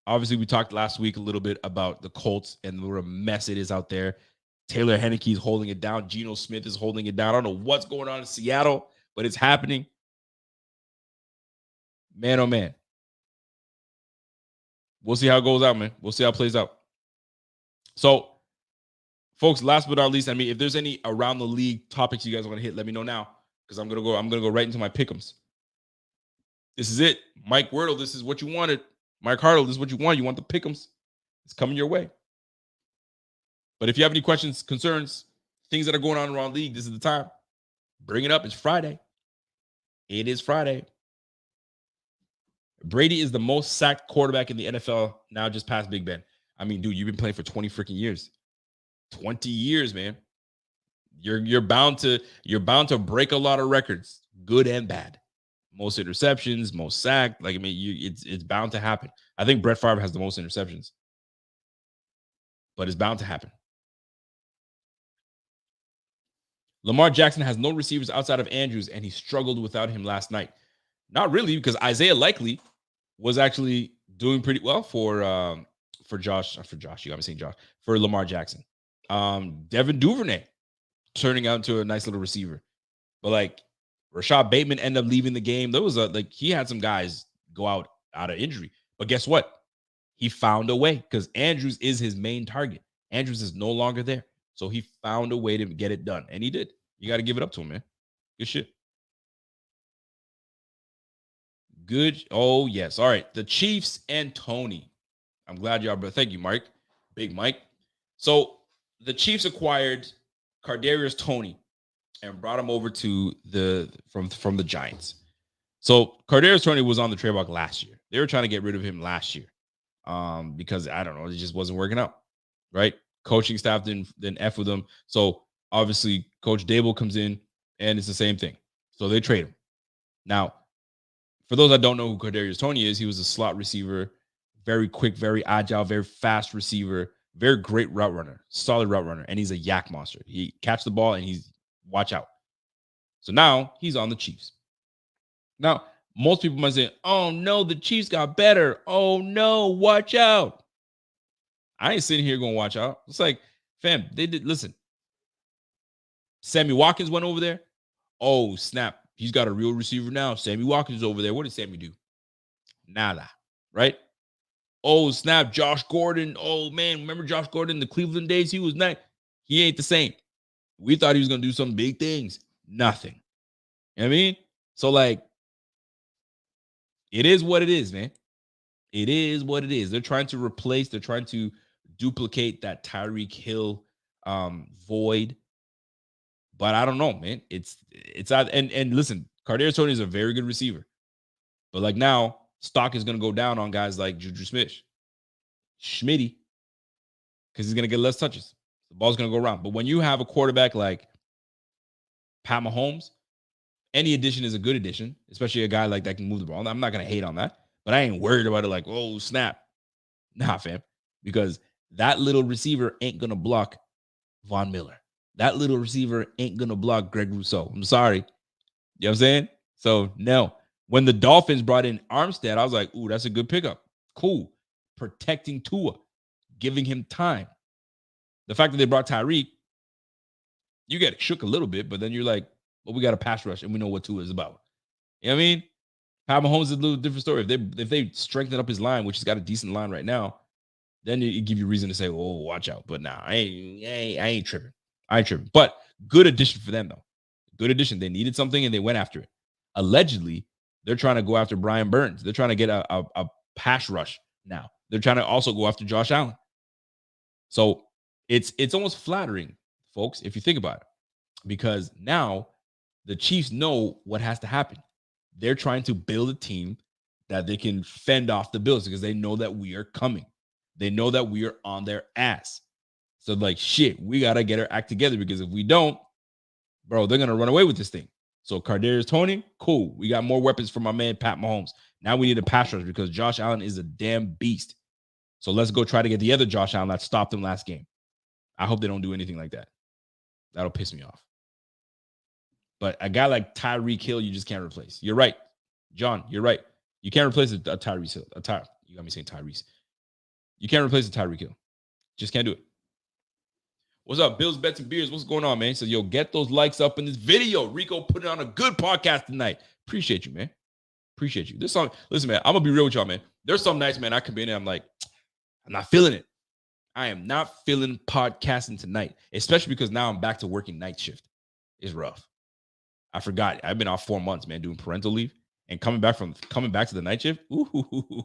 Obviously, we talked last week a little bit about the Colts and what a mess it is out there. Taylor Heinicke is holding it down. Geno Smith is holding it down. I don't know what's going on in Seattle, but it's happening. Man, oh, man. We'll see how it goes out, man. We'll see how it plays out. So, folks, last but not least, I mean, if there's any around the league topics you guys want to hit, let me know now because I'm gonna go right into my pick'ems. This is it. Mike Wordle, this is what you wanted. Mike Hartle, this is what you want. You want the pick'ems. It's coming your way. But if you have any questions, concerns, things that are going on around the league, this is the time. Bring it up. It's Friday. It is Friday. Brady is the most sacked quarterback in the NFL now, just past Big Ben. I mean, dude, you've been playing for 20 freaking years. 20 years, man. You're bound to break a lot of records, good and bad. Most interceptions, most sacked. Like, I mean, it's bound to happen. I think Brett Favre has the most interceptions. But it's bound to happen. Lamar Jackson has no receivers outside of Andrews, and he struggled without him last night. Not really, because Isaiah Likely was actually doing pretty well for Lamar Jackson. Devin Duvernay turning out into a nice little receiver. But like Rashad Bateman ended up leaving the game. There was he had some guys go out of injury. But guess what? He found a way because Andrews is his main target. Andrews is no longer there. So he found a way to get it done. And he did. You got to give it up to him, man. Good shit. Good. Oh, yes. All right. The Chiefs and Toney. I'm glad y'all, but thank you, Mike. Big Mike. So the Chiefs acquired Kadarius Toney and brought him over to from the Giants. So Kadarius Toney was on the trade block last year. They were trying to get rid of him last year because, I don't know, it just wasn't working out, right? Coaching staff didn't F with him. So obviously Coach Dable comes in and it's the same thing. So they trade him. Now, for those that don't know who Kadarius Toney is, he was a slot receiver, very quick, very agile, very fast receiver, very great route runner, solid route runner, and he's a yak monster. He catch the ball and he's watch out. So now he's on the Chiefs. Now, most people might say, oh no, the Chiefs got better. Oh no, watch out. I ain't sitting here going to watch out. It's like, fam, they did. Listen, Sammy Watkins went over there. Oh, snap. He's got a real receiver now. Sammy Watkins is over there. What did Sammy do? Nada, right? Oh, snap. Josh Gordon. Oh, man. Remember Josh Gordon in the Cleveland days? He was nice. He ain't the same. We thought he was going to do some big things. Nothing. You know what I mean? So, like, it is what it is, man. It is what it is. They're trying to duplicate that Tyreek Hill void. But I don't know, man. It's out. And listen, Kadarius Toney is a very good receiver. But like now, stock is going to go down on guys like Juju Schmitty, because he's going to get less touches. The ball's going to go around. But when you have a quarterback like Pat Mahomes, any addition is a good addition, especially a guy like that can move the ball. I'm not going to hate on that, but I ain't worried about it like, oh, snap. Nah, fam. Because that little receiver ain't going to block Von Miller. That little receiver ain't going to block Greg Rousseau. I'm sorry. You know what I'm saying? So, no. When the Dolphins brought in Armstead, I was like, ooh, that's a good pickup. Cool. Protecting Tua. Giving him time. The fact that they brought Tyreek, you get shook a little bit, but then you're like, well, we got a pass rush, and we know what Tua is about. You know what I mean? Pat Mahomes is a little different story. If they strengthen up his line, which he's got a decent line right now, then it give you reason to say, oh, watch out. But nah, I ain't tripping. I ain't tripping. But good addition for them, though. Good addition. They needed something, and they went after it. Allegedly, they're trying to go after Brian Burns. They're trying to get a pass rush now. They're trying to also go after Josh Allen. So it's almost flattering, folks, if you think about it, because now the Chiefs know what has to happen. They're trying to build a team that they can fend off the Bills because they know that we are coming. They know that we are on their ass. So like, shit, we got to get our act together, because if we don't, bro, they're going to run away with this thing. So Kadarius Toney, cool. We got more weapons for my man, Pat Mahomes. Now we need a pass rush because Josh Allen is a damn beast. So let's go try to get the other Josh Allen that stopped him last game. I hope they don't do anything like that. That'll piss me off. But a guy like Tyreek Hill, you just can't replace. You're right. John, you're right. You can't replace a Tyrese Hill. You got me saying Tyrese. You can't replace a Tyreek Hill. Just can't do it. What's up, Bills, Bets, and Beers? What's going on, man? So, yo, get those likes up in this video. Rico put it on a good podcast tonight. Appreciate you, man. Appreciate you. Listen, man, I'm going to be real with y'all, man. There's some nights, man, I come in and I'm like, I'm not feeling it. I am not feeling podcasting tonight, especially because now I'm back to working night shift. It's rough. I forgot. I've been off 4 months, man, doing parental leave, and coming back to the night shift. Ooh,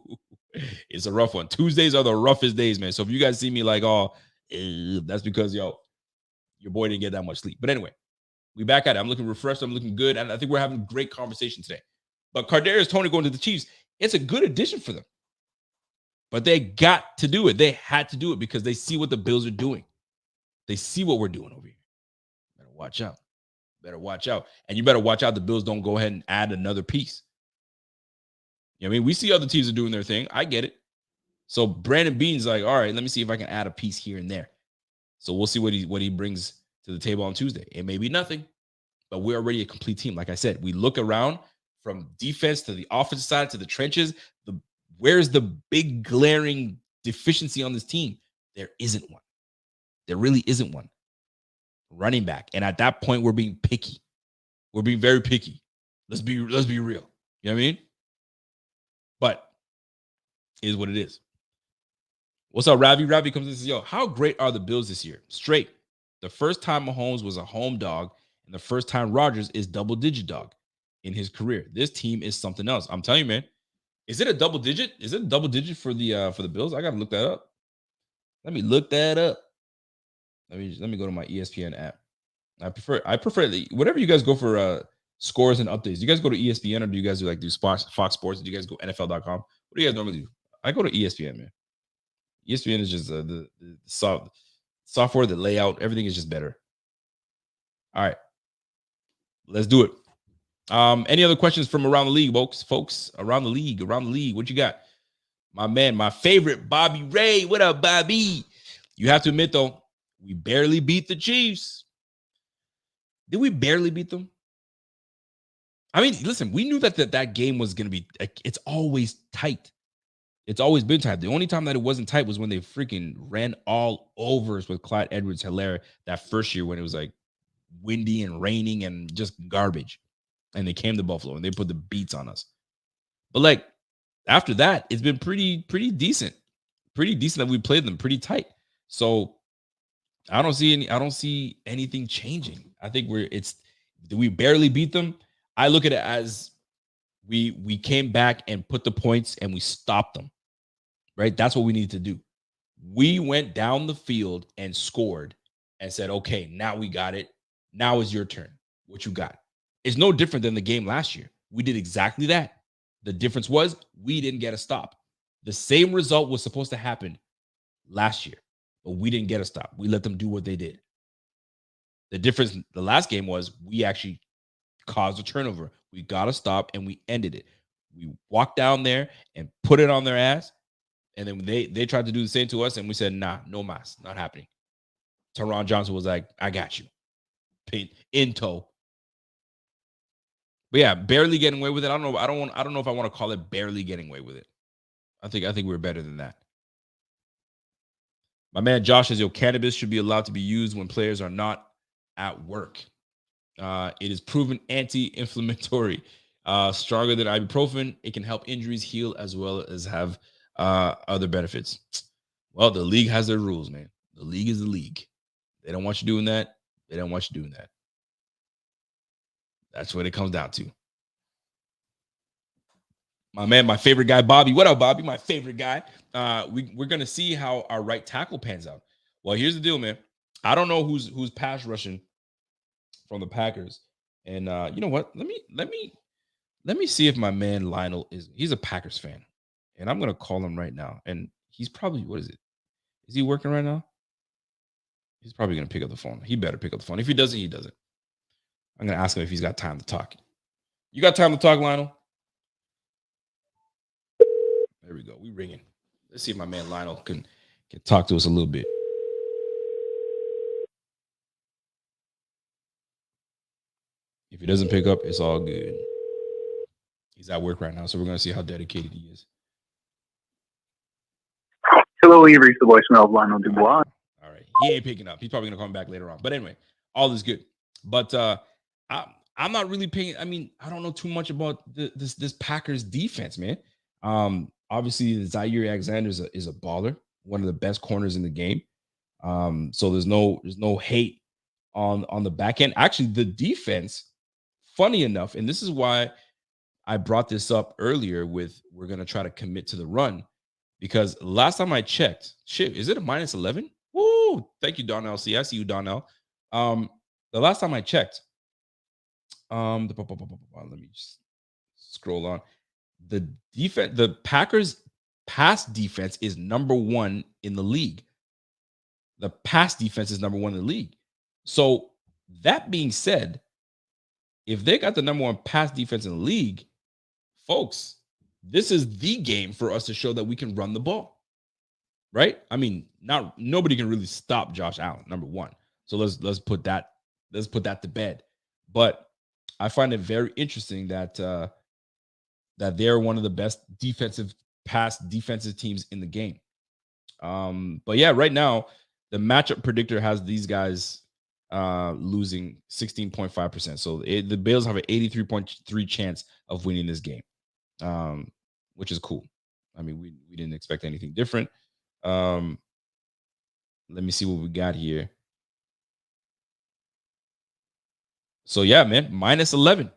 it's a rough one. Tuesdays are the roughest days, man. So if you guys see me like, oh, that's because, your boy didn't get that much sleep. But anyway, we back at it. I'm looking refreshed. I'm looking good. And I think we're having a great conversation today. But Kadarius Toney going to the Chiefs, it's a good addition for them. But they got to do it. They had to do it because they see what the Bills are doing. They see what we're doing over here. Better watch out. Better watch out. And you better watch out the Bills don't go ahead and add another piece. You know what I mean? We see other teams are doing their thing. I get it. So Brandon Beane's like, all right, let me see if I can add a piece here and there. So we'll see what he brings to the table on Tuesday. It may be nothing, but we're already a complete team. Like I said, we look around from defense to the offensive side to the trenches. Where's the big glaring deficiency on this team? There isn't one. There really isn't one. Running back. And at that point, we're being picky. We're being very picky. Let's be real. You know what I mean? But it is what it is. What's up, Ravi? Ravi comes in and says, yo, how great are the Bills this year? Straight. The first time Mahomes was a home dog, and the first time Rodgers is double-digit dog in his career. This team is something else. I'm telling you, man. Is it a double digit? Is it a double digit for the Bills? I gotta look that up. Let me look that up. Let me go to my ESPN app. I prefer whatever you guys go for scores and updates. Do you guys go to ESPN, or do you guys do Fox Sports? Do you guys go NFL.com? What do you guys normally do? I go to ESPN, man. ESPN is just the software, the layout, everything is just better. All right, let's do it. Any other questions from around the league, folks? Around the league. What you got? My man, my favorite, Bobby Ray. What up, Bobby? You have to admit, though, we barely beat the Chiefs. Did we barely beat them? I mean, listen, we knew that game was going to be, it's always tight. It's always been tight. The only time that it wasn't tight was when they freaking ran all over us with Clyde Edwards-Helaire that first year when it was like windy and raining and just garbage. And they came to Buffalo and they put the beats on us. But like after that, it's been pretty decent. Pretty decent that we played them pretty tight. So I don't see anything changing. I think we barely beat them. I look at it as we came back and put the points and we stopped them. Right? That's what we need to do. We went down the field and scored and said, okay, now we got it. Now is your turn. What you got? It's no different than the game last year. We did exactly that. The difference was we didn't get a stop. The same result was supposed to happen last year, but we didn't get a stop. We let them do what they did. The difference the last game was we actually caused a turnover. We got a stop and we ended it. We walked down there and put it on their ass. And then they tried to do the same to us. And we said, nah, no mas, not happening. Teron Johnson was like, I got you. In tow. But yeah, barely getting away with it. I don't know if I want to call it barely getting away with it. I think we're better than that. My man Josh says, cannabis should be allowed to be used when players are not at work. It is proven anti-inflammatory, stronger than ibuprofen. It can help injuries heal as well as have other benefits. Well, the league has their rules, man. The league is the league. They don't want you doing that. They don't want you doing that. That's what it comes down to. My man, my favorite guy, Bobby. What up, Bobby? My favorite guy. We're gonna see how our right tackle pans out. Well, here's the deal, man. I don't know who's pass rushing from the Packers, and you know what? Let me see if my man Lionel he's a Packers fan, and I'm gonna call him right now. And he's probably, what is it? Is he working right now? He's probably gonna pick up the phone. He better pick up the phone. If he doesn't, he doesn't. I'm gonna ask him if he's got time to talk. You got time to talk, Lionel? There we go. We ringing. Let's see if my man Lionel can talk to us a little bit. If he doesn't pick up, it's all good. He's at work right now, so we're going to see how dedicated he is. Hello, you've reached the voicemail of Lionel Dubois. All right. He ain't picking up. He's probably going to come back later on. But anyway, all is good. But I'm not really paying. I mean, I don't know too much about this Packers defense, man. Obviously, Zaire Alexander is a baller, one of the best corners in the game. So there's no hate on the back end. Actually, the defense, funny enough, and this is why I brought this up earlier with we're going to try to commit to the run, because last time I checked, is it a -11? Woo! Thank you, Donnell. See, I see you, Donnell. The last time I checked, let me just scroll on. The defense, the Packers pass defense is number 1 in the league. The pass defense is number 1 in the league. So that being said, if they got the number 1 pass defense in the league, folks, this is the game for us to show that we can run the ball, right? I mean, nobody can really stop Josh Allen, number 1. So let's put that to bed. But I find it very interesting that they're one of the best pass defensive teams in the game. But yeah, right now the matchup predictor has these guys losing 16.5%. So the Bills have an 83.3 chance of winning this game, which is cool. I mean, we didn't expect anything different. Let me see what we got here. So yeah, man, -11.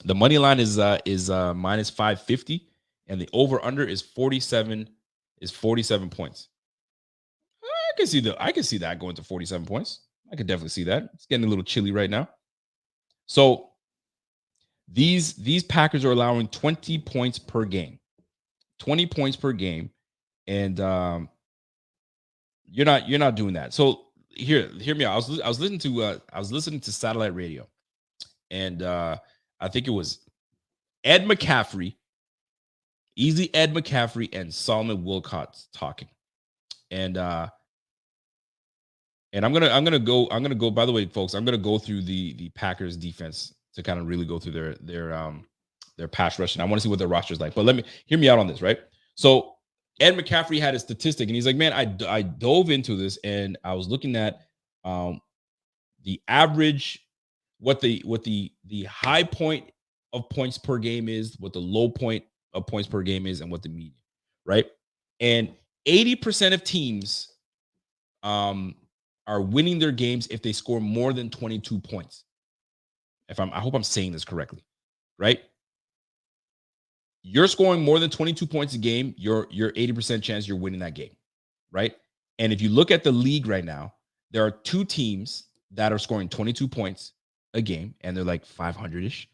The money line is -550, and the over under is 47 points. I can see that going to 47 points. I could definitely see that. It's getting a little chilly right now. So these Packers are allowing 20 points per game. 20 points per game, and you're not doing that. So hear me out. I was listening to satellite radio, and I think it was Ed McCaffrey, Easy Ed McCaffrey, and Solomon Wilcots talking, and I'm gonna go. By the way, folks, I'm gonna go through the Packers defense to kind of really go through their pass rush, and I want to see what their roster is like. But hear me out on this, right? So Ed McCaffrey had a statistic, and he's like, man, I dove into this, and I was looking at the average, what the high point of points per game is, what the low point of points per game is, and what the median, right? And 80% of teams are winning their games if they score more than 22 points. I hope I'm saying this correctly, right? You're scoring more than 22 points a game, you're 80% chance you're winning that game, right? And if you look at the league right now, there are 2 teams that are scoring 22 points a game, and they're like 500-ish.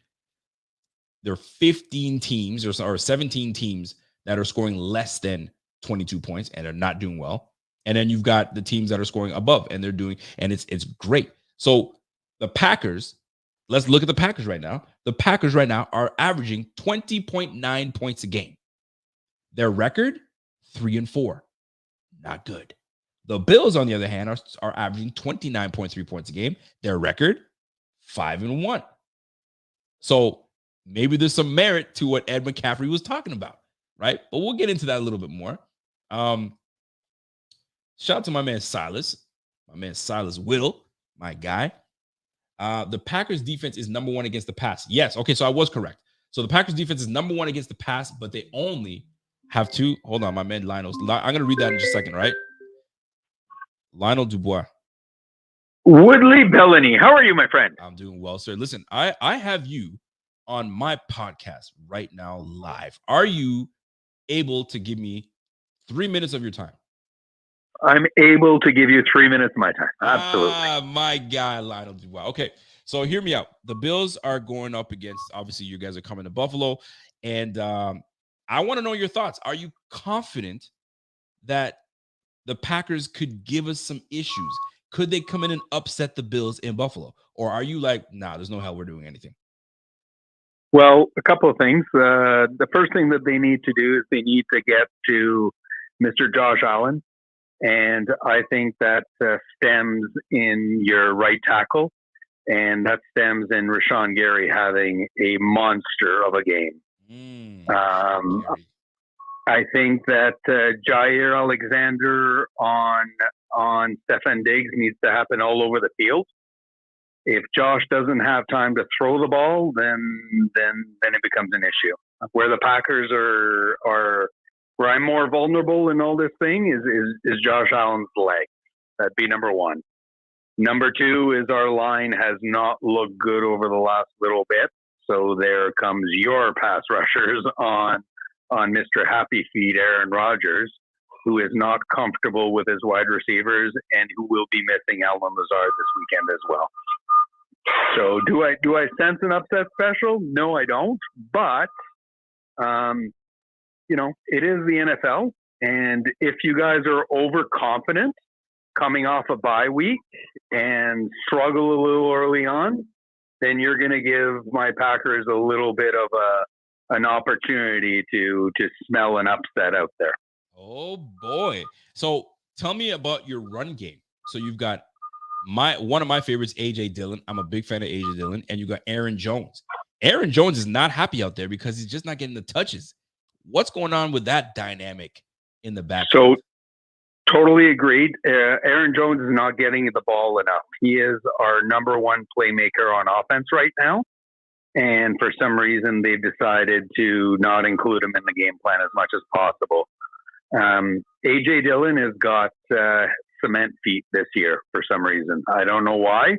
There are 15 teams or 17 teams that are scoring less than 22 points and are not doing well. And then you've got the teams that are scoring above, and they're doing, and it's great. So the Packers, let's look at the Packers right now. The Packers right now are averaging 20.9 points a game. Their record, 3-4. Not good. The Bills, on the other hand, are averaging 29.3 points a game. Their record, 5-1. So maybe there's some merit to what Ed McCaffrey was talking about, right? But we'll get into that a little bit more. Shout out to my man Silas Whittle, my guy. The Packers defense is number 1 against the pass. Yes. Okay. So I was correct. So the Packers defense is number 1 against the pass, but they only have 2. Hold on, my man Lionel. I'm going to read that in just a second, right? Lionel Dubois. Woodley Bellany. How are you, my friend? I'm doing well, sir. Listen, I have you on my podcast right now live. Are you able to give me 3 minutes of your time? I'm able to give you 3 minutes of my time. Absolutely. My guy, Lionel Dubois. Okay, so hear me out. The Bills are going up against, obviously, you guys are coming to Buffalo, and I want to know your thoughts. Are you confident that the Packers could give us some issues? Could they come in and upset the Bills in Buffalo? Or are you like, nah, there's no hell we're doing anything? Well, a couple of things. The first thing that they need to do is they need to get to Mr. Josh Allen. And I think that stems in your right tackle. And that stems in Rashawn Gary having a monster of a game. I think that Jair Alexander on Stefan Diggs needs to happen all over the field. If Josh doesn't have time to throw the ball, then it becomes an issue. Where the Packers are where I'm more vulnerable in all this thing is Josh Allen's legs. That'd be number 1. Number 2 is our line has not looked good over the last little bit. So there comes your pass rushers on Mr. Happy Feet, Aaron Rodgers, who is not comfortable with his wide receivers and who will be missing Allen Lazard this weekend as well. So do I sense an upset special? No, I don't. But, it is the NFL. And if you guys are overconfident coming off a bye week and struggle a little early on, then you're going to give my Packers a little bit of an opportunity to smell an upset out there. Oh, boy. So tell me about your run game. So you've got one of my favorites, A.J. Dillon. I'm a big fan of A.J. Dillon. And you got Aaron Jones. Aaron Jones is not happy out there because he's just not getting the touches. What's going on with that dynamic in the backfield? So totally agreed. Aaron Jones is not getting the ball enough. He is our number 1 playmaker on offense right now. And for some reason, they've decided to not include him in the game plan as much as possible. A.J. Dillon has got cement feet this year for some reason. I don't know why.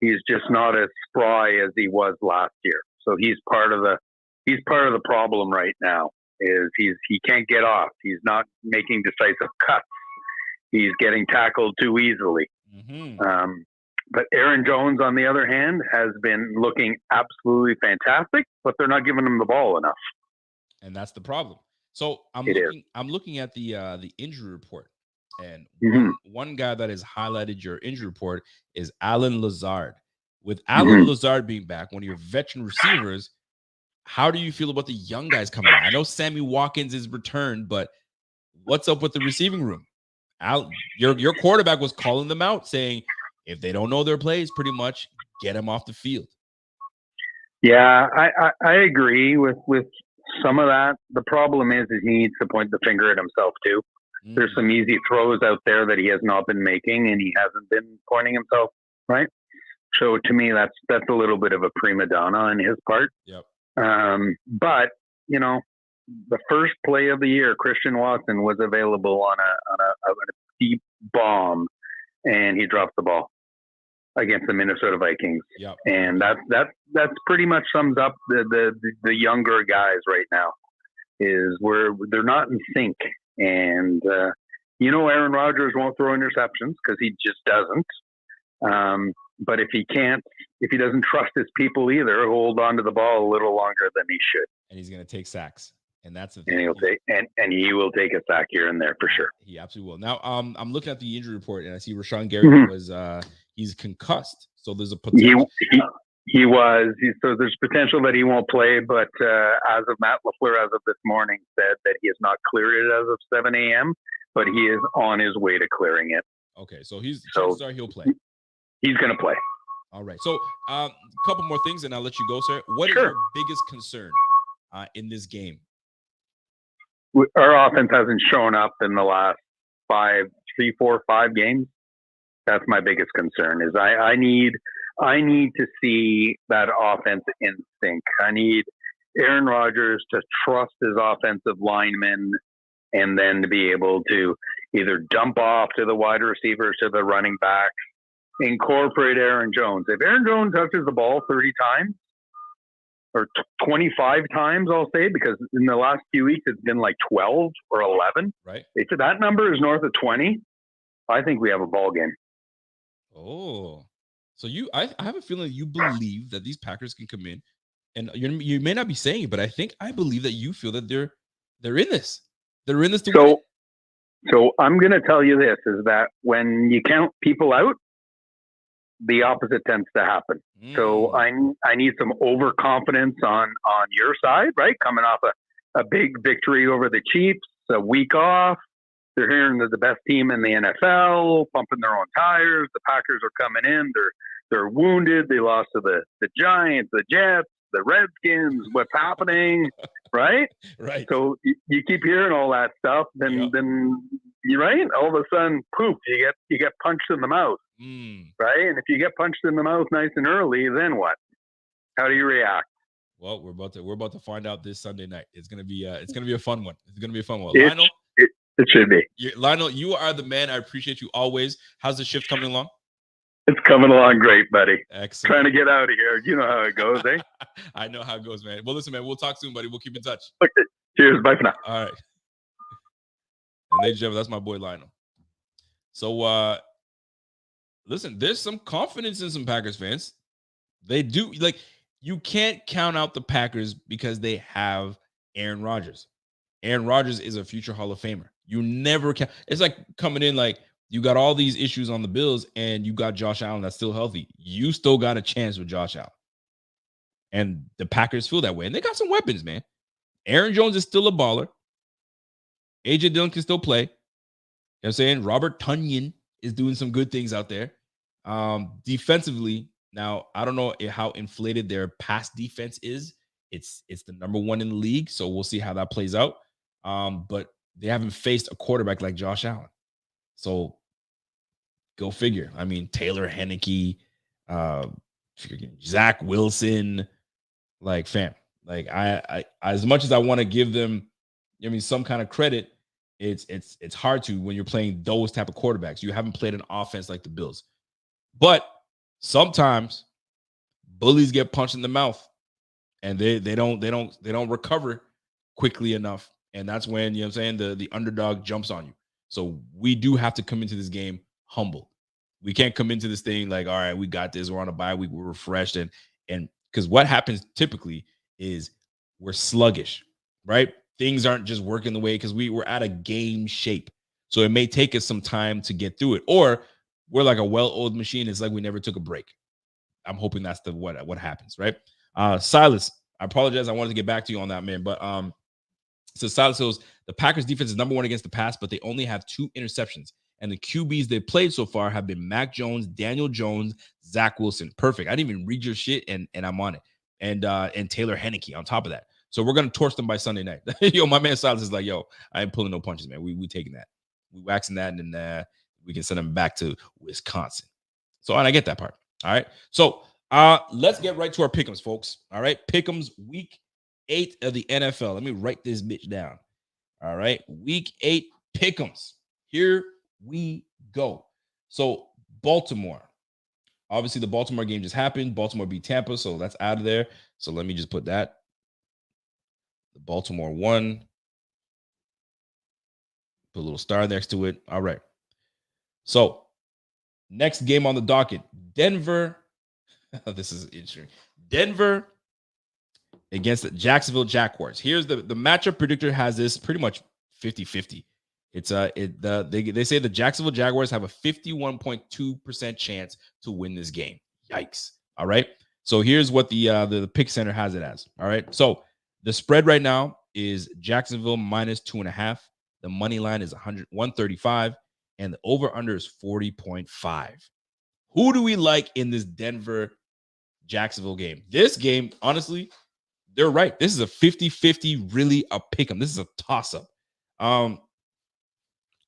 He's just not as spry as he was last year. So he's part of the problem right now. He can't get off. He's not making decisive cuts. He's getting tackled too easily. Mm-hmm. But Aaron Jones, on the other hand, has been looking absolutely fantastic, but they're not giving him the ball enough. And that's the problem. So I'm looking at the injury report, and one guy that has highlighted your injury report is Allen Lazard. With Allen Lazard being back, one of your veteran receivers, how do you feel about the young guys coming in? I know Sammy Watkins is returned, but what's up with the receiving room? Your quarterback was calling them out, saying if they don't know their plays, pretty much get them off the field. Yeah, I agree with some of that. The problem is he needs to point the finger at himself too. There's some easy throws out there that he has not been making, and he hasn't been pointing himself right. So to me, that's a little bit of a prima donna on his part. Yep. But the first play of the year, Christian Watson was available on a deep bomb, and he dropped the ball. against the Minnesota Vikings. Yep. And that's pretty much sums up the younger guys right now. Is they're not in sync, and Aaron Rodgers won't throw interceptions because he just doesn't. But if he doesn't trust his people either, he'll hold on to the ball a little longer than he should. And he's going to take sacks. And that's the thing. And he will take a sack here and there for sure. He absolutely will. Now, I'm looking at the injury report, and I see Rashawn Gary was he's concussed. So there's a potential. He was. So there's potential that he won't play, but as of Matt LaFleur, as of this morning, said that he has not cleared it as of 7 a.m., but he is on his way to clearing it. Okay, so he'll play. He's going to play. All right. So a couple more things, and I'll let you go, sir. What is your biggest concern in this game? Our offense hasn't shown up in the last 5 games. That's my biggest concern. Is I need to see that offense in sync. I need Aaron Rodgers to trust his offensive linemen, and then to be able to either dump off to the wide receivers, to the running backs, incorporate Aaron Jones. If Aaron Jones touches the ball 30 times or 25 times, I'll say, because in the last few weeks it's been like 12 or 11. Right. If that number is north of 20, I think we have a ball game. Oh, so I have a feeling you believe that these Packers can come in, and you may not be saying it, but I believe that you feel that they're in this. They're in this to win. So I'm going to tell you this, is that when you count people out, the opposite tends to happen. So I need some overconfidence on your side, right? Coming off a big victory over the Chiefs, a week off. They're hearing they're the best team in the NFL, pumping their own tires. The Packers are coming in. They're wounded. They lost to the Giants, the Jets, the Redskins. What's happening, right? Right. So you keep hearing all that stuff, then you're right. All of a sudden, poof! You get punched in the mouth, right? And if you get punched in the mouth nice and early, then what? How do you react? Well, we're about to find out this Sunday night. It's gonna be a fun one. It's gonna be a fun one. Lionel, it should be. Lionel, you are the man. I appreciate you always. How's the shift coming along? It's coming along great, buddy. Excellent. Trying to get out of here. You know how it goes, eh? I know how it goes, man. Well, listen, man, we'll talk soon, buddy. We'll keep in touch. Okay. Cheers. Bye for now. All right. And ladies and gentlemen, that's my boy Lionel. So, listen, there's some confidence in some Packers fans. They do. Like, you can't count out the Packers because they have Aaron Rodgers. Aaron Rodgers is a future Hall of Famer. You never can. It's like coming in like you got all these issues on the Bills and you got Josh Allen that's still healthy. You still got a chance with Josh Allen. And the Packers feel that way. And they got some weapons, man. Aaron Jones is still a baller. A.J. Dillon can still play. You know what I'm saying? Robert Tonyan is doing some good things out there. Defensively, now, I don't know how inflated their pass defense is. It's the number one in the league, so we'll see how that plays out. But they haven't faced a quarterback like Josh Allen. So go figure. I mean, Taylor Heineke, Zach Wilson, like fam. Like I as much as I want to give them, I mean, some kind of credit, it's hard to when you're playing those type of quarterbacks. You haven't played an offense like the Bills. But sometimes bullies get punched in the mouth and they don't recover quickly enough. And that's when, you know what I'm saying, the underdog jumps on you. So we do have to come into this game humble. We can't come into this thing like, all right, we got this. We're on a bye week. We're refreshed. And because what happens typically is we're sluggish, right? Things aren't just working the way because we're at a game shape. So it may take us some time to get through it. Or we're like a well-oiled machine. It's like we never took a break. I'm hoping that's what happens, right? Silas, I apologize. I wanted to get back to you on that, man. But so Silas says the Packers defense is number one against the pass, but they only have 2 interceptions. And the QBs they played so far have been Mac Jones, Daniel Jones, Zach Wilson. Perfect. I didn't even read your shit, and I'm on it. And Taylor Heineke on top of that. So we're gonna torch them by Sunday night. Yo, my man Silas is like, yo, I ain't pulling no punches, man. We taking that. We waxing that, and then we can send them back to Wisconsin. So, and I get that part. All right. So let's get right to our pick'ems, folks. All right. Pick'ems week 8 of the NFL. Let me write this bitch down. All right. Week 8 pick'ems. Here we go. So Baltimore Obviously, the Baltimore game just happened. Baltimore beat Tampa, so that's out of there. So let me just put that. The Baltimore won. Put a little star next to it. All right. So next game on the docket, Denver. This is interesting. Denver against the Jacksonville Jaguars. Here's the matchup predictor has this pretty much 50-50. They say the Jacksonville Jaguars have a 51.2% chance to win this game. Yikes. All right. So here's what the pick center has it as. All right. So the spread right now is Jacksonville minus 2.5. The money line is 135, and the over under is 40.5. Who do we like in this Denver Jacksonville game? This game, honestly, they're right. This is a 50-50, really a pick 'em. This is a toss-up. I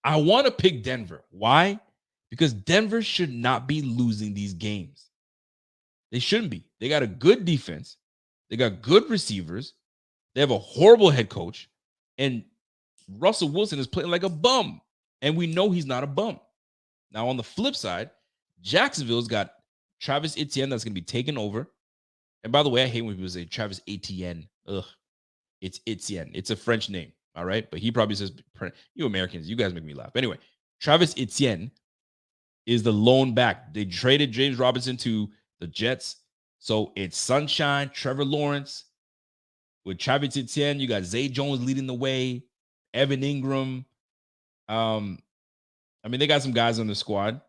want to pick Denver. Why? Because Denver should not be losing these games. They shouldn't be. They got a good defense. They got good receivers. They have a horrible head coach. And Russell Wilson is playing like a bum. And we know he's not a bum. Now, on the flip side, Jacksonville's got Travis Etienne that's going to be taken over. And by the way, I hate when people say Travis Etienne. Ugh. It's Etienne. It's a French name. All right. But he probably says, you Americans, you guys make me laugh. Anyway, Travis Etienne is the lone back. They traded James Robinson to the Jets. So it's Sunshine, Trevor Lawrence. With Travis Etienne, you got Zay Jones leading the way. Evan Ingram. They got some guys on the squad.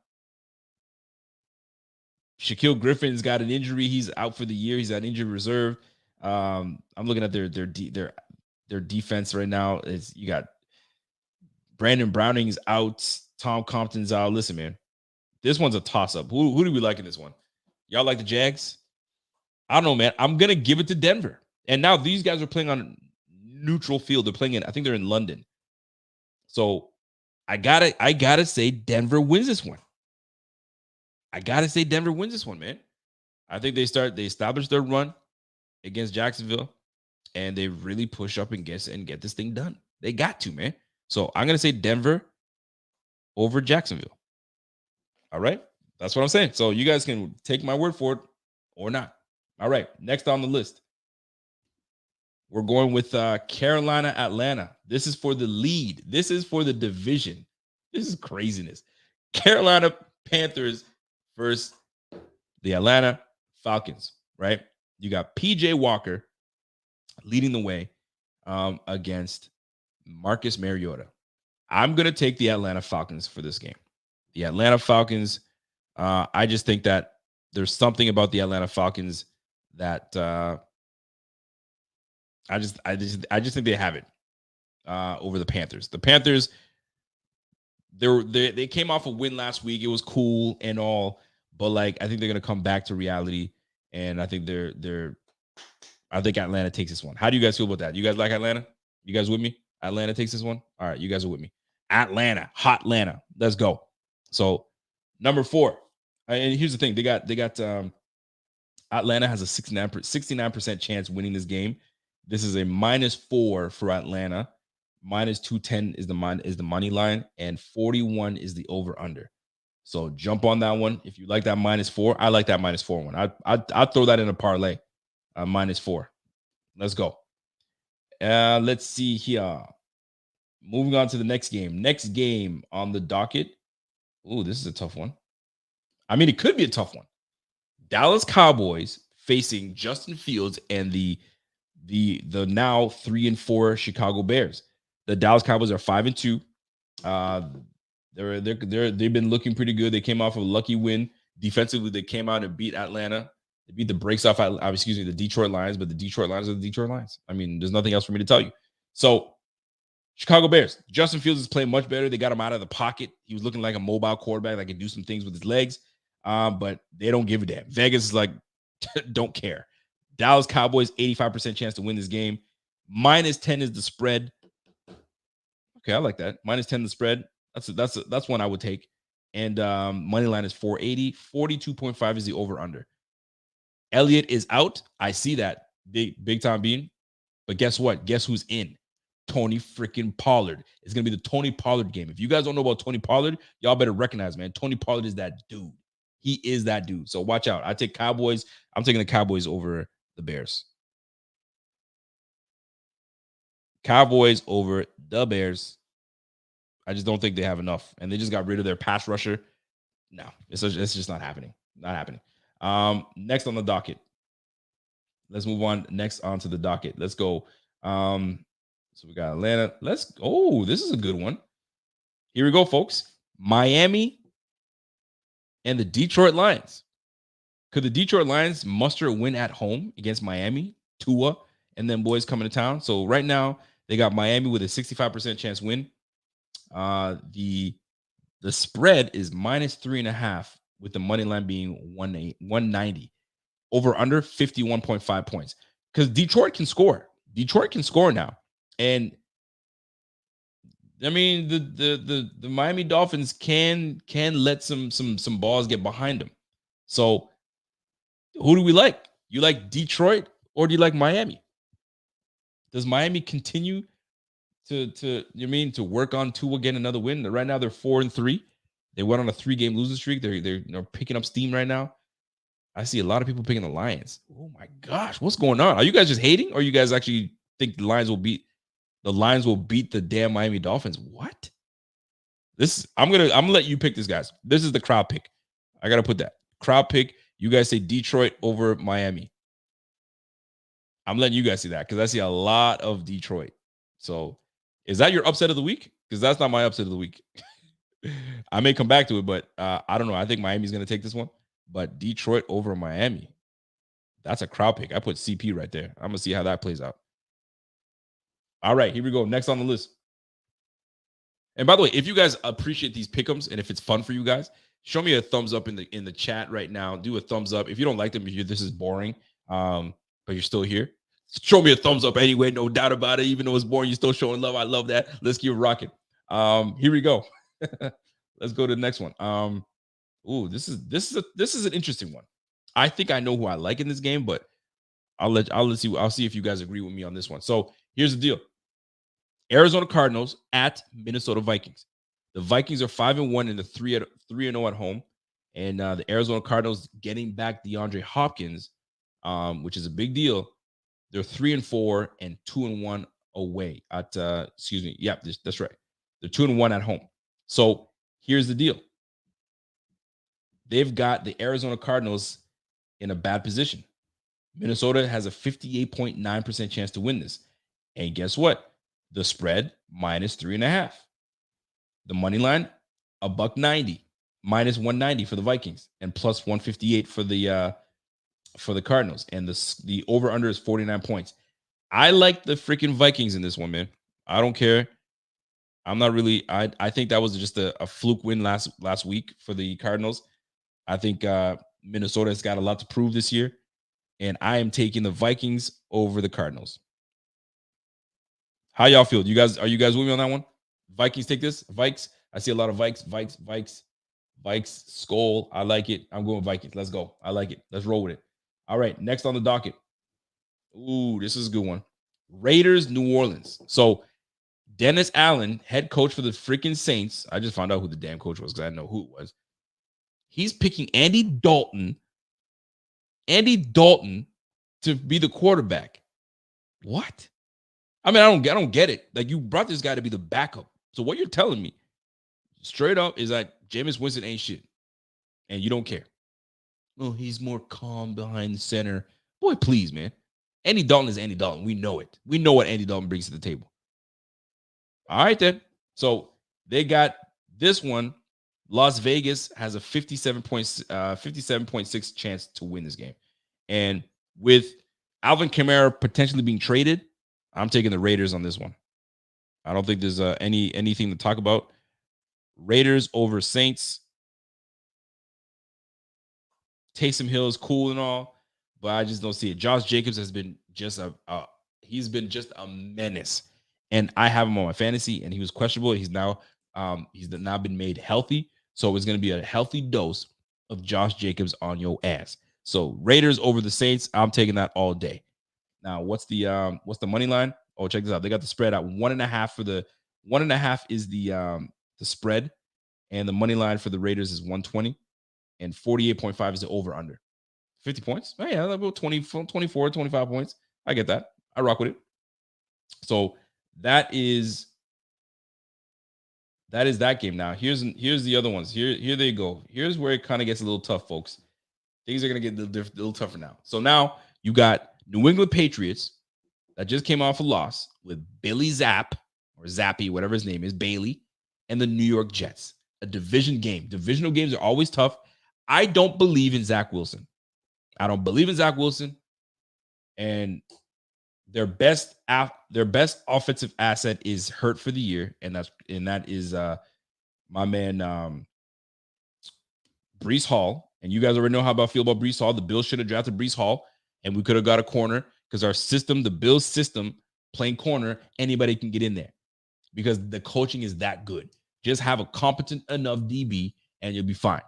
Shaquille Griffin's got an injury. He's out for the year. He's on injury reserve. I'm looking at their defense right now. You got Brandon Browning's out. Tom Compton's out. Listen, man, this one's a toss-up. Who do we like in this one? Y'all like the Jags? I don't know, man. I'm going to give it to Denver. And now these guys are playing on neutral field. They're playing I think they're in London. So I gotta say Denver wins this one. I gotta say Denver wins this one, man. I think they establish their run against Jacksonville, and they really push up and get this thing done. They got to, man. So I'm gonna say Denver over Jacksonville. All right, that's what I'm saying. So you guys can take my word for it or not. All right, next on the list, we're going with Carolina, Atlanta. This is for the lead. This is for the division. This is craziness. Carolina Panthers versus the Atlanta Falcons, right? You got PJ Walker leading the way against Marcus Mariota. I'm going to take the Atlanta Falcons for this game. The Atlanta Falcons, I just think that there's something about the Atlanta Falcons that I just think they have it over the Panthers. The Panthers, they came off a win last week. It was cool and all, but like I think they're gonna come back to reality, and I think I think Atlanta takes this one. How do you guys feel about that? You guys like Atlanta? You guys with me? Atlanta takes this one. All right, you guys are with me. Atlanta, hot Atlanta. Let's go. So number 4, and here's the thing: they got Atlanta has a 69% chance winning this game. This is a -4 for Atlanta. -210 is the money line, and 41 is the over under. So jump on that one if you like that -4. I like that -4 one. I'd throw that in a parlay. -4. Let's go. Let's see here. Moving on to the next game. Next game on the docket. Ooh, this is a tough one. I mean, it could be a tough one. Dallas Cowboys facing Justin Fields and the now 3-4 Chicago Bears. The Dallas Cowboys are 5-2. They've been looking pretty good. They came off of a lucky win defensively. They came out and beat Atlanta. They beat the brakes off. The Detroit Lions, but the Detroit Lions are the Detroit Lions. I mean, there's nothing else for me to tell you. So, Chicago Bears. Justin Fields is playing much better. They got him out of the pocket. He was looking like a mobile quarterback that could do some things with his legs. But they don't give a damn. Vegas is like, don't care. Dallas Cowboys, 85% chance to win this game. -10 is the spread. Okay, I like that. -10 the spread. That's one I would take. And money line is 480. 42.5 is the over under. Elliott is out. I see that. Big time being. But guess what? Guess who's in? Tony freaking Pollard. It's gonna be the Tony Pollard game. If you guys don't know about Tony Pollard, y'all better recognize, man. Tony Pollard is that dude. He is that dude. So watch out. I take Cowboys. I'm taking the Cowboys over the Bears. Cowboys over the Bears. I just don't think they have enough. And they just got rid of their pass rusher. No, it's just not happening. Not happening. Next on the docket. Let's move on. Next onto the docket. Let's go. So we got Atlanta. This is a good one. Here we go, folks. Miami and the Detroit Lions. Could the Detroit Lions muster a win at home against Miami, Tua, and then boys coming to town? So right now, they got Miami with a 65% chance win. The spread is -3.5 with the money line being 190. Over under 51.5 points. Because Detroit can score. Detroit can score now. And I mean, the Miami Dolphins can let some balls get behind them. So who do we like? You like Detroit or do you like Miami? Does Miami continue to work on Tua again another win? Right now they're 4-3. They went on a 3-game losing streak. They're picking up steam right now. I see a lot of people picking the Lions. Oh my gosh, what's going on? Are you guys just hating, or you guys actually think the Lions will beat the damn Miami Dolphins? What? I'm gonna let you pick this, guys. This is the crowd pick. I gotta put that crowd pick. You guys say Detroit over Miami. I'm letting you guys see that because I see a lot of Detroit. So is that your upset of the week? Because that's not my upset of the week. I may come back to it, but I don't know. I think Miami's gonna take this one. But Detroit over Miami, that's a crowd pick. I put CP right there. I'm going to see how that plays out. All right, here we go. Next on the list. And by the way, if you guys appreciate these pick'ems and if it's fun for you guys, show me a thumbs up in the chat right now. Do a thumbs up. If you don't like them, if this is boring, but you're still here, show me a thumbs up anyway. No doubt about it. Even though it's boring, you're still showing love. I love that. Let's keep rocking. Here we go. Let's go to the next one. This is an interesting one. I think I know who I like in this game, but I'll see if you guys agree with me on this one. So here's the deal: Arizona Cardinals at Minnesota Vikings. The Vikings are 5-1 and the 3-0 at home, and the Arizona Cardinals getting back DeAndre Hopkins, which is a big deal. They're 3-4 and 2-1 away at that's right. They're 2-1 at home. So here's the deal. They've got the Arizona Cardinals in a bad position. Minnesota has a 58.9% chance to win this. And guess what? The spread, -3.5. The money line, $1.90, -190 for the Vikings, and +158 for the Cardinals. And the over-under is 49 points. I like the freaking Vikings in this one, man. I don't care. I'm not really. I think that was just a fluke win last week for the Cardinals. I think Minnesota has got a lot to prove this year, and I am taking the Vikings over the Cardinals. How y'all feel? Are you guys with me on that one? Vikings take this? Vikes. I see a lot of Vikes. Skull. I like it. I'm going Vikings. Let's go. I like it. Let's roll with it. All right. Next on the docket. Ooh, this is a good one. Raiders, New Orleans. So Dennis Allen, head coach for the freaking Saints. I just found out who the damn coach was because I didn't know who it was. He's picking Andy Dalton to be the quarterback. What? I mean, I don't get it. Like, you brought this guy to be the backup. So what you're telling me straight up is that Jameis Winston ain't shit. And you don't care. Oh, he's more calm behind the center. Boy, please, man. Andy Dalton is Andy Dalton. We know it. We know what Andy Dalton brings to the table. All right, then. So they got this one. Las Vegas has a 57.6 chance to win this game. And with Alvin Kamara potentially being traded, I'm taking the Raiders on this one. I don't think there's anything to talk about. Raiders over Saints. Taysom Hill is cool and all, but I just don't see it. Josh Jacobs has been just he's been just a menace. And I have him on my fantasy, and he was questionable. He's now been made healthy. So it's going to be a healthy dose of Josh Jacobs on your ass. So Raiders over the Saints, I'm taking that all day. Now, what's the money line? Oh, check this out. They got the spread at 1.5 for the 1.5 is the spread, and the money line for the Raiders is 120. and 48.5 is the over-under. 50 points? Oh, yeah, about 20, 24, 25 points. I get that. I rock with it. So that is that game. Now, here's the other ones. Here they go. Here's where it kind of gets a little tough, folks. Things are going to get a little tougher now. So now you got New England Patriots that just came off a loss with Billy Zapp, or Zappy, whatever his name is, Bailey, and the New York Jets. A division game. Divisional games are always tough. I don't believe in Zach Wilson. I don't believe in Zach Wilson. And their best offensive asset is hurt for the year, and that is my man Breece Hall. And you guys already know how I feel about Breece Hall. The Bills should have drafted Breece Hall, and we could have got a corner because our system, the Bills system, playing corner, anybody can get in there because the coaching is that good. Just have a competent enough DB, and you'll be fine.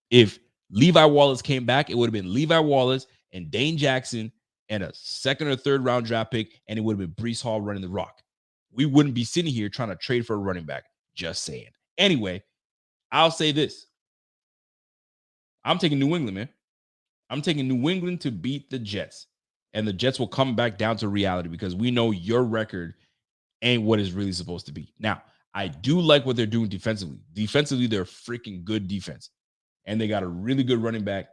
If Levi Wallace came back, it would have been Levi Wallace and Dane Jackson and a second or third round draft pick, and it would have been Breece Hall running the rock. We wouldn't be sitting here trying to trade for a running back. Just saying. Anyway, I'll say this. I'm taking New England, man. I'm taking New England to beat the Jets. And the Jets will come back down to reality because we know your record ain't what it's really supposed to be. Now, I do like what they're doing defensively. Defensively, they're a freaking good defense. And they got a really good running back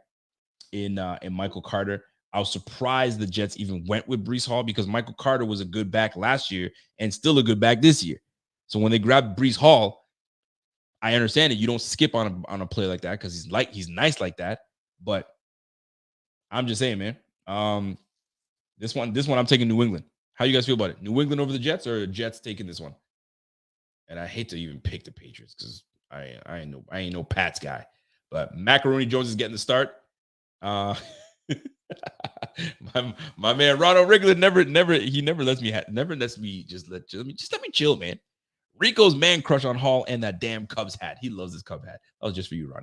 in Michael Carter. I was surprised the Jets even went with Breece Hall because Michael Carter was a good back last year and still a good back this year. So when they grabbed Breece Hall, I understand it. You don't skip on a play like that because he's nice like that. But I'm just saying, man. This one I'm taking New England. How you guys feel about it? New England over the Jets or Jets taking this one? And I hate to even pick the Patriots because I ain't no Pats guy. But Macaroni Jones is getting the start. My man Ronald Wrigley never lets me just let me chill, man. Rico's man crush on Hall and that damn Cubs hat. He loves his Cub hat. That was just for you,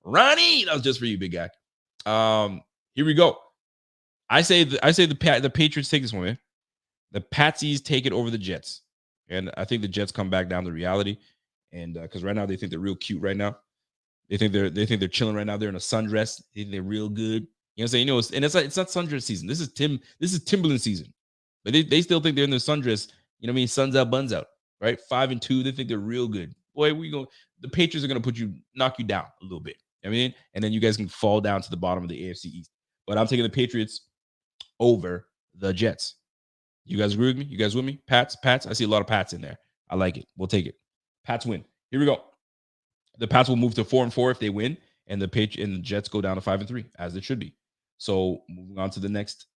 Ronnie. That was just for you, big guy. Here we go. I say the Patriots take this one, man. The Patsies take it over the Jets, and I think the Jets come back down to reality. And because right now they think they're real cute. Right now, they think they're chilling. Right now, they're in a sundress. They think they're real good. You know what I'm saying? And it's not sundress season. This is Timberland season, but they still think they're in their sundress. You know what I mean? Suns out, buns out. Right? 5-2. They think they're real good. Boy, the Patriots are gonna knock you down a little bit. I mean, and then you guys can fall down to the bottom of the AFC East. But I'm taking the Patriots over the Jets. You guys agree with me? You guys with me? Pats. I see a lot of Pats in there. I like it. We'll take it. Pats win. Here we go. The Pats will move to 4-4 if they win, and the Jets go down to 5-3 as it should be. So moving on to the next.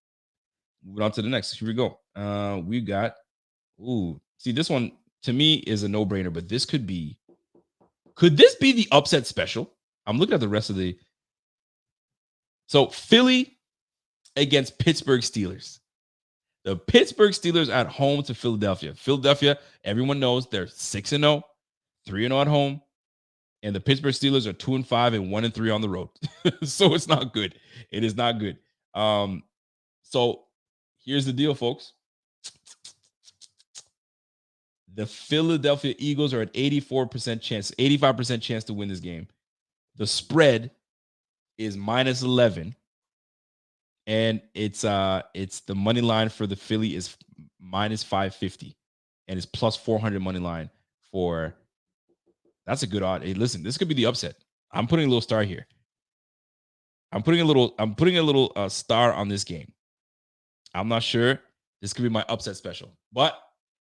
Here we go. We got. See, this one to me is a no-brainer, but this could be. Could this be the upset special? I'm looking at the rest of the. So Philly against Pittsburgh Steelers. The Pittsburgh Steelers at home to Philadelphia. Philadelphia, everyone knows they're 6-0, 3-0 at home. And the Pittsburgh Steelers are 2-5 and 1-3 on the road. So it's not good. It is not good. So here's the deal, folks. The Philadelphia Eagles are at 85% chance to win this game. The spread is -11. And it's the money line for the Philly is -550, and it's +400 money line for. That's a good odd. Hey, listen, this could be the upset. I'm putting a little star here. I'm putting a little star on this game. I'm not sure. This could be my upset special, but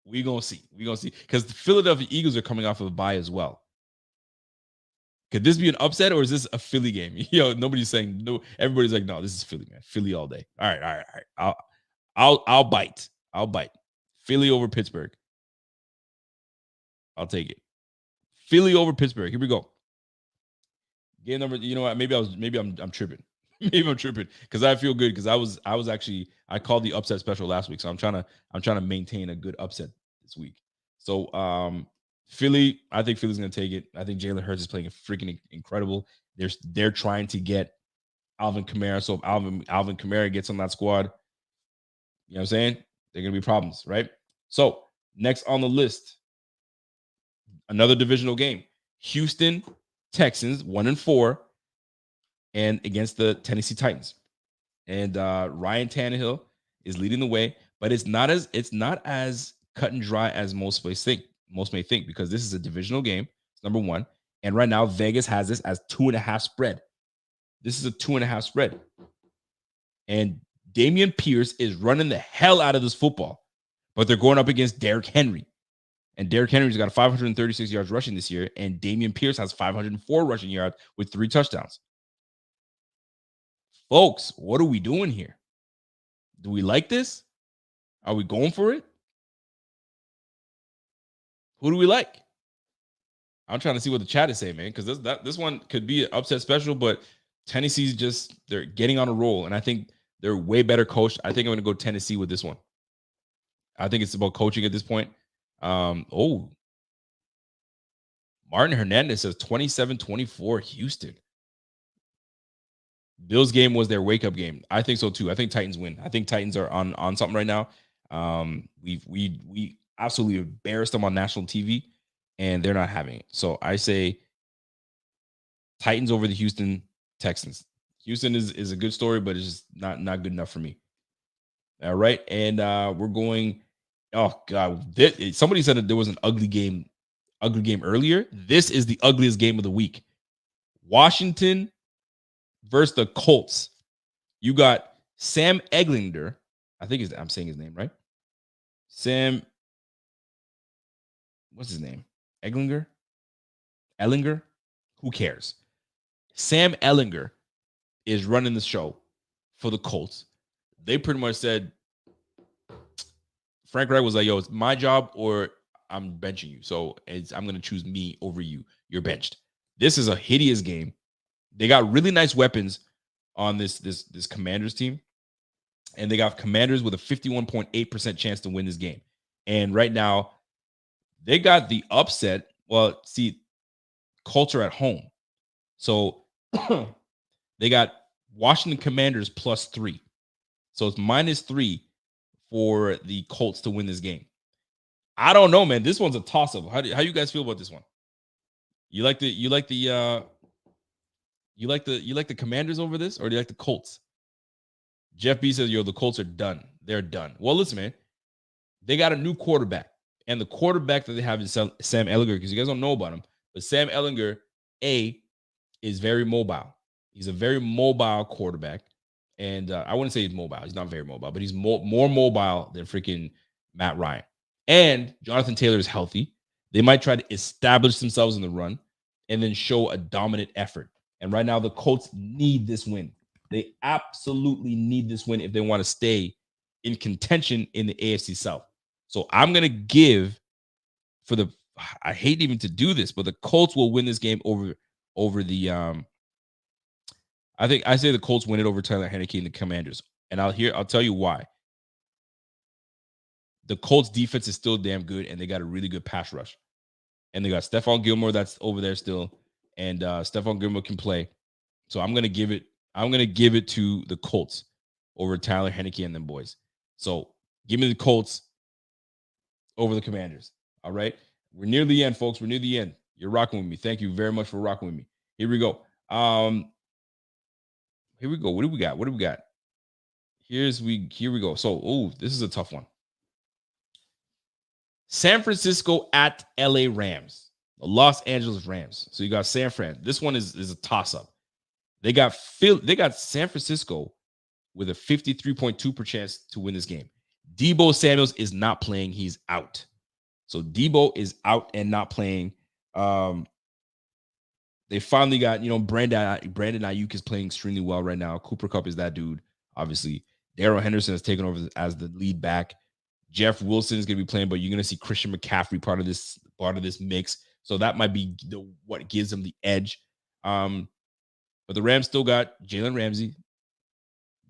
we're gonna see. Because the Philadelphia Eagles are coming off of a bye as well. Could this be an upset or is this a Philly game? Nobody's saying no. Everybody's like, no, this is Philly, man. Philly all day. All right. I'll bite. Philly over Pittsburgh. I'll take it. Philly over Pittsburgh. Here we go. Game number. You know what? Maybe I'm tripping. Maybe I'm tripping because I feel good because I called the upset special last week, so I'm trying to maintain a good upset this week. So Philly, I think Philly's going to take it. I think Jalen Hurts is playing freaking incredible. They're trying to get Alvin Kamara. So if Alvin Kamara gets on that squad, you know what I'm saying? They're going to be problems, right? So next on the list, another divisional game. Houston Texans, 1-4, and against the Tennessee Titans. And Ryan Tannehill is leading the way, but it's not as cut and dry as most may think, because this is a divisional game. It's number one. And right now, Vegas has this as 2.5 spread. This is a 2.5 spread. And Dameon Pierce is running the hell out of this football, but they're going up against Derrick Henry. And Derrick Henry's got 536 yards rushing this year, and Dameon Pierce has 504 rushing yards with 3 touchdowns. Folks, what are we doing here? Do we like this? Are we going for it? Who do we like? I'm trying to see what the chat is saying, man, because this one could be an upset special, but Tennessee's they're getting on a roll, and I think they're way better coached. I think I'm going to go Tennessee with this one. I think it's about coaching at this point. Martin Hernandez says 27-24 Houston. Bills game was their wake-up game. I think so too. I think Titans win. I think Titans are on something right now. We absolutely embarrassed them on national TV, and they're not having it. So I say Titans over the Houston Texans. Houston is a good story, but it's just not good enough for me. All right, and we're going. Oh God, somebody said that there was an ugly game earlier. This is the ugliest game of the week. Washington versus the Colts. You got Sam Ehlinger. I think I'm saying his name right. Sam. What's his name? Ehlinger? Who cares? Sam Ehlinger is running the show for the Colts. They pretty much said, Frank Reich was like, yo, it's my job or I'm benching you. So I'm going to choose me over you. You're benched. This is a hideous game. They got really nice weapons on this Commanders team. And they got Commanders with a 51.8% chance to win this game. And right now, they got the upset. Well, see, Colts are at home. So they got Washington Commanders +3. So it's -3 for the Colts to win this game. I don't know, man. This one's a toss-up. How you guys feel about this one? You like the Commanders over this, or do you like the Colts? Jeff B says, yo, the Colts are done. They're done. Well, listen, man. They got a new quarterback. And the quarterback that they have is Sam Ehlinger, because you guys don't know about him. But Sam Ehlinger, is very mobile. He's a very mobile quarterback. And I wouldn't say he's mobile. He's not very mobile, but he's more mobile than freaking Matt Ryan. And Jonathan Taylor is healthy. They might try to establish themselves in the run and then show a dominant effort. And right now, the Colts need this win. They absolutely need this win if they want to stay in contention in the AFC South. So I'm going to give I hate even to do this, but the Colts will win this game over the I say the Colts win it over Tyler Heineke and the Commanders. And I'll tell you why. The Colts defense is still damn good, and they got a really good pass rush. And they got Stephon Gilmore that's over there still. And Stephon Gilmore can play. So I'm gonna give it to the Colts over Tyler Heineke and them boys. So give me the Colts over the Commanders. All right. We're near the end, folks. We're near the end. You're rocking with me. Thank you very much for rocking with me. Here we go. Here we go. What do we got? Here we go. So, this is a tough one. San Francisco at LA Rams. The Los Angeles Rams. So you got San Fran. This one is a toss-up. They got San Francisco with a 53.2% chance to win this game. Deebo Samuels is not playing. He's out. So Deebo is out and not playing. They finally got, Brandon Ayuk is playing extremely well right now. Cooper Kupp is that dude, obviously. Darrell Henderson has taken over as the lead back. Jeff Wilson is going to be playing, but you're going to see Christian McCaffrey part of this mix. So that might be what gives them the edge. But the Rams still got Jalen Ramsey.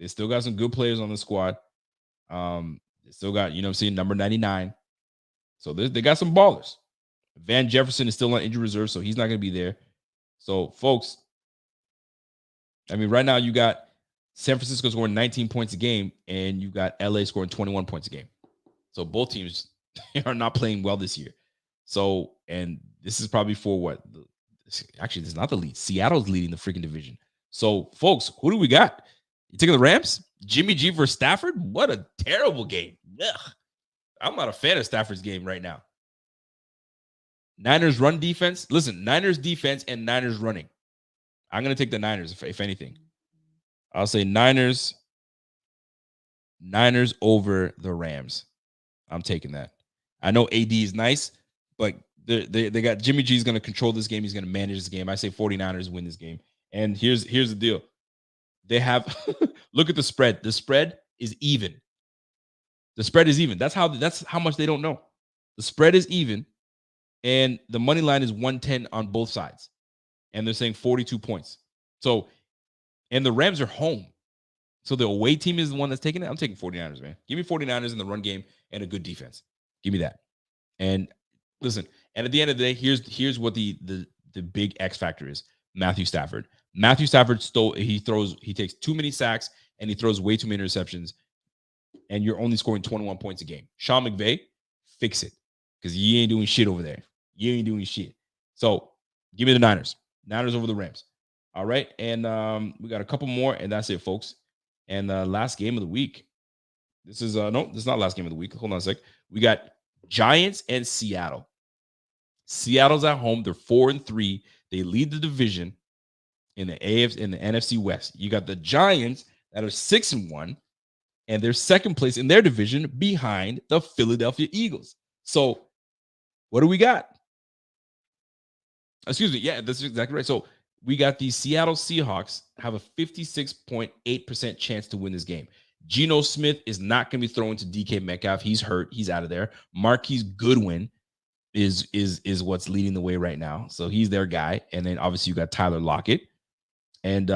They still got some good players on the squad. They still got, number 99. So they got some ballers. Van Jefferson is still on injury reserve, so he's not going to be there. So, folks, right now you got San Francisco scoring 19 points a game, and you got LA scoring 21 points a game. So both teams are not playing well this year. So, and this is probably for what? Actually, this is not the lead. Seattle's leading the freaking division. So, folks, who do we got? You taking the Rams? Jimmy G versus Stafford? What a terrible game. Ugh. I'm not a fan of Stafford's game right now. Niners run defense. Listen, Niners defense and Niners running. I'm going to take the Niners, if anything. I'll say Niners over the Rams. I'm taking that. I know AD is nice, but they got Jimmy G is going to control this game. He's going to manage this game. I say 49ers win this game. And here's the deal. They have look at the spread. The spread is even. The spread is even. That's how much they don't know. The spread is even, and the money line is 110 on both sides. And they're saying 42 points. So, and the Rams are home. So the away team is the one that's taking it. I'm taking 49ers, man. Give me 49ers in the run game and a good defense. Give me that. And listen, and at the end of the day, here's what the big X factor is. Matthew Stafford. Matthew Stafford he takes too many sacks and he throws way too many interceptions. And you're only scoring 21 points a game. Sean McVay, fix it. Because you ain't doing shit over there. You ain't doing shit. So give me the Niners. Niners over the Rams. All right. And we got a couple more, and that's it, folks. And last game of the week. This is no, this is not last game of the week. Hold on a sec. We got Giants and Seattle. Seattle's at home. They're 4-3. They lead the division in the AFC in the NFC West. You got the Giants that are 6-1, and they're second place in their division behind the Philadelphia Eagles. So, what do we got? Excuse me. Yeah, that's exactly right. So, we got the Seattle Seahawks have a 56.8% chance to win this game. Geno Smith is not going to be thrown to DK Metcalf. He's hurt. He's out of there. Marquise Goodwin is what's leading the way right now. So he's their guy. And then obviously you got Tyler Lockett. And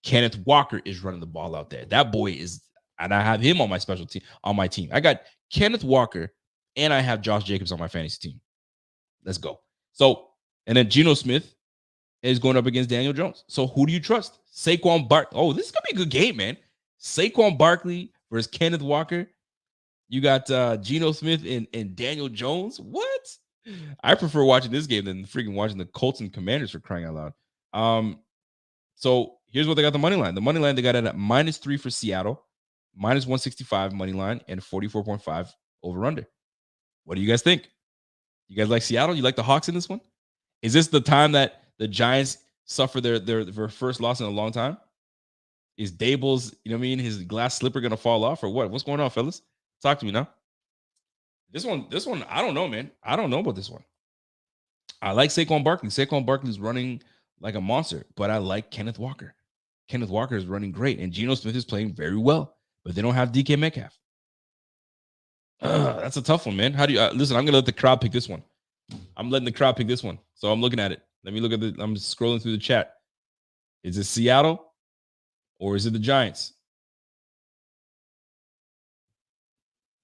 Kenneth Walker is running the ball out there. That boy is, and I have him on my special team, on my team. I got Kenneth Walker and I have Josh Jacobs on my fantasy team. Let's go. So, and then Geno Smith is going up against Daniel Jones. So who do you trust? Saquon Barkley. Oh, this is going to be a good game, man. Saquon Barkley versus Kenneth Walker. You got Geno Smith and Daniel Jones. What? I prefer watching this game than freaking watching the Colts and Commanders, for crying out loud. So here's what they got the money line. The money line, they got it at -3 for Seattle, -165 money line, and 44.5 over under. What do you guys think? You guys like Seattle? You like the Hawks in this one? Is this the time that the Giants suffer their first loss in a long time? Is Dable's, his glass slipper going to fall off or what? What's going on, fellas? Talk to me now. This one, I don't know, man. I don't know about this one. I like Saquon Barkley. Saquon Barkley's running like a monster, but I like Kenneth Walker. Kenneth Walker is running great, and Geno Smith is playing very well, but they don't have DK Metcalf. That's a tough one, man. How do you listen? I'm going to let the crowd pick this one. I'm letting the crowd pick this one. So I'm looking at it. Let me look at I'm scrolling through the chat. Is it Seattle or is it the Giants?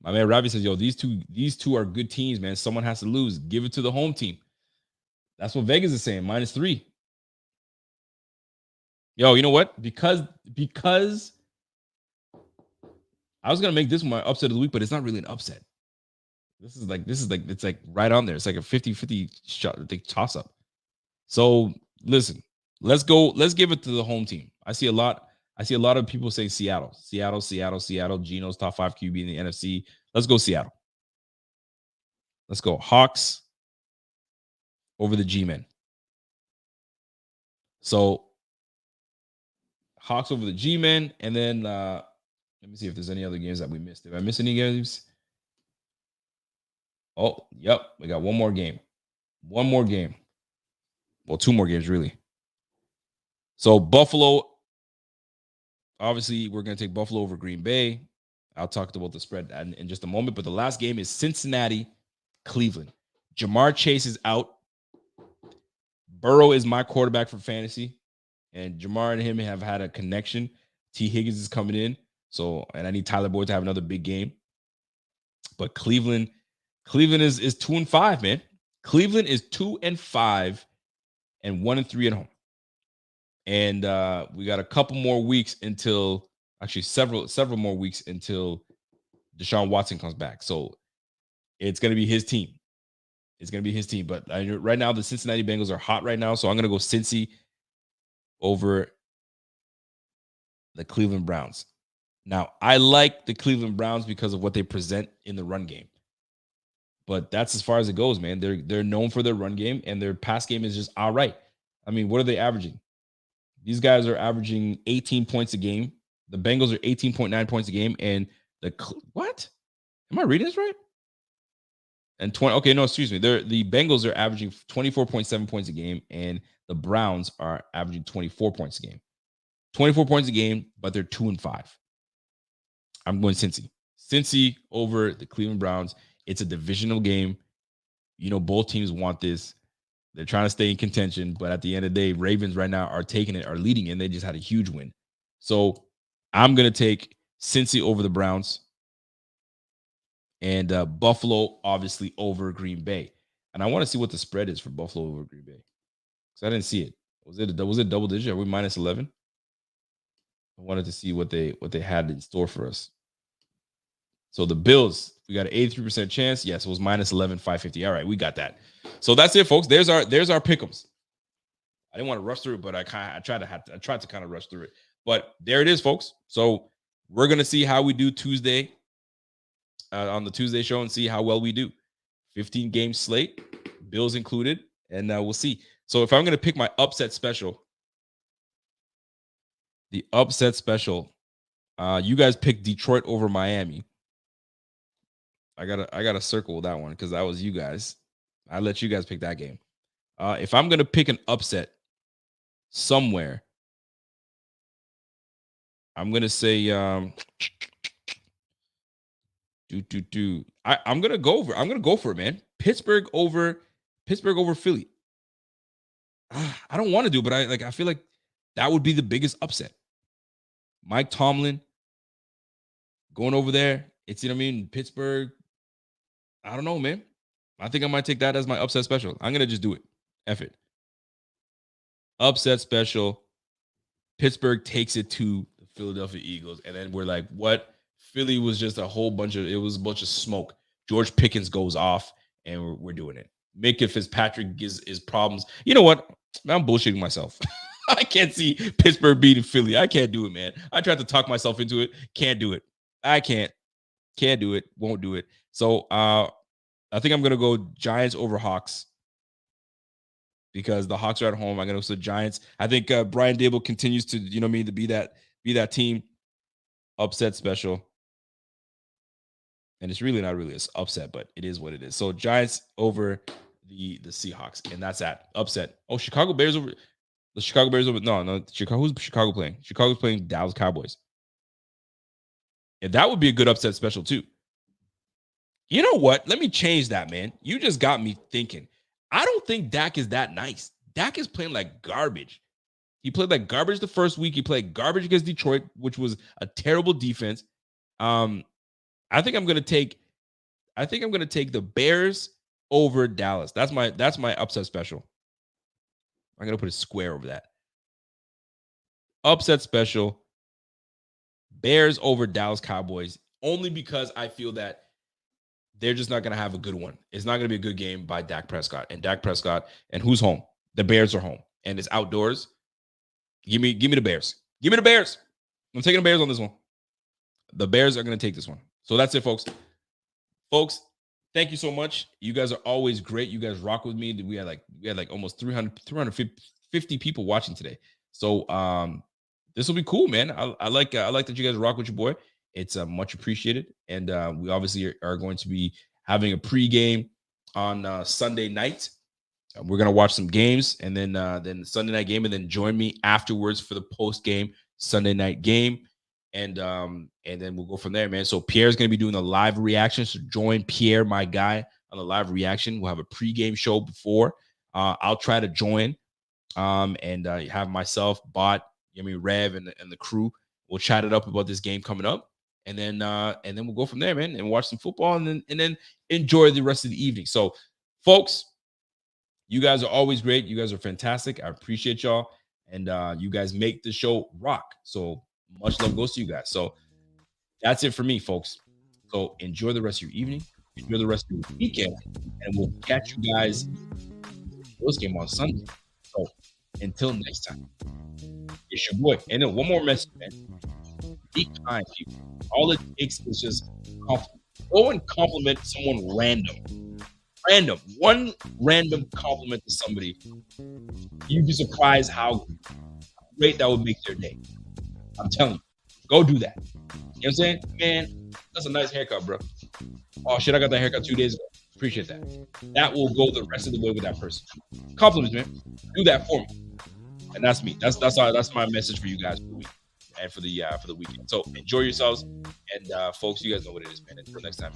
My man Ravi says, yo, these two are good teams, man. Someone has to lose. Give it to the home team. That's what Vegas is saying, -3. Yo, you know what? Because I was gonna make this my upset of the week, but it's not really an upset. This is like it's like right on there. It's like a 50-50 shot, toss up. So listen, let's go. Let's give it to the home team. I see a lot of people saying Seattle. Geno's top 5 QB in the NFC. Let's go Seattle. Let's go Hawks over the G-Men. So Hawks over the G-Men, and then let me see if there's any other games that we missed. Did I miss any games? Oh, yep. We got one more game. One more game. Well, 2 more games, really. So Buffalo, obviously, we're going to take Buffalo over Green Bay. I'll talk about the spread in just a moment. But the last game is Cincinnati, Cleveland. Jamar Chase is out. Burrow is my quarterback for fantasy. And Jamar and him have had a connection. T. Higgins is coming in. So, and I need Tyler Boyd to have another big game. But Cleveland is 2-5, man. Cleveland is 2-5 and 1-3 at home. And we got a couple more weeks until, actually several more weeks until Deshaun Watson comes back. So it's going to be his team. It's going to be his team. But right now, the Cincinnati Bengals are hot right now. So I'm going to go Cincy over the Cleveland Browns. Now, I like the Cleveland Browns because of what they present in the run game. But that's as far as it goes, man. They're known for their run game, and their pass game is just all right. I mean, what are they averaging? These guys are averaging 18 points a game. The Bengals are 18.9 points a game, and what? Am I reading this right? And 20. Okay, no, excuse me. The Bengals are averaging 24.7 points a game, and the Browns are averaging 24 points a game. 24 points a game, but they're 2-5. I'm going Cincy. Cincy over the Cleveland Browns. It's a divisional game. You know, both teams want this. They're trying to stay in contention, but at the end of the day, Ravens right now are taking it, are leading, and they just had a huge win. So I'm going to take Cincy over the Browns, and Buffalo obviously over Green Bay. And I want to see what the spread is for Buffalo over Green Bay, because I didn't see it. Was it double digit? Are we minus 11? I wanted to see what they had in store for us. So the Bills, we got an 83% chance. Yes, it was minus 11, 550. All right, we got that. So that's it, folks. There's our pick'ems. I didn't want to rush through it, but I tried to kind of rush through it. But there it is, folks. So we're gonna see how we do Tuesday on the Tuesday show and see how well we do. 15 game slate, Bills included, and we'll see. So if I'm gonna pick my upset special, the upset special, you guys picked Detroit over Miami. I gotta circle that one because that was you guys. I let you guys pick that game. If I'm gonna pick an upset somewhere, I'm gonna say I'm gonna go for it, man. Pittsburgh over Philly. I don't want to do, but I feel like that would be the biggest upset. Mike Tomlin going over there. It's, you know what I mean, Pittsburgh. I don't know, man. I think I might take that as my upset special. I'm gonna just do it. F it. Upset special. Pittsburgh takes it to the Philadelphia Eagles, and then we're like, what? Philly was just a bunch of smoke. George Pickens goes off, and we're doing it. Minka Fitzpatrick gives his problems. You know what? I'm bullshitting myself. I can't see Pittsburgh beating Philly. I can't do it, man. I tried to talk myself into it. Can't do it. I can't do it. Won't do it. So I think I'm gonna go Giants over Hawks because the Hawks are at home. I'm gonna go to Giants. I think Brian Dable continues to, you know what I mean, to be that team. Upset special. And it's really not really an upset, but it is what it is. So Giants over the Seahawks, and that's that upset. Oh, Chicago Bears over the Chicago Bears over. No, Chicago. Who's Chicago playing? Chicago's playing Dallas Cowboys. And that would be a good upset special too. You know what? Let me change that, man. You just got me thinking. I don't think Dak is that nice. Dak is playing like garbage. He played like garbage the first week. He played garbage against Detroit, which was a terrible defense. I think I'm gonna take the Bears over Dallas. That's my upset special. I'm gonna put a square over that. Upset special. Bears over Dallas Cowboys, only because I feel that they're just not going to have a good one. It's not going to be a good game by Dak Prescott. And who's home? The Bears are home. And it's outdoors. Give me the Bears. Give me the Bears. I'm taking the Bears on this one. The Bears are going to take this one. So that's it, folks. Folks, thank you so much. You guys are always great. You guys rock with me. We had like almost 350 people watching today. So this will be cool, man. I like that you guys rock with your boy. It's much appreciated. And we obviously are going to be having a pregame on Sunday night. We're going to watch some games, and then Sunday night game, and then join me afterwards for the post-game Sunday night game. And then we'll go from there, man. So Pierre's going to be doing a live reaction. So join Pierre, my guy, on the live reaction. We'll have a pregame show before. I'll try to join and have myself, Bot, Rev, and the crew. We'll chat it up about this game coming up. And then we'll go from there, man, and watch some football and then enjoy the rest of the evening. So, folks, you guys are always great. You guys are fantastic. I appreciate y'all. And you guys make the show rock. So much love goes to you guys. So that's it for me, folks. So enjoy the rest of your evening. Enjoy the rest of your weekend. And we'll catch you guys this game on Sunday. So until next time, it's your boy. And then one more message, man. Be kind, people. All it takes is just compliment. Go and compliment someone random. Random. One random compliment to somebody. You'd be surprised how great that would make their day. I'm telling you. Go do that. You know what I'm saying? Man, that's a nice haircut, bro. Oh, shit, I got that haircut 2 days ago. Appreciate that. That will go the rest of the way with that person. Compliments, man. Do that for me. And that's me. That's my message for you guys for the week and for the weekend. So enjoy yourselves, and folks, you guys know what it is, man. Until next time,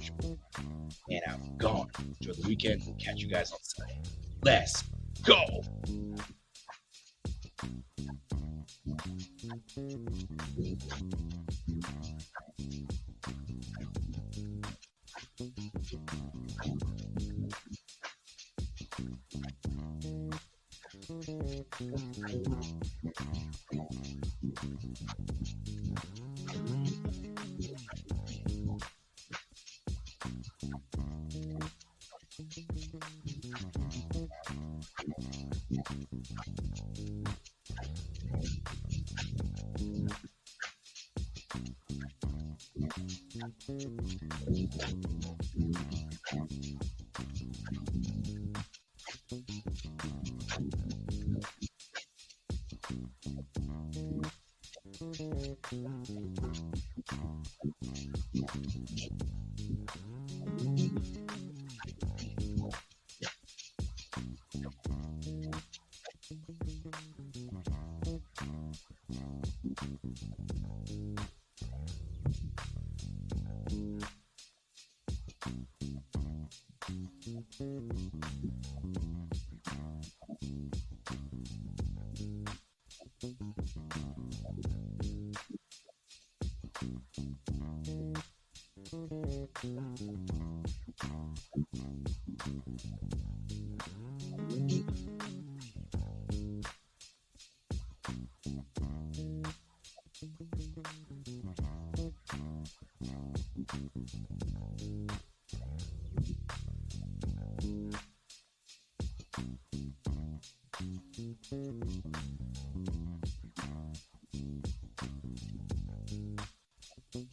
and I'm gone. Enjoy the weekend. We'll catch you guys on Sunday. Let's go.